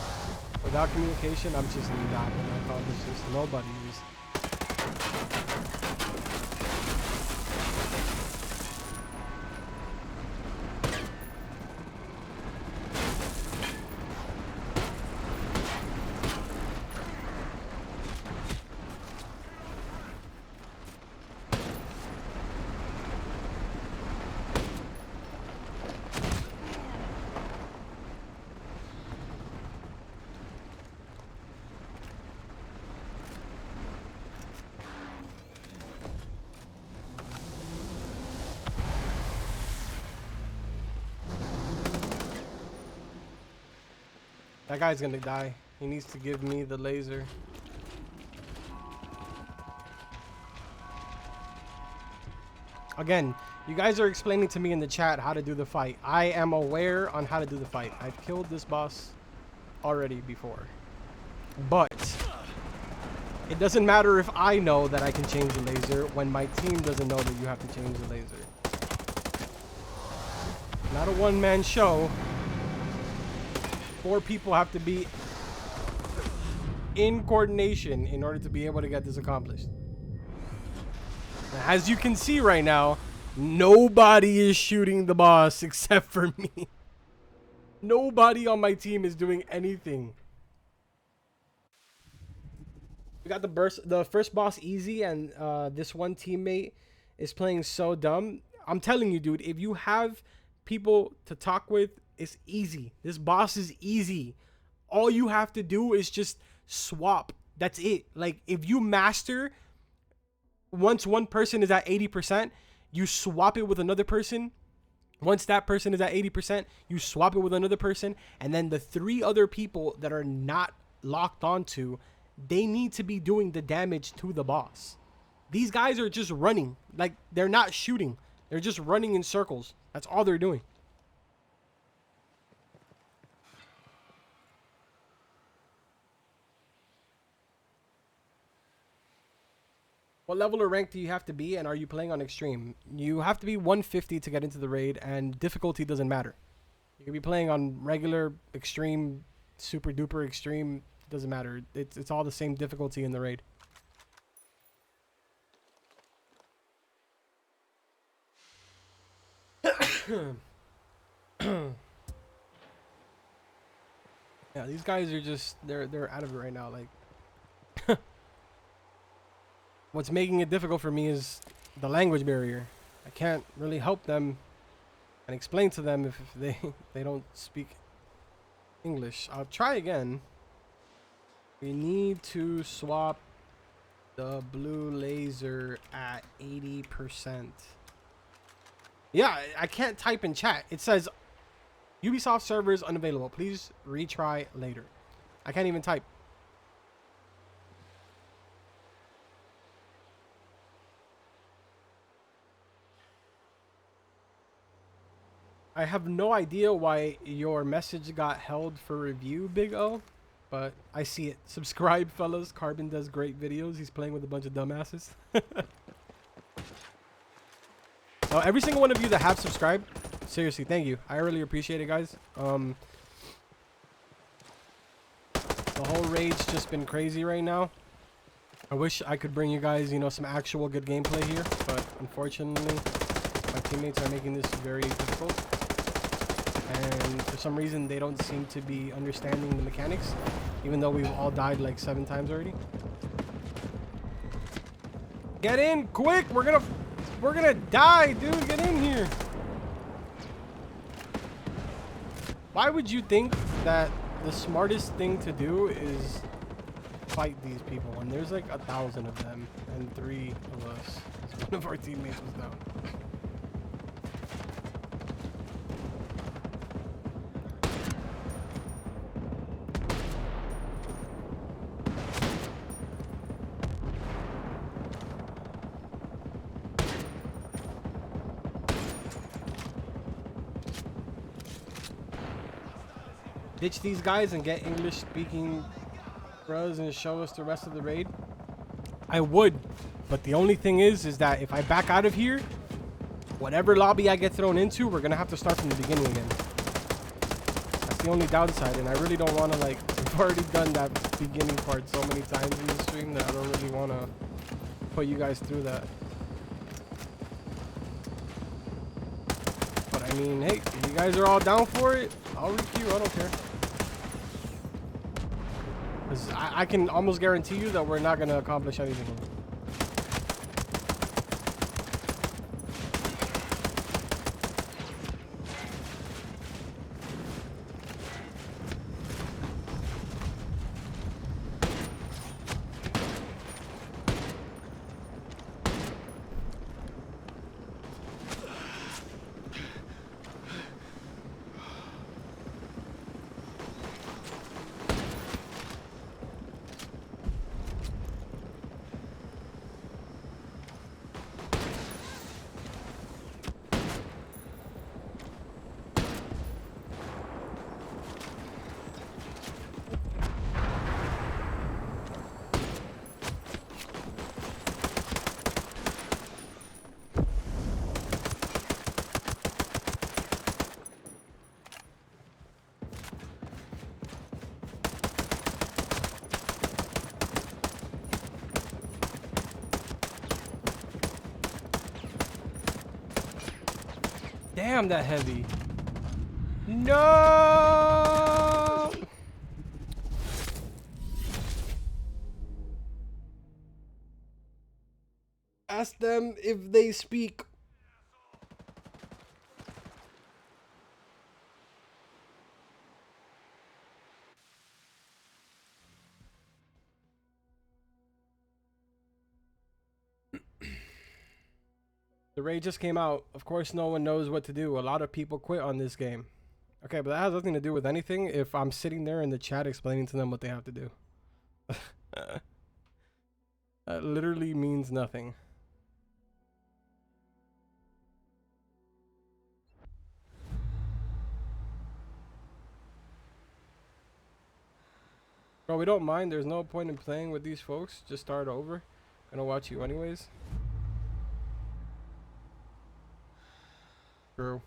Without communication, I'm just not gonna accomplish this. Nobody is. That guy's gonna die. He needs to give me the laser. Again, you guys are explaining to me in the chat how to do the fight. I am aware on how to do the fight. I've killed this boss already before. But it doesn't matter if I know that I can change the laser when my team doesn't know that you have to change the laser. Not a one-man show. 4 people have to be in coordination in order to be able to get this accomplished. Now, as you can see right now, nobody is shooting the boss except for me. Nobody on my team is doing anything. We got the first boss easy, and this one teammate is playing so dumb. I'm telling you, dude, if you have people to talk with, it's easy. This boss is easy. All you have to do is just swap. That's it. Like, if you master, once one person is at 80%, you swap it with another person. Once that person is at 80%, you swap it with another person. And then the 3 other people that are not locked onto, they need to be doing the damage to the boss. These guys are just running. Like, they're not shooting. They're just running in circles. That's all they're doing. What level or rank do you have to be, and are you playing on extreme? You have to be 150 to get into the raid, and difficulty doesn't matter. You can be playing on regular, extreme, super duper extreme, doesn't matter. It's all the same difficulty in the raid. Yeah, these guys are just they're out of it right now. Like, what's making it difficult for me is the language barrier. I can't really help them and explain to them if they don't speak English. I'll try again. We need to swap the blue laser at 80%. Yeah, I can't type in chat. It says Ubisoft servers unavailable. Please retry later. I can't even type. I have no idea why your message got held for review, Big O, but I see it. Subscribe, fellas. Carbon does great videos. He's playing with a bunch of dumbasses. Oh, every single one of you that have subscribed, seriously, thank you. I really appreciate it, guys. The whole raid's just been crazy right now. I wish I could bring you guys, you know, some actual good gameplay here, but unfortunately, my teammates are making this very difficult. And for some reason, they don't seem to be understanding the mechanics, even though we've all died like 7 times already. Get in, quick! We're gonna die, dude! Get in here! Why would you think that the smartest thing to do is fight these people when there's like 1,000 of them? and 3 of us. So one of our teammates was down. Ditch these guys and get English speaking bros and show us the rest of the raid? I would, but the only thing is that if I back out of here, whatever lobby I get thrown into, we're gonna have to start from the beginning again. That's the only downside, and I really don't want to, like, I've already done that beginning part so many times in the stream that I don't really want to put you guys through that. But I mean, hey, if you guys are all down for it, I'll requeue, I don't care. I can almost guarantee you that we're not going to accomplish anything. Damn, that heavy. No! Ask them if they speak. The raid just came out. Of course, no one knows what to do. A lot of people quit on this game. Okay, but that has nothing to do with anything if I'm sitting there in the chat explaining to them what they have to do. That literally means nothing. Bro, we don't mind. There's no point in playing with these folks. Just start over. Gonna watch you anyways. True.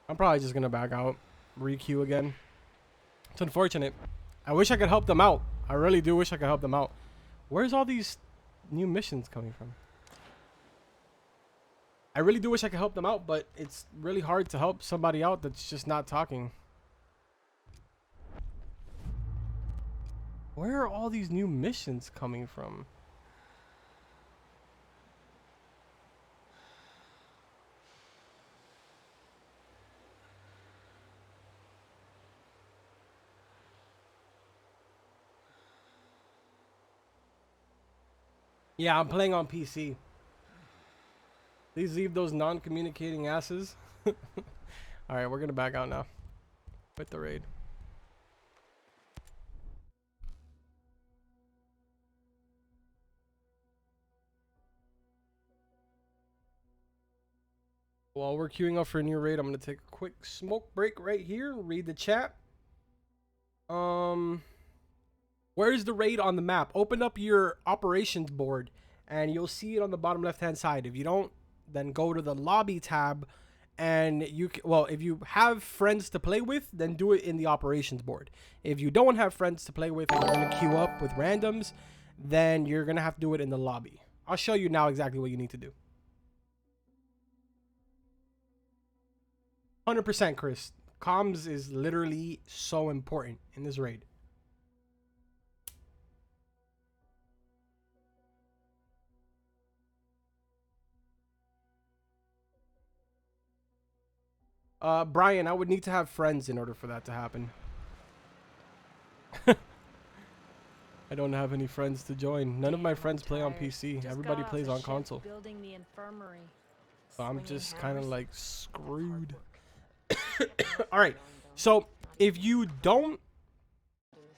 I'm probably just gonna back out. Requeue again. It's unfortunate. I wish I could help them out. I really do wish I could help them out. Where's all these new missions coming from? I really do wish I could help them out, but it's really hard to help somebody out that's just not talking. Where are all these new missions coming from? Yeah, I'm playing on PC. Please leave those non-communicating asses. Alright, we're gonna back out now. With the raid. While we're queuing up for a new raid, I'm gonna take a quick smoke break right here. Read the chat. Where's the raid on the map? Open up your operations board and you'll see it on the bottom left hand side. If you don't, then go to the lobby tab and you can, well, if you have friends to play with, then do it in the operations board. If you don't have friends to play with and you're gonna queue up with randoms, then you're gonna have to do it in the lobby. I'll show you now exactly what you need to do. 100%, Chris. Comms is literally so important in this raid. Brian, I would need to have friends in order for that to happen. I don't have any friends to join. None of my friends play on PC. Everybody plays on console. Building the infirmary. So I'm Swinging just kind of hammers. like screwed. All right. So if you don't,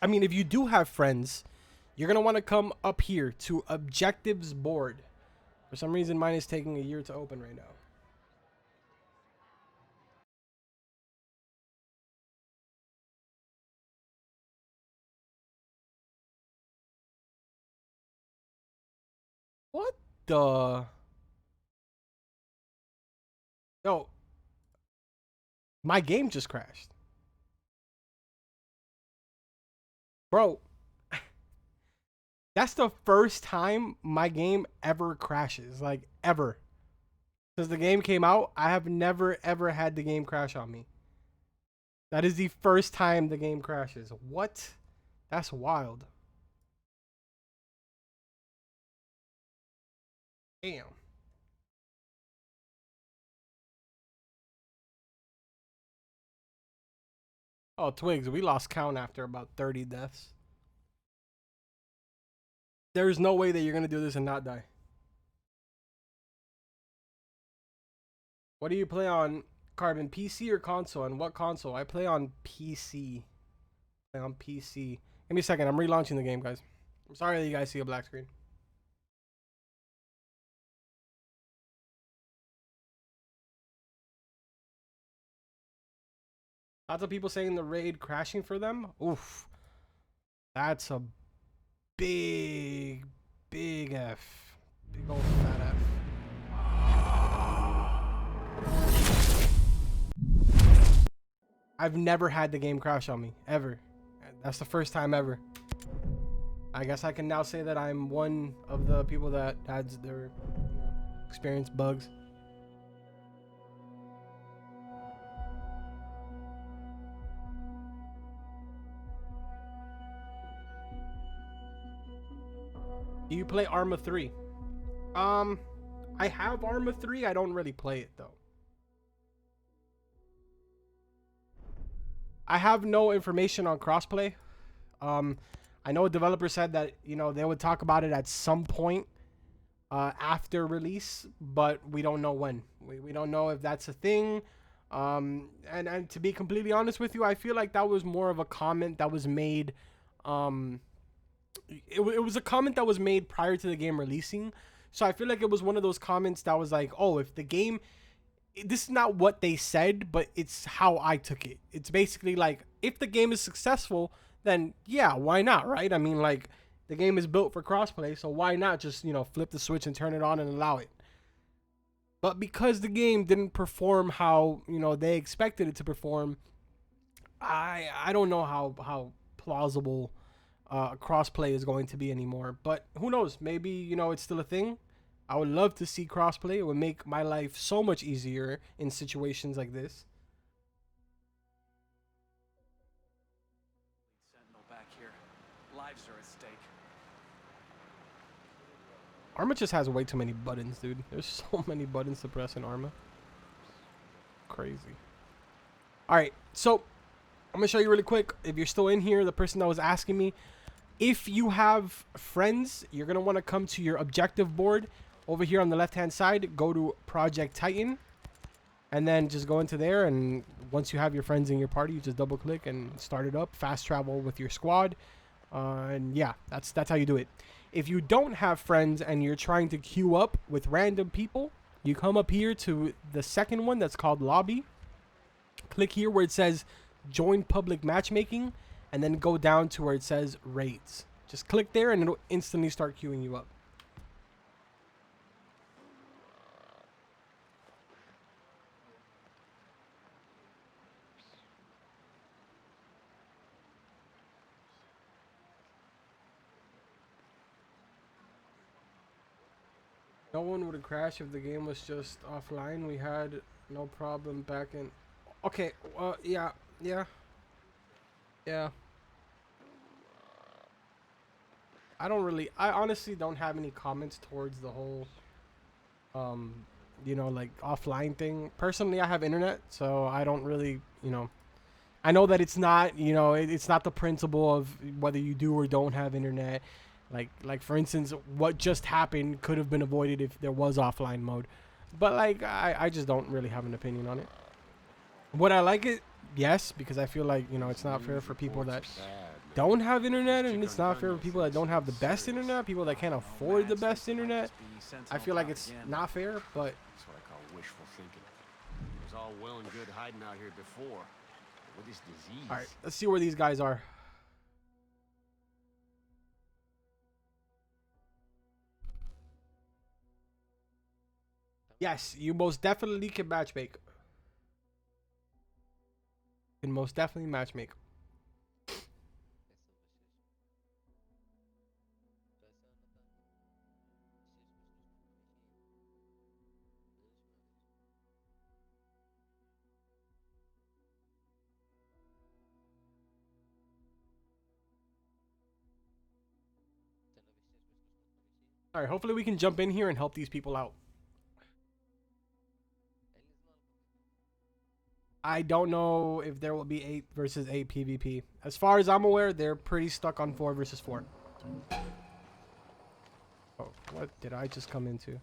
I mean, if you do have friends, you're going to want to come up here to objectives board. For some reason, mine is taking a year to open right now. What the? Yo, my game just crashed. Bro, that's the first time my game ever crashes. Like, ever. Since the game came out, I have never, ever had the game crash on me. That is the first time the game crashes. What? That's wild. Damn. Oh, Twigs, we lost count after about 30 deaths. There's no way that you're going to do this and not die. What do you play on, Carbon? PC or console? And what console? I play on PC. Play on PC. Give me a second. I'm relaunching the game, guys. I'm sorry that you guys see a black screen. Lots of people saying the raid crashing for them. Oof. That's a big, big F. Big old fat F. I've never had the game crash on me, ever. That's the first time ever. I guess I can now say that I'm one of the people that had their experienced bugs. Do you play Arma 3? I have Arma 3. I don't really play it though. I have no information on crossplay. I know a developer said that, you know, they would talk about it at some point after release, but we don't know when. We don't know if that's a thing. And to be completely honest with you, I feel like that was more of a comment that was made. It was a comment that was made prior to the game releasing. So I feel like it was one of those comments that was like, oh, if the game... This is not what they said, but it's how I took it. It's basically like, if the game is successful, then yeah, why not, right? I mean, like, the game is built for crossplay, so why not just, you know, flip the switch and turn it on and allow it? But because the game didn't perform how, you know, they expected it to perform, I don't know how plausible crossplay is going to be anymore. But who knows? Maybe, you know, it's still a thing. I would love to see crossplay. It would make my life so much easier in situations like this. Sentinel back here. Lives are at stake. Arma just has way too many buttons, dude. There's so many buttons to press in Arma. Crazy. Alright, so I'm going to show you really quick. If you're still in here, the person that was asking me, if you have friends, you're going to want to come to your objective board. Over here on the left-hand side, go to Project Titan. And then just go into there. And once you have your friends in your party, you just double-click and start it up. Fast travel with your squad. And yeah, that's how you do it. If you don't have friends and you're trying to queue up with random people, you come up here to the second one that's called Lobby. Click here where it says Join Public Matchmaking. And then go down to where it says Raids. Just click there and it'll instantly start queuing you up. No one would crash if the game was just offline. We had no problem back in... Okay, yeah. I honestly don't have any comments towards the whole, you know, like offline thing. Personally, I have internet, so I don't really, you know, I know that it's not, you know, it's not the principle of whether you do or don't have internet. Like for instance, what just happened could have been avoided if there was offline mode. But like, I just don't really have an opinion on it. Would I like it? Yes, because I feel like, you know, it's not fair for people that don't have internet, and it's not fair for people that don't have the best internet, people that can't afford the best internet. I feel like it's not fair, but That's what I call wishful thinking. It was all well and good hiding out here before. But with this disease. all right, let's see where these guys are. Yes, you most definitely can matchmake. Can most definitely matchmake. All right, hopefully we can jump in here and help these people out. I don't know if there will be 8 versus 8 PvP. As far as I'm aware, they're pretty stuck on 4 versus 4. Oh, what did I just come into?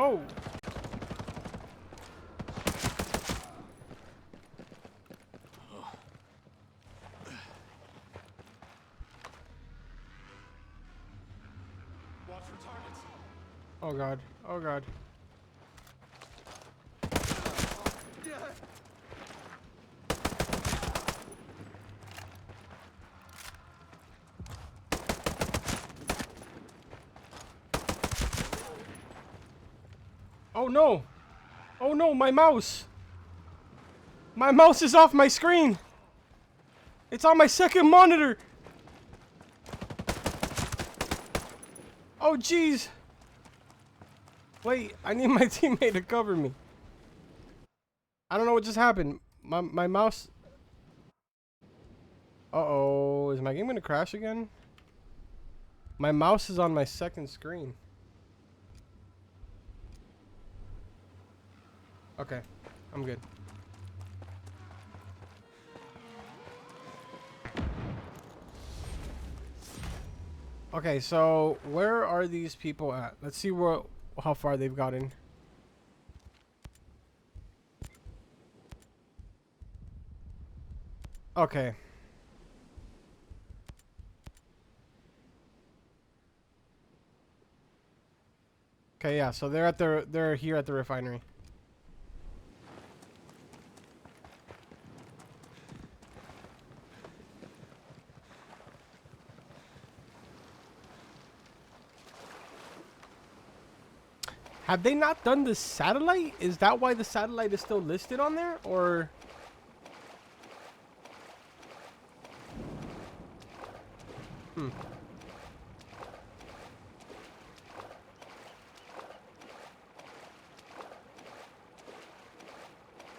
Oh! Watch for targets. Oh god. Oh god. Oh no! Oh no, my mouse! My mouse is off my screen! It's on my second monitor! Oh jeez! Wait, I need my teammate to cover me. I don't know what just happened. My mouse... Uh-oh, is my game gonna crash again? My mouse is on my second screen. Okay, I'm good. Okay, so where are these people at? Let's see how far they've gotten. Okay. Okay, yeah, so they're here at the refinery. Have they not done the satellite? Is that why the satellite is still listed on there? Or...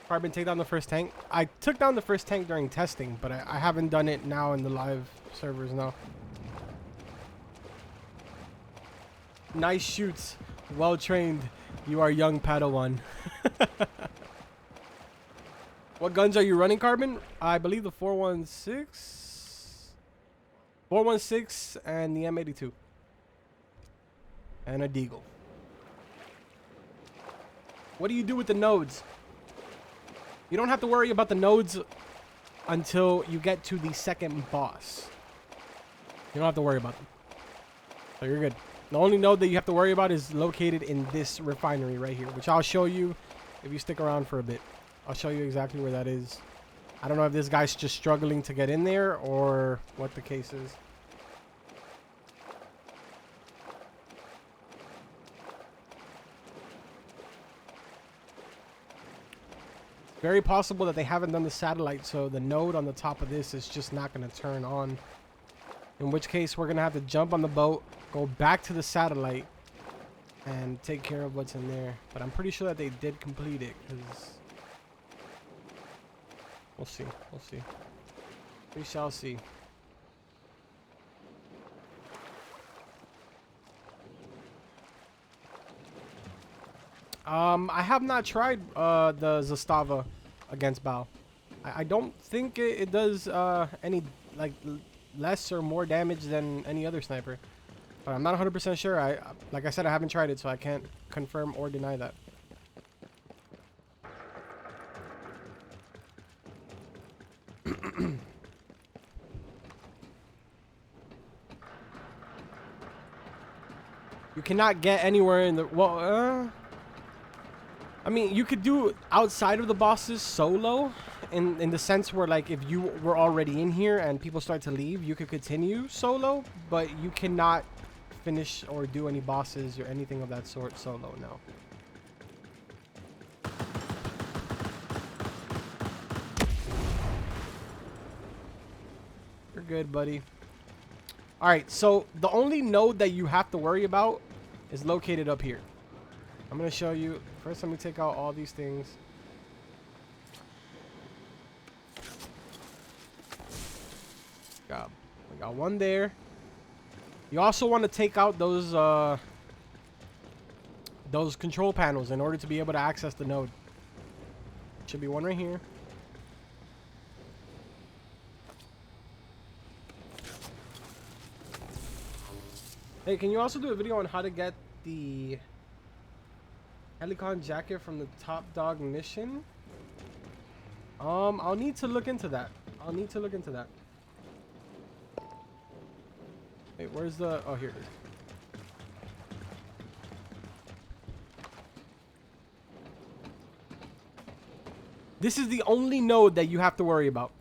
Carbon, take down the first tank. I took down the first tank during testing, but I haven't done it now in the live servers now. Nice shoots. Well trained. You are young Padawan. What guns are you running, Carbon? I believe the 416. 416 and the M82. And a Deagle. What do you do with the nodes? You don't have to worry about the nodes until you get to the second boss. You don't have to worry about them. So you're good. The only node that you have to worry about is located in this refinery right here, which I'll show you if you stick around for a bit. I'll show you exactly where that is. I don't know if this guy's just struggling to get in there or what the case is. Very possible that they haven't done the satellite, so the node on the top of this is just not going to turn on. In which case, we're going to have to jump on the boat, go back to the satellite, and take care of what's in there. But I'm pretty sure that they did complete it, because... We'll see. We'll see. We shall see. I have not tried the Zastava against Baal. I don't think it does any like less or more damage than any other sniper. But I'm not 100% sure. Like I said, I haven't tried it, so I can't confirm or deny that. You cannot get anywhere in the... Well, I mean, you could do outside of the bosses solo, in the sense where, like, if you were already in here and people start to leave, you could continue solo, but you cannot finish or do any bosses or anything of that sort solo, no. You're good, buddy. Alright, so the only node that you have to worry about is located up here. I'm going to show you. First, let me take out all these things. We got one there. You also want to take out those control panels in order to be able to access the node. Should be one right here. Hey, can you also do a video on how to get the Helicon jacket from the Top Dog mission? I'll need to look into that. Wait, where's the... Oh, here it is. This is the only node that you have to worry about.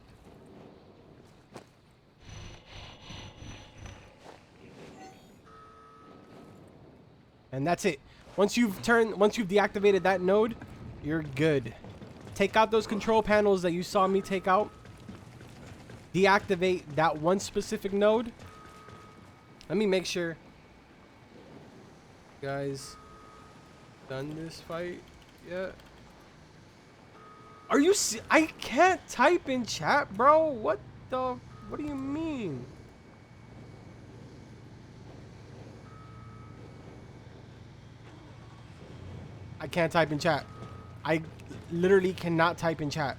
And that's it. Once you've deactivated that node, you're good. Take out those control panels that you saw me take out. Deactivate that one specific node. Let me make sure. Guys, done this fight yet? Are you I can't type in chat, bro. What do you mean? I can't type in chat. I literally cannot type in chat.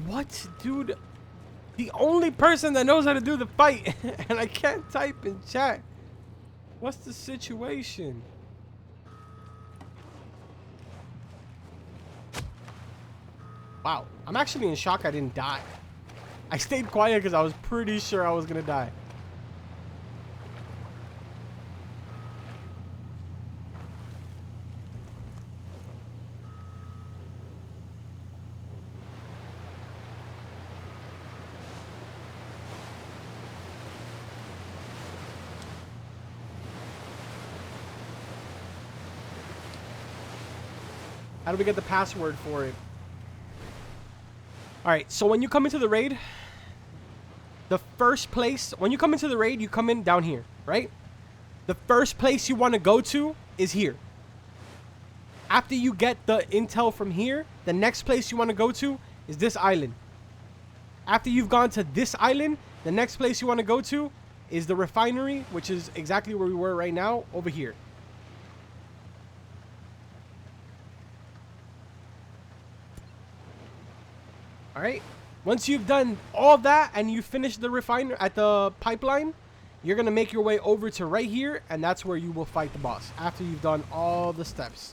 What, dude? The only person that knows how to do the fight, and I can't type in chat. What's the situation? Wow, I'm actually in shock I didn't die. I stayed quiet because I was pretty sure I was gonna die. How do we get the password for it? Alright, so when you come into the raid, the first place, when you come into the raid, you come in down here, right? The first place you want to go to is here. After you get the intel from here, the next place you want to go to is this island. After you've gone to this island, the next place you want to go to is the refinery, which is exactly where we were right now, over here. All right. Once you've done all that and you finish the refiner at the pipeline, you're going to make your way over to right here, and that's where you will fight the boss after you've done all the steps.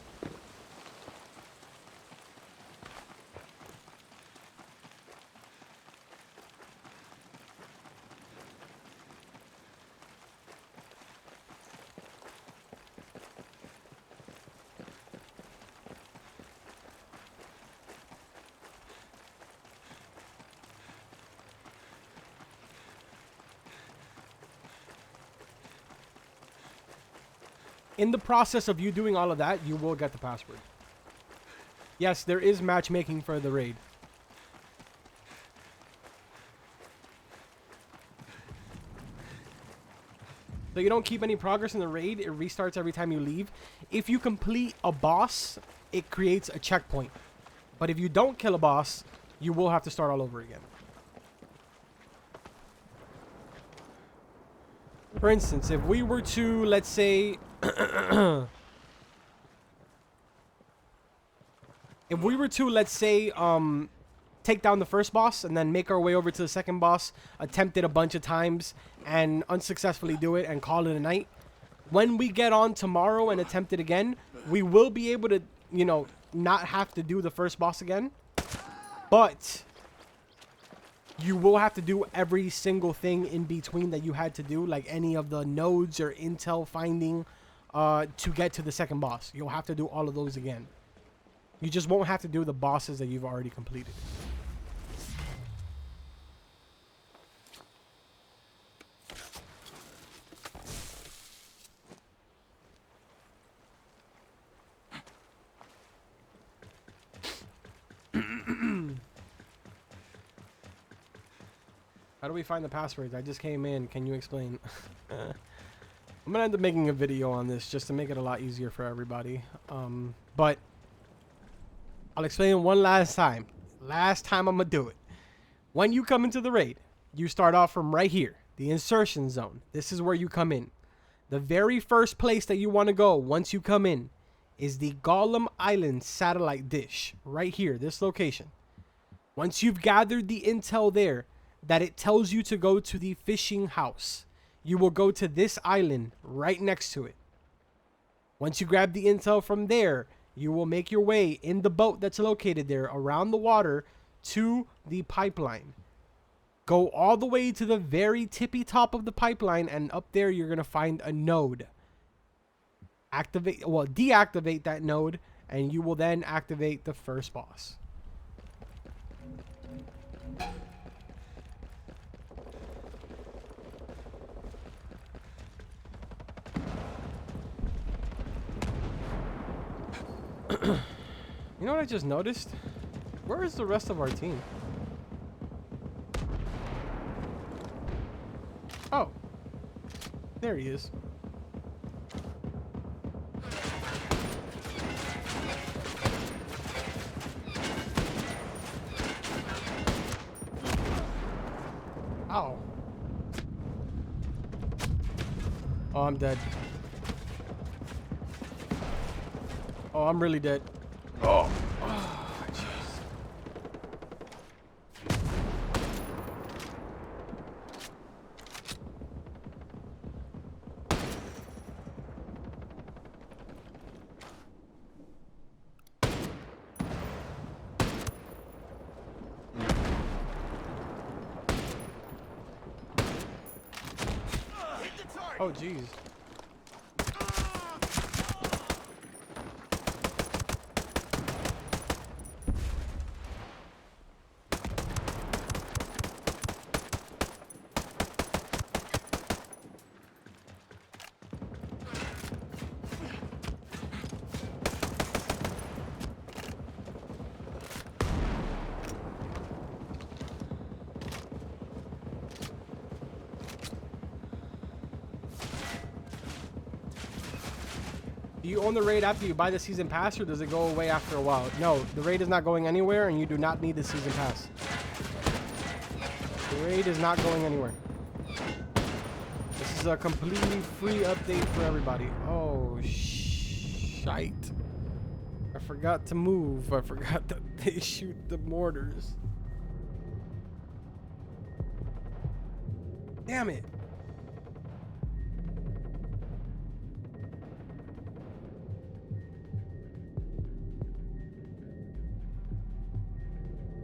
in the process of you doing all of that, you will get the password. Yes, there is matchmaking for the raid. So you don't keep any progress in the raid. It restarts every time you leave. If you complete a boss, it creates a checkpoint. But if you don't kill a boss, you will have to start all over again. For instance, if we were to, let's say... if we were to, let's say, take down the first boss and then make our way over to the second boss, attempt it a bunch of times and unsuccessfully do it and call it a night. When we get on tomorrow and attempt it again, we will be able to, you know, not have to do the first boss again. But you will have to do every single thing in between that you had to do, like any of the nodes or intel finding to get to the second boss. You'll have to do all of those again. You just won't have to do the bosses that you've already completed. How do we find the passwords? I just came in. Can you explain? I'm gonna end up making a video on this just to make it a lot easier for everybody. But I'll explain one last time. Last time I'm gonna do it. When you come into the raid, you start off from right here, the insertion zone. This is where you come in. The very first place that you want to go once you come in is the Golem Island satellite dish. Right here, this location. Once you've gathered the intel there, that it tells you to go to the fishing house, you will go to this island right next to it. Once you grab the intel from there, you will make your way in the boat that's located there around the water to the pipeline. Go all the way to the very tippy top of the pipeline, and up there you're going to find a node. Deactivate that node, and you will then activate the first boss. You know what I just noticed? Where is the rest of our team? Oh. There he is. Ow. Oh, I'm dead. Oh, I'm really dead. Oh. Oh, jeez. Oh, jeez. Do you own the raid after you buy the season pass, or does it go away after a while? No, the raid is not going anywhere, and you do not need the season pass. The raid is not going anywhere. This is a completely free update for everybody. Oh, shite. I forgot to move. I forgot that they shoot the mortars. Damn it.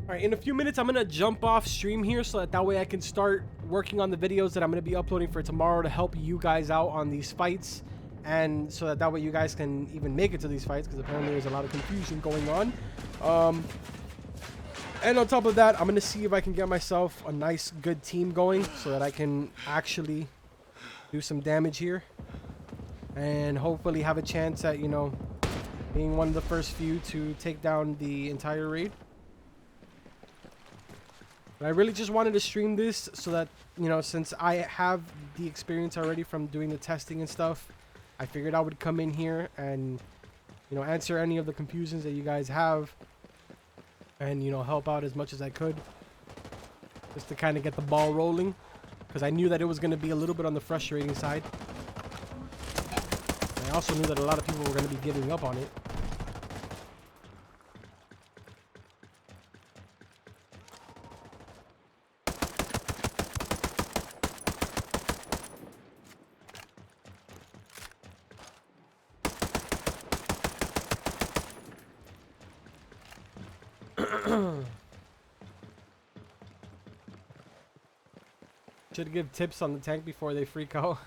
Alright, in a few minutes, I'm going to jump off stream here so that way I can start working on the videos that I'm going to be uploading for tomorrow to help you guys out on these fights. And so that way you guys can even make it to these fights, because apparently there's a lot of confusion going on. And on top of that, I'm going to see if I can get myself a nice, good team going so that I can actually do some damage here. and hopefully have a chance at, you know, being one of the first few to take down the entire raid. But I really just wanted to stream this so that, you know, since I have the experience already from doing the testing and stuff, I figured I would come in here and, you know, answer any of the confusions that you guys have and, you know, help out as much as I could just to kind of get the ball rolling, because I knew that it was going to be a little bit on the frustrating side. And I also knew that a lot of people were going to be giving up on it. Should give tips on the tank before they freak out.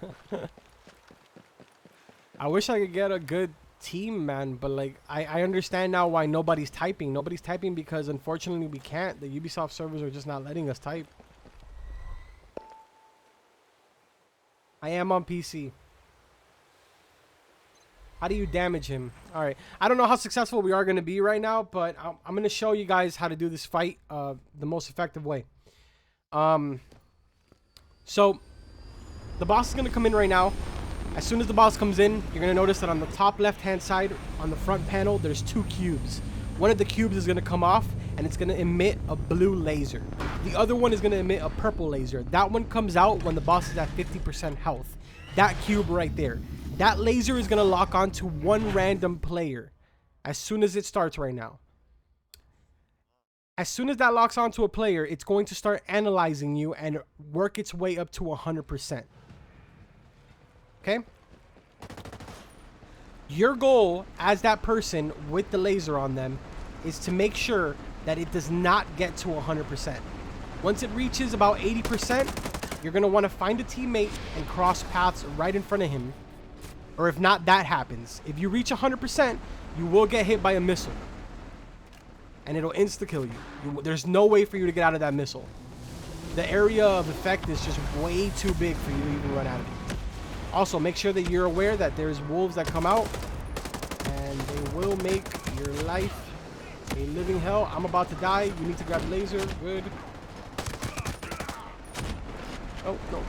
I wish I could get a good team, man, but like I understand now why nobody's typing. Nobody's typing because unfortunately we can't. The Ubisoft servers are just not letting us type. I am on PC. How do you damage him? All right. I don't know how successful we are going to be right now, but I'm going to show you guys how to do this fight the most effective way. So the boss is going to come in right now. As soon as the boss comes in, you're going to notice that on the top left-hand side, on the front panel, there's 2 cubes. One of the cubes is going to come off, and it's going to emit a blue laser. The other one is going to emit a purple laser. That one comes out when the boss is at 50% health. That cube right there. That laser is going to lock onto one random player as soon as it starts right now. As soon as that locks onto a player, it's going to start analyzing you and work its way up to 100%. Okay? Your goal as that person with the laser on them is to make sure that it does not get to 100%. Once it reaches about 80%, you're going to want to find a teammate and cross paths right in front of him. Or if not, that happens. If you reach 100%, you will get hit by a missile. And it'll insta-kill you. There's no way for you to get out of that missile. The area of effect is just way too big for you to even run out of it. Also, make sure that you're aware that there's wolves that come out. And they will make your life a living hell. I'm about to die. You need to grab the laser. Good. Oh, no.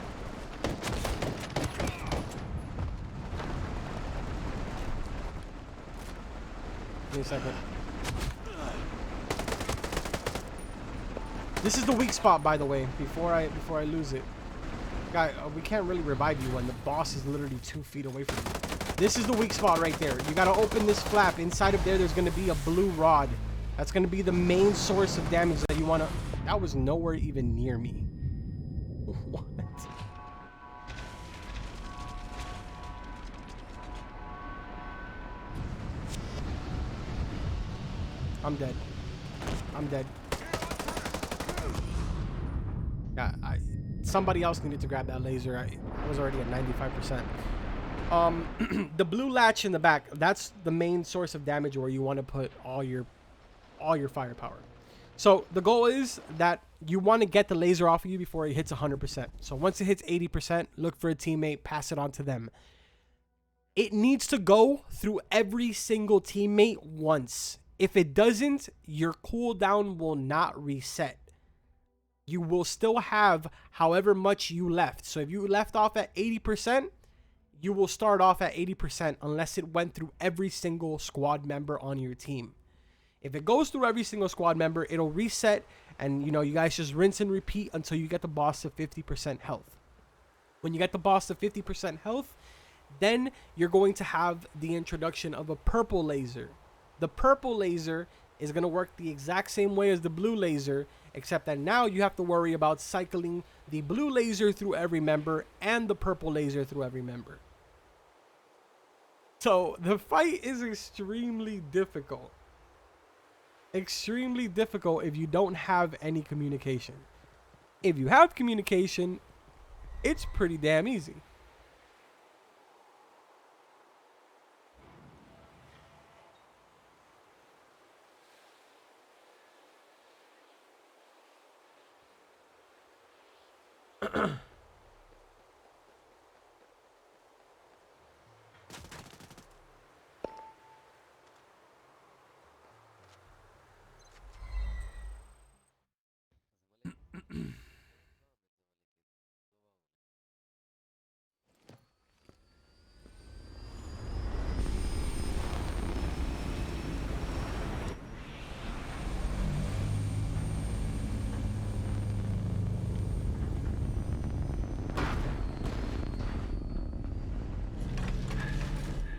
Give me a second. This is the weak spot, by the way, before I lose it. Guy, we can't really revive you when the boss is literally 2 feet away from you. This is the weak spot right there. You gotta open this flap. Inside of there, there's gonna be a blue rod. That's gonna be the main source of damage that you wanna... That was nowhere even near me. What? I'm dead. I'm dead. Yeah, somebody else needed to grab that laser. I was already at 95%. The blue latch in the back, that's the main source of damage where you want to put all your firepower. So the goal is that you want to get the laser off of you before it hits 100%. So once it hits 80%, look for a teammate, pass it on to them. It needs to go through every single teammate once. If it doesn't, your cooldown will not reset. You will still have however much you left. So if you left off at 80%, you will start off at 80% unless it went through every single squad member on your team. If it goes through every single squad member, it'll reset, and you know, you guys just rinse and repeat until you get the boss to 50% health. When you get the boss to 50% health, then you're going to have the introduction of a purple laser. The purple laser is going to work the exact same way as the blue laser, except that now you have to worry about cycling the blue laser through every member and the purple laser through every member. So the fight is extremely difficult. Extremely difficult if you don't have any communication. If you have communication, it's pretty damn easy.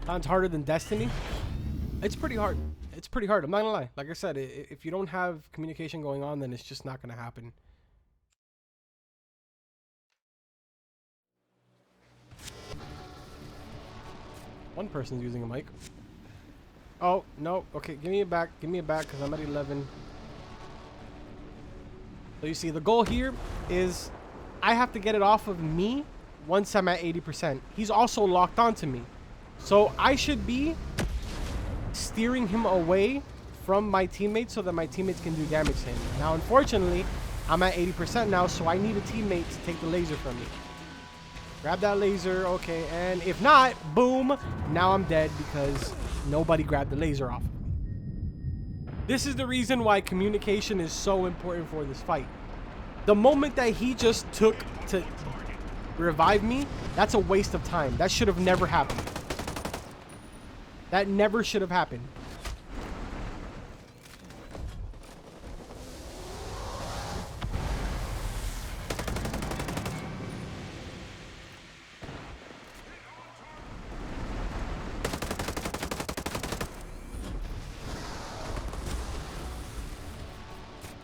Sounds harder than Destiny. It's pretty hard. It's pretty hard. I'm not gonna lie. Like I said, if you don't have communication going on, then it's just not gonna happen. One person's using a mic. Oh, no. Okay, give me it back. Give me it back because I'm at 11. So you see, the goal here is I have to get it off of me once I'm at 80%. He's also locked onto me. So I should be steering him away from my teammates so that my teammates can do damage to him. Now, unfortunately, I'm at 80% now, so I need a teammate to take the laser from me. Grab that laser, okay, and if not, boom, now I'm dead because nobody grabbed the laser off of me. This is the reason why communication is so important for this fight. The moment that he just took to revive me, that's a waste of time. That should have never happened. That never should have happened.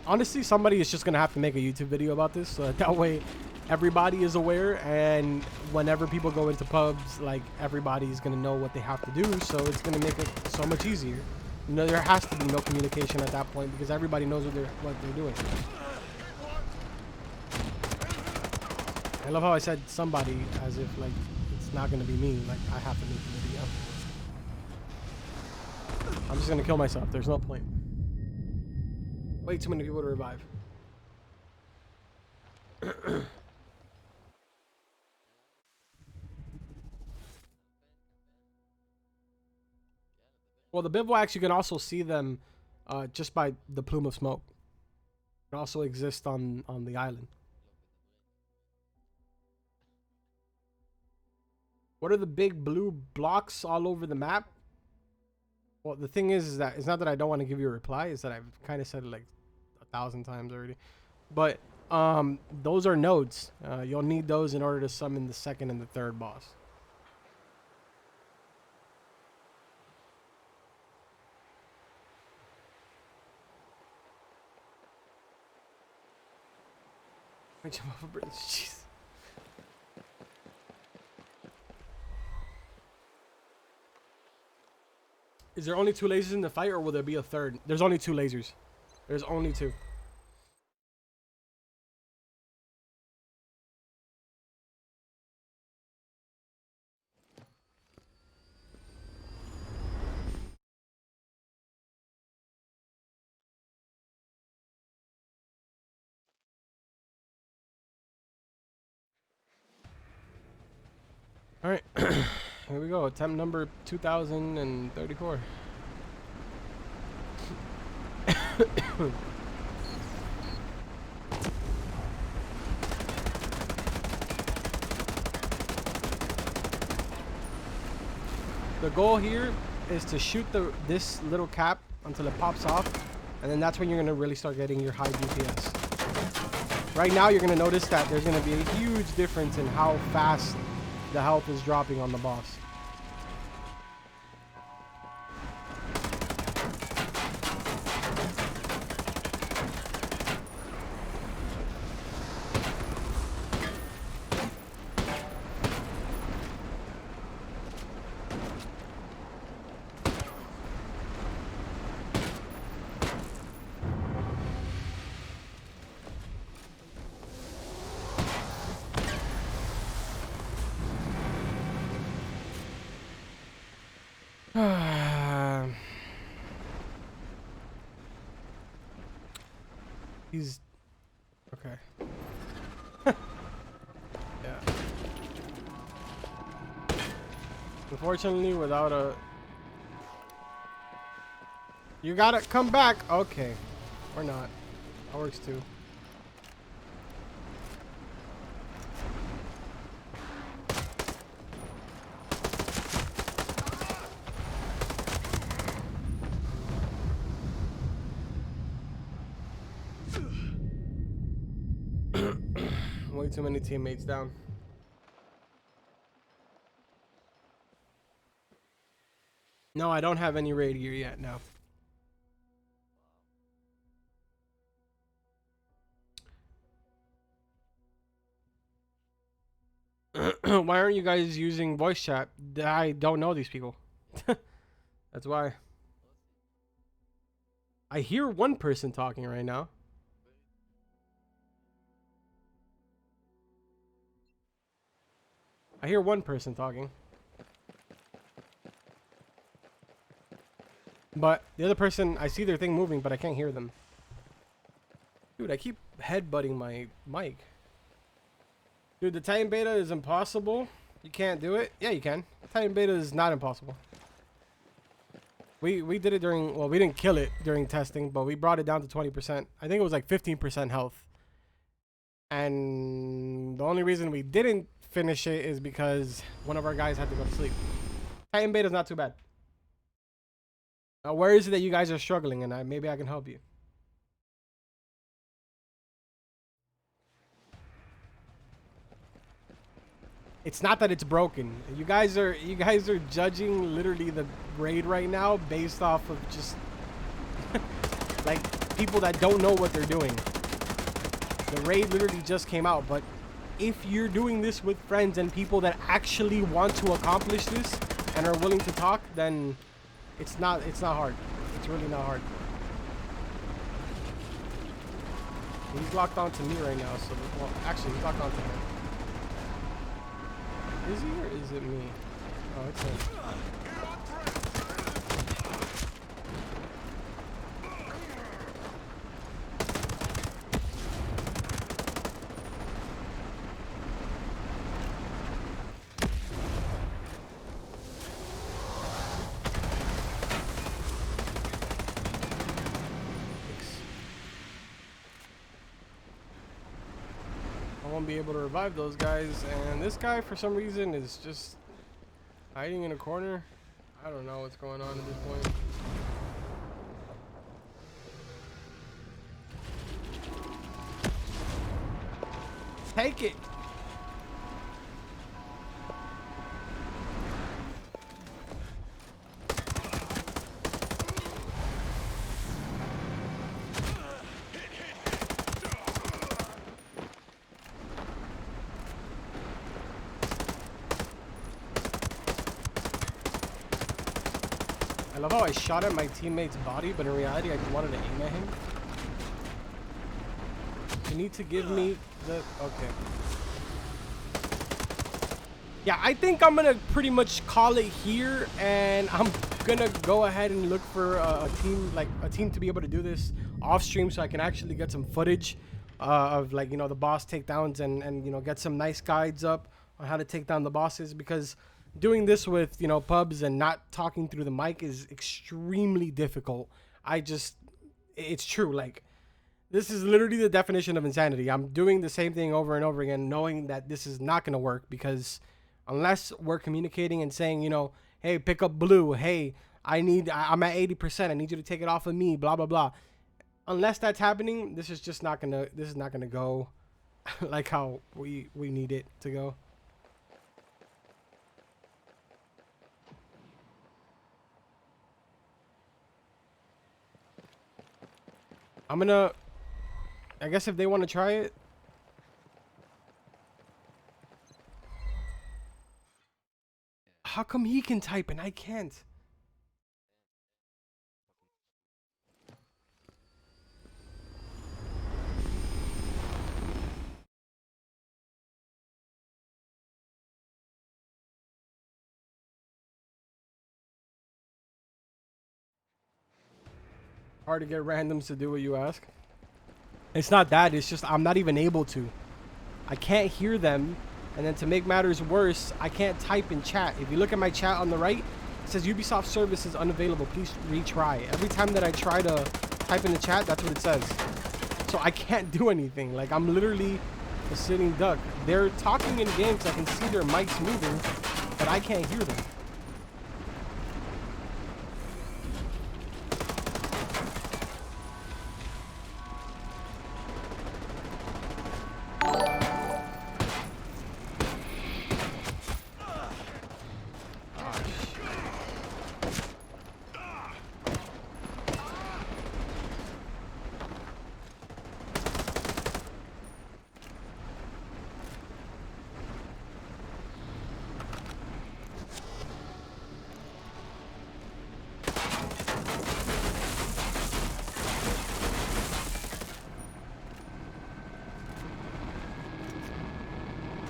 Honestly, somebody is just gonna have to make a YouTube video about this, so that way everybody is aware, and whenever people go into pubs, like, everybody's gonna know what they have to do, so it's gonna make it so much easier. You know, there has to be no communication at that point because everybody knows what they're doing. I love how I said somebody as if like it's not gonna be me, like I have to make the video. I'm just gonna kill myself. There's no point. Way too many people to revive. Well, the bivouacs, you can also see them just by the plume of smoke. It also exists on the island. What are the big blue blocks all over the map? Well, the thing is that it's not that I don't want to give you a reply. It's that I've kind of said it like 1,000 times already. But those are nodes. You'll need those in order to summon the second and the third boss. Jeez. Is there only 2 lasers in the fight, or will there be a third? There's only 2 lasers. There's only 2. All right, here we go. Attempt number 2034. The goal here is to shoot this little cap until it pops off, and then that's when you're gonna really start getting your high DPS. Right now, you're gonna notice that there's gonna be a huge difference in how fast the health is dropping on the boss. He's okay. Yeah. Unfortunately, without a... You gotta come back. Okay. Or not. That works too. Way too many teammates down. No, I don't have any raid gear yet, no. Why aren't you guys using voice chat? I don't know these people. That's why. I hear one person talking right now. I hear one person talking. But the other person, I see their thing moving, but I can't hear them. Dude, I keep headbutting my mic. Dude, the Titan Beta is impossible. You can't do it. Yeah, you can. Titan Beta is not impossible. We did it during, well, we didn't kill it during testing, but we brought it down to 20%. I think it was like 15% health. And the only reason we didn't finish it is because one of our guys had to go to sleep. Titan Beta is not too bad. Now, where is it that you guys are struggling, and maybe I can help you? It's not that it's broken. You guys are judging literally the raid right now based off of just like people that don't know what they're doing. The raid literally just came out, but if you're doing this with friends and people that actually want to accomplish this and are willing to talk, then it's not hard. It's really not hard. He's locked onto me right now, so well, actually he's locked onto him. Is he or is it me? Oh, it's him. I won't be able to revive those guys, and this guy for some reason is just hiding in a corner. I don't know what's going on at this point. Take it. I love how I shot at my teammate's body, but in reality, I just wanted to aim at him. You need to give me the... Okay. Yeah, I think I'm going to pretty much call it here, and I'm going to go ahead and look for a team to be able to do this off stream so I can actually get some footage of, like, you know, the boss takedowns and you know, get some nice guides up on how to take down the bosses, because doing this with, you know, pubs and not talking through the mic is extremely difficult. It's true. Like, this is literally the definition of insanity. I'm doing the same thing over and over again, knowing that this is not going to work, because unless we're communicating and saying, you know, hey, pick up blue. Hey, I'm at 80%. I need you to take it off of me, blah, blah, blah. Unless that's happening, this is not going to go like how we need it to go. I guess if they want to try it. How come he can type and I can't? Hard to get randoms to do what you ask. It's not that, it's just I'm not even able to. I can't hear them, and then to make matters worse, I can't type in chat. If you look at my chat on the right, it says Ubisoft service is unavailable, please retry. Every time that I try to type in the chat, that's what it says. So I can't do anything. Like, I'm literally a sitting duck. They're talking in game because I can see their mics moving, but I can't hear them.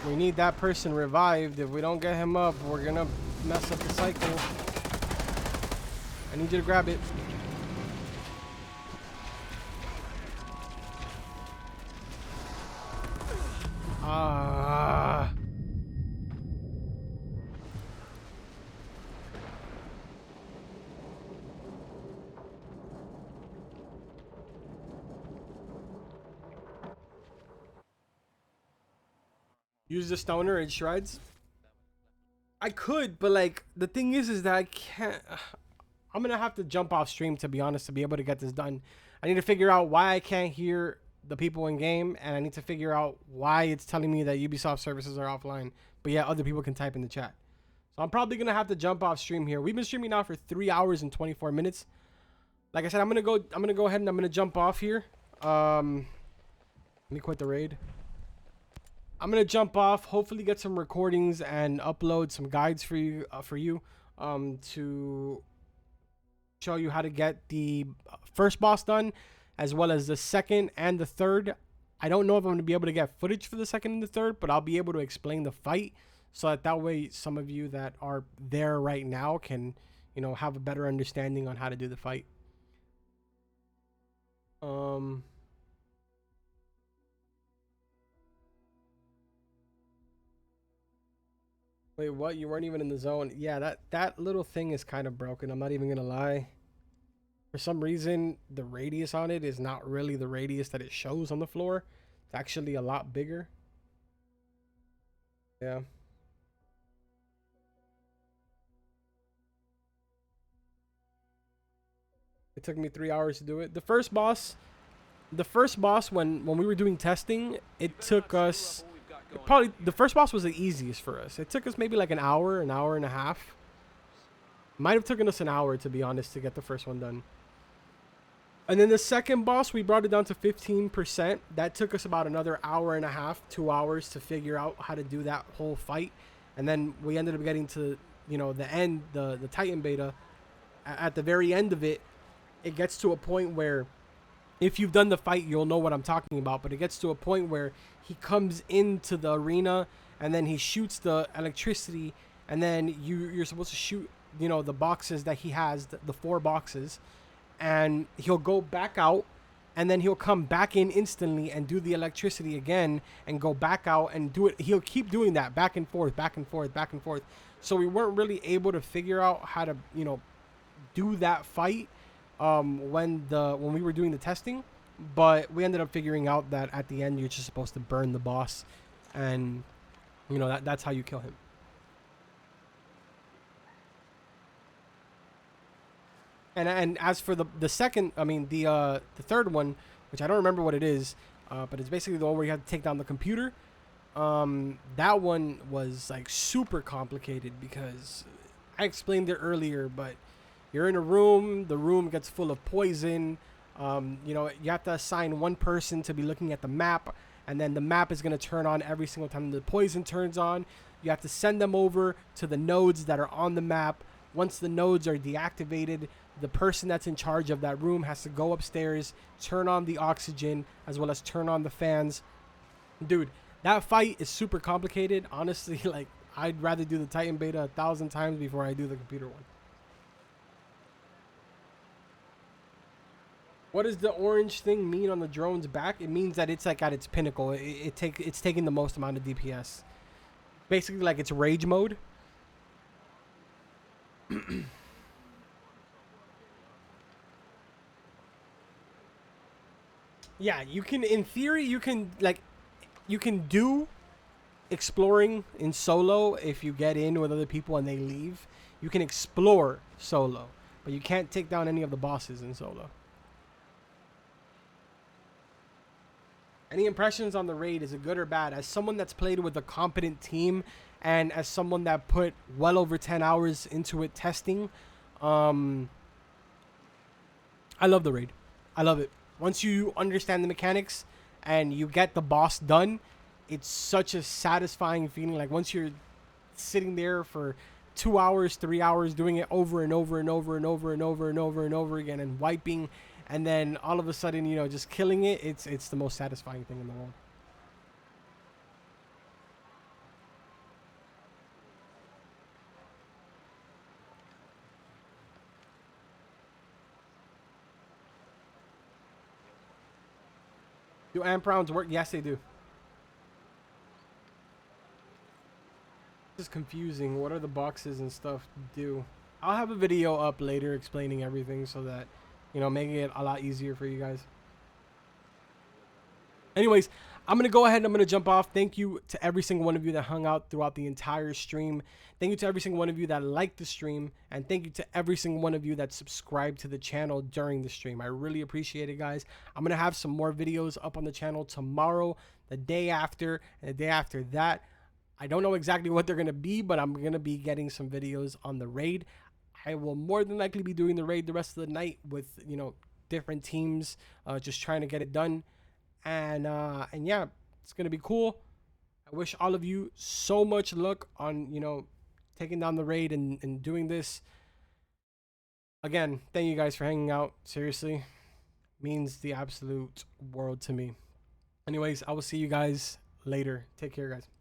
We need that person revived. If we don't get him up, we're gonna mess up the cycle. I need you to grab it. Ah. Use the stoner, it shreds. I could, but like the thing is that I can't. I'm gonna have to jump off stream, to be honest, to be able to get this done. I need to figure out why I can't hear the people in game, and I need to figure out why it's telling me that Ubisoft services are offline, but yeah, other people can type in the chat. So I'm probably gonna have to jump off stream here. We've been streaming now for 3 hours and 24 minutes. Like I said, I'm gonna go ahead and I'm gonna jump off here. Let me quit the raid. I'm gonna jump off, hopefully get some recordings and upload some guides for you to show you how to get the first boss done, as well as the second and the third. I don't know if I'm gonna be able to get footage for the second and the third, but I'll be able to explain the fight, so that way some of you that are there right now can, you know, have a better understanding on how to do the fight. Wait, what? You weren't even in the zone? Yeah, that little thing is kind of broken. I'm not even gonna lie. For some reason, the radius on it is not really the radius that it shows on the floor. It's actually a lot bigger. Yeah. It took me 3 hours to do it. The first boss, when we were doing testing, it took us... Probably the first boss was the easiest for us. It took us maybe like an hour and a half. Might have taken us an hour, to be honest, to get the first one done. And then the second boss, we brought it down to 15%. That took us about another hour and a half, 2 hours to figure out how to do that whole fight. And then we ended up getting to, you know, the end, the Titan beta. At the very end of it, it gets to a point where, if you've done the fight, you'll know what I'm talking about. But it gets to a point where he comes into the arena and then he shoots the electricity, and then you're supposed to shoot, you know, the boxes that he has, the 4 boxes, and he'll go back out, and then he'll come back in instantly and do the electricity again and go back out and do it. He'll keep doing that back and forth, back and forth, back and forth. So we weren't really able to figure out how to, you know, do that fight when we were doing the testing. But we ended up figuring out that at the end you're just supposed to burn the boss, and you know that's how you kill him. And as for the second, I mean the third one, which I don't remember what it is, but it's basically the one where you have to take down the computer. That one was like super complicated because I explained it earlier, but you're in a room, the room gets full of poison. You know, you have to assign one person to be looking at the map, and then the map is going to turn on every single time the poison turns on. You have to send them over to the nodes that are on the map. Once the nodes are deactivated, the person that's in charge of that room has to go upstairs, turn on the oxygen, as well as turn on the fans. Dude, that fight is super complicated. Honestly, like, I'd rather do the Titan beta 1,000 times before I do the computer one. What does the orange thing mean on the drone's back? It means that it's like at its pinnacle. It's taking the most amount of DPS. Basically, like it's rage mode. Yeah, you can, in theory, you can do exploring in solo if you get in with other people and they leave. You can explore solo, but you can't take down any of the bosses in solo. Any impressions on the raid? Is it good or bad? As someone that's played with a competent team, and as someone that put well over 10 hours into it testing, I love the raid. I love it. Once you understand the mechanics and you get the boss done, it's such a satisfying feeling. Like once you're sitting there for 2 hours, 3 hours, doing it over and over and over and over and over and over and over again, and wiping, and then all of a sudden, you know, just killing it, it's the most satisfying thing in the world. Do amp rounds work? Yes, they do. This is confusing. What are the boxes and stuff do? I'll have a video up later explaining everything so that, you know, making it a lot easier for you guys. Anyways, I'm going to go ahead and I'm going to jump off. Thank you to every single one of you that hung out throughout the entire stream. Thank you to every single one of you that liked the stream. And thank you to every single one of you that subscribed to the channel during the stream. I really appreciate it, guys. I'm going to have some more videos up on the channel tomorrow, the day after, and the day after that. I don't know exactly what they're going to be, but I'm going to be getting some videos on the raid. I will more than likely be doing the raid the rest of the night with, you know, different teams, just trying to get it done. And yeah, it's gonna be cool. I wish all of you so much luck on, you know, taking down the raid and doing this. Again, thank you guys for hanging out. Seriously, means the absolute world to me. Anyways, I will see you guys later. Take care, guys.